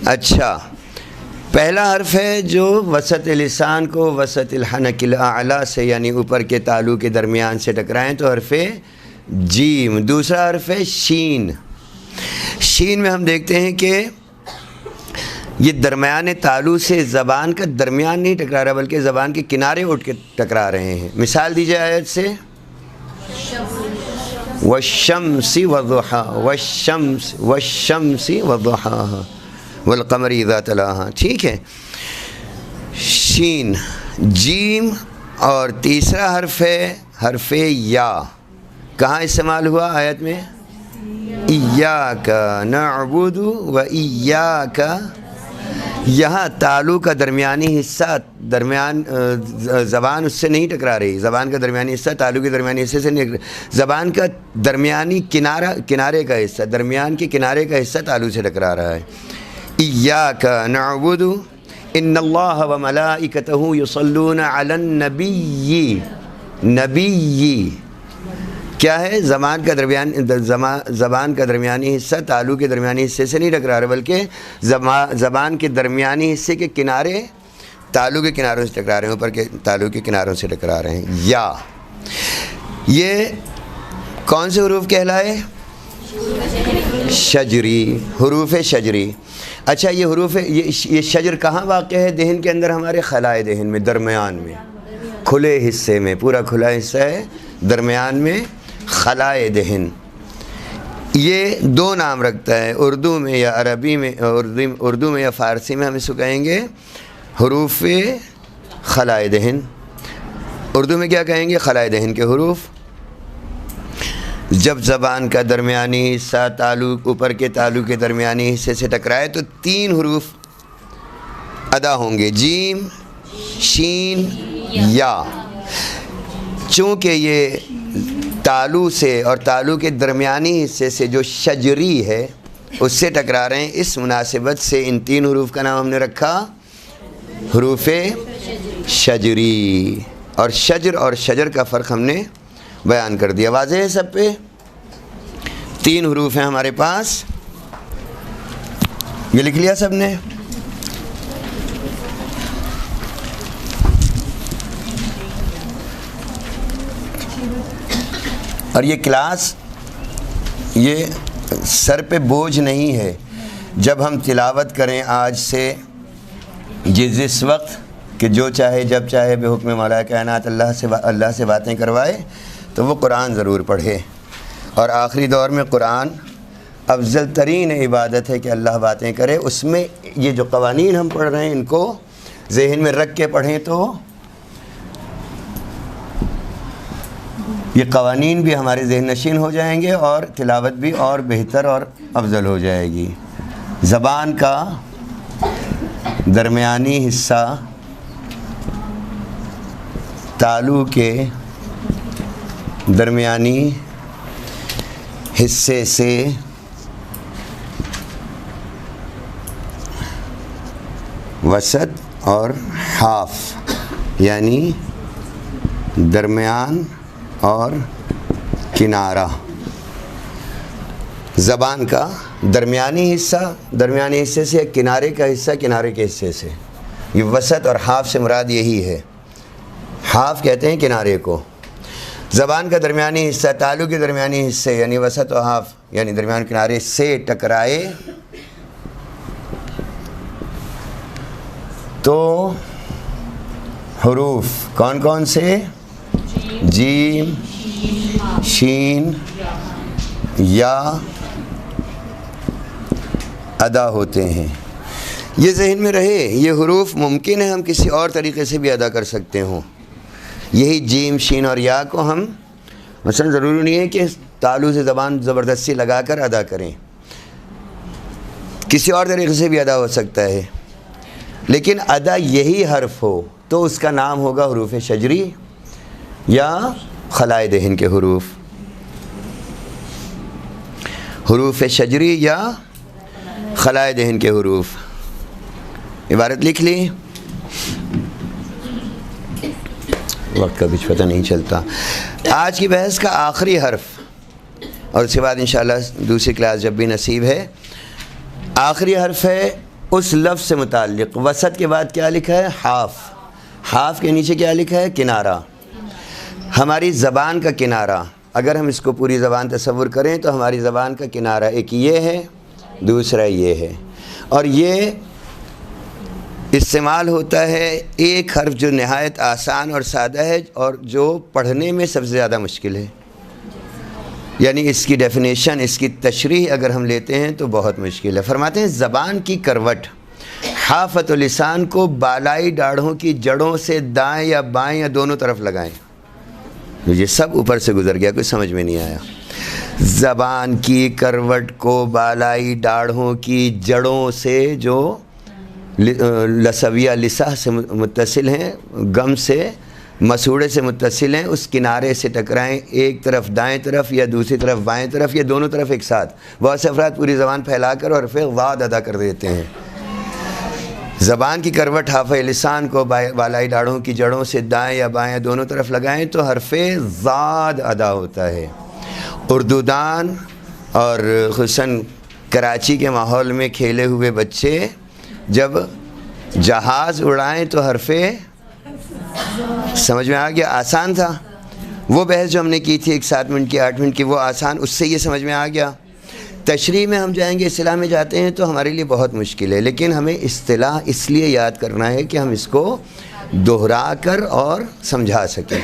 اچھا، پہلا حرف ہے جو وسط لسان کو وسط الحنک الاعلی سے یعنی اوپر کے تالو کے درمیان سے ٹکرائیں تو حرف جیم۔ دوسرا حرف ہے شین۔ شین میں ہم دیکھتے ہیں کہ یہ درمیان تالو سے زبان کا درمیان نہیں ٹکرا رہا بلکہ زبان کے کنارے اٹھ کے ٹکرا رہے ہیں. مثال دیجیے آیت سے. والشمس وضحاها والشمس وضحاها والقمر اذا تلاها. ٹھیک ہے. شین جیم اور تیسرا حرف ہے حرف یا. کہاں استعمال ہوا آیت میں؟ ایاک نعبد و ایاک. یہاں تالو کا درمیانی حصہ زبان اس سے نہیں ٹکرا رہی. زبان کا درمیانی حصہ تالو کے درمیانی حصے سے نہیں. زبان کا درمیانی کنارے کا حصہ درمیان کے کنارے کا حصہ تالو سے ٹکرا رہا ہے. ایاک نعبد ان اللہ و ملائکتہ یصلون علی النبی. نبی کیا ہے؟ زبان کا درمیانی حصہ تالو کے درمیانی حصے سے نہیں ٹکرا رہا بلکہ زبان کے درمیانی حصے کے کنارے تالو کے کناروں سے ٹکرا رہے ہیں. اوپر کے تالو کے کناروں سے ٹکرا رہے ہیں. یا یہ کون سے حروف کہلائے؟ شجری. حروف شجری. اچھا یہ حروف یہ شجر کہاں واقع ہے دہن کے اندر؟ ہمارے خلائے دہن میں درمیان میں کھلے حصے میں. پورا کھلا حصہ ہے درمیان میں خلائے دہن. یہ دو نام رکھتا ہے اردو میں یا عربی میں اردو میں یا فارسی میں ہم اس کو کہیں گے حروف خلائے دہن. اردو میں کیا کہیں گے؟ خلائے دہن کے حروف. جب زبان کا درمیانی حصہ اوپر کے تالو کے درمیانی حصے سے ٹکرائے تو 3 حروف ادا ہوں گے. جیم شین یا. چونکہ یہ تالو سے اور تالو کے درمیانی حصے سے جو شجری ہے اس سے ٹکرا رہے ہیں اس مناسبت سے ان 3 حروف کا نام ہم نے رکھا حروف شجری. اور شجر کا فرق ہم نے بیان کر دیا. واضح ہے سب پہ؟ 3 حروف ہیں ہمارے پاس. یہ لکھ لیا سب نے؟ اور یہ کلاس یہ سر پہ بوجھ نہیں ہے. جب ہم تلاوت کریں آج سے جس وقت کہ جو چاہے جب چاہے بے حکم مولا کائنات اللہ سے باتیں کروائے تو وہ قرآن ضرور پڑھے. اور آخری دور میں قرآن افضل ترین عبادت ہے کہ اللہ باتیں کرے. اس میں یہ جو قوانین ہم پڑھ رہے ہیں ان کو ذہن میں رکھ کے پڑھیں تو یہ قوانین بھی ہمارے ذہن نشین ہو جائیں گے اور تلاوت بھی اور بہتر اور افضل ہو جائے گی. زبان کا درمیانی حصہ تالو کے درمیانی حصے سے وسط اور ہاف یعنی درمیان اور کنارہ. زبان کا درمیانی حصے سے کنارے کا حصہ کنارے کے حصے سے. یہ وسط اور ہاف سے مراد یہی ہے. ہاف کہتے ہیں کنارے کو. زبان کا درمیانی حصہ تالو کے درمیانی حصے یعنی وسط و ہاف یعنی درمیان کنارے سے ٹکرائے تو حروف کون کون سے؟ جیم شین یا ادا ہوتے ہیں. یہ ذہن میں رہے. یہ حروف ممکن ہے ہم کسی اور طریقے سے بھی ادا کر سکتے ہوں. یہی جیم شین اور یا کو ہم مثلا ضروری نہیں ہے کہ تالو سے زبان زبردستی لگا کر ادا کریں. کسی اور طریقے سے بھی ادا ہو سکتا ہے. لیکن ادا یہی حرف ہو تو اس کا نام ہوگا حروف شجری یا خلائے دہن کے حروف. حروف شجری یا خلائے دہن کے حروف. عبارت لکھ لی. وقت کا کچھ پتہ نہیں چلتا. آج کی بحث کا آخری حرف اور اس کے بعد انشاءاللہ دوسری کلاس جب بھی نصیب ہے. آخری حرف ہے اس لفظ سے متعلق. وسط کے بعد کیا لکھا ہے؟ ہاف. ہاف کے نیچے کیا لکھا ہے؟ کنارہ. ہماری زبان کا کنارہ اگر ہم اس کو پوری زبان تصور کریں تو ہماری زبان کا کنارہ ایک یہ ہے دوسرا یہ ہے اور یہ استعمال ہوتا ہے ایک حرف جو نہایت آسان اور سادہ ہے اور جو پڑھنے میں سب سے زیادہ مشکل ہے، یعنی اس کی ڈیفینیشن، اس کی تشریح اگر ہم لیتے ہیں تو بہت مشکل ہے۔ فرماتے ہیں زبان کی کروٹ، حافت اللسان کو بالائی ڈاڑھوں کی جڑوں سے دائیں یا بائیں یا دونوں طرف لگائیں۔ یہ سب اوپر سے گزر گیا، کچھ سمجھ میں نہیں آیا۔ زبان کی کروٹ کو بالائی ڈاڑھوں کی جڑوں سے جو لسویہ لسہ سے متصل ہیں، گم سے مسوڑے سے متصل ہیں، اس کنارے سے ٹکرائیں، ایک طرف دائیں طرف یا دوسری طرف بائیں طرف یا دونوں طرف ایک ساتھ۔ بہت سے افراد پوری زبان پھیلا کر اور پھر ضاد ادا کر دیتے ہیں۔ زبان کی کروٹ حرف لسان کو بالائی ڈاڑھوں کی جڑوں سے دائیں یا بائیں دونوں طرف لگائیں تو حرف ضاد ادا ہوتا ہے۔ اردو دان اور خصوصاً کراچی کے ماحول میں کھیلے ہوئے بچے جب جہاز اڑائیں تو حرف سمجھ میں آ گیا، آسان تھا۔ وہ بحث جو ہم نے کی تھی 7 منٹ کی 8 منٹ کی، وہ آسان، اس سے یہ سمجھ میں آ گیا۔ تشریح میں ہم جائیں گے، اصطلاح میں جاتے ہیں تو ہمارے لیے بہت مشکل ہے، لیکن ہمیں اصطلاح اس لیے یاد کرنا ہے کہ ہم اس کو دہرا کر اور سمجھا سکیں،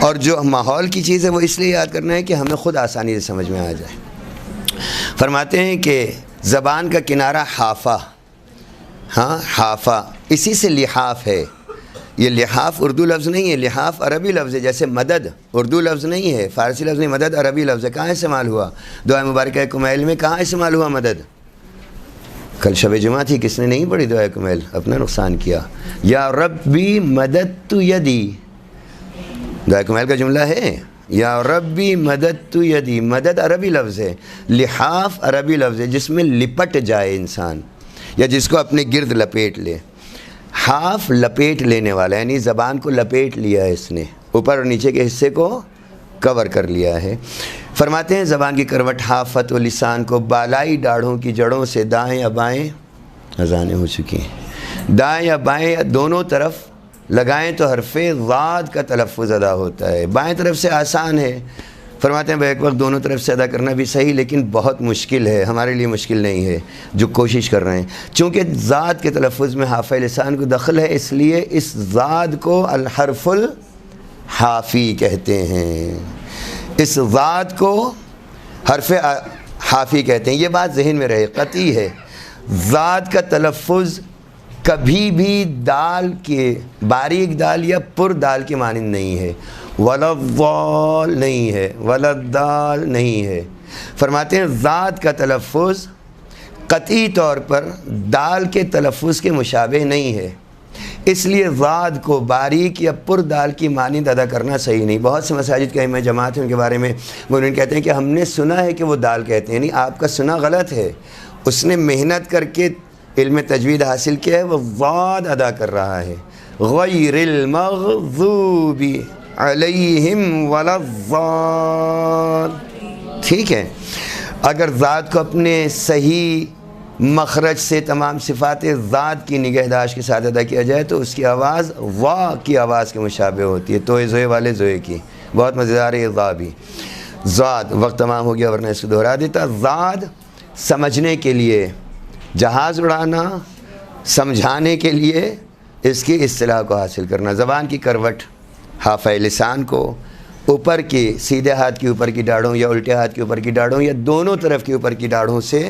اور جو ماحول کی چیز ہے وہ اس لیے یاد کرنا ہے کہ ہمیں خود آسانی سے سمجھ میں آ جائے۔ فرماتے ہیں کہ زبان کا کنارہ حافہ، ہاں حافہ، اسی سے لحاف ہے۔ یہ لحاف اردو لفظ نہیں ہے، لحاف عربی لفظ ہے، جیسے مدد اردو لفظ نہیں ہے، فارسی لفظ نہیں، مدد عربی لفظ ہے۔ کہاں استعمال ہوا؟ دعائے مبارکہ کمیل میں کہاں استعمال ہوا مدد؟ کل شب جمعہ تھی، کس نے نہیں پڑھی دعائے کمیل؟ اپنا نقصان کیا۔ یا ربی مددت یدی، دعائے کمیل کا جملہ ہے، یا ربی مددت یدی، مدد عربی لفظ ہے، لحاف عربی لفظ ہے جس میں لپٹ جائے انسان یا جس کو اپنے گرد لپیٹ لے۔ حاف لپیٹ لینے والا، یعنی زبان کو لپیٹ لیا ہے اس نے، اوپر اور نیچے کے حصے کو کور کر لیا ہے۔ فرماتے ہیں زبان کی کروٹ حافت و لسان کو بالائی ڈاڑھوں کی جڑوں سے دائیں یا بائیں، اذانیں ہو چکی ہیں، دائیں یا بائیں دونوں طرف لگائیں تو حرف ضاد کا تلفظ ادا ہوتا ہے۔ بائیں طرف سے آسان ہے، فرماتے ہیں ایک وقت دونوں طرف سے ادا کرنا بھی صحیح، لیکن بہت مشکل ہے، ہمارے لیے مشکل نہیں ہے جو کوشش کر رہے ہیں۔ چونکہ ذات کے تلفظ میں حافظ لسان کو دخل ہے، اس لیے اس ذات کو الحرف الحافی کہتے ہیں، اس ذات کو حرف حافی کہتے ہیں۔ یہ بات ذہن میں رہے، قطعی ہے، ذات کا تلفظ کبھی بھی دال کے باریک دال یا پر دال کے مانند نہیں ہے، ولضال نہیں ہے، ولدال نہیں ہے۔ فرماتے ہیں ذات کا تلفظ قطعی طور پر دال کے تلفظ کے مشابہ نہیں ہے، اس لیے ذات کو باریک یا پر دال کی مانند ادا کرنا صحیح نہیں۔ بہت سے مساجد کے ائمہ جماعت ہیں، ان کے بارے میں وہ انہوں کہتے ہیں کہ ہم نے سنا ہے کہ وہ دال کہتے ہیں، یعنی آپ کا سنا غلط ہے، اس نے محنت کر کے علم تجوید حاصل کیا ہے، وہ ذات ادا کر رہا ہے، غیر المغضوب علیہم ولا الضال، ٹھیک ہے۔ اگر ذات کو اپنے صحیح مخرج سے تمام صفات ذات کی نگہداشت کے ساتھ ادا کیا جائے تو اس کی آواز وا کی آواز کے مشابہ ہوتی ہے، توئے زوئے والے زوئے کی، بہت مزیدار ہے ذا بھی۔ ذات، وقت تمام ہو گیا ورنہ اس کو دہرا دیتا۔ ذات سمجھنے کے لیے، جہاز اڑانا سمجھانے کے لیے اس کی اصطلاح کو حاصل کرنا۔ زبان کی کروٹ حافظ لسان کو اوپر کی سیدھے ہاتھ کے اوپر کی ڈاڑھوں یا الٹے ہاتھ کے اوپر کی ڈاڑھوں یا دونوں طرف کے اوپر کی ڈاڑھوں سے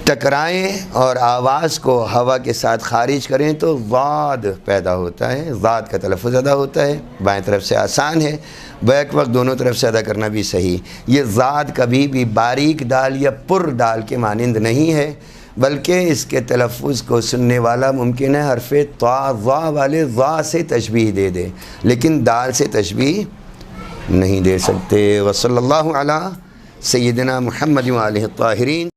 ٹکرائیں اور آواز کو ہوا کے ساتھ خارج کریں تو ضاد پیدا ہوتا ہے، ضاد کا تلفظ ادا ہوتا ہے۔ بائیں طرف سے آسان ہے، بیک وقت دونوں طرف سے ادا کرنا بھی صحیح۔ یہ ضاد کبھی بھی باریک دال یا پر دال کے مانند نہیں ہے، بلکہ اس کے تلفظ کو سننے والا ممکن ہے حرف طا ضا والے ضا سے تشبیہ دے دے، لیکن دال سے تشبیہ نہیں دے سکتے۔ وصلی اللہ علی سیدنا محمد و آلہ الطاہرین۔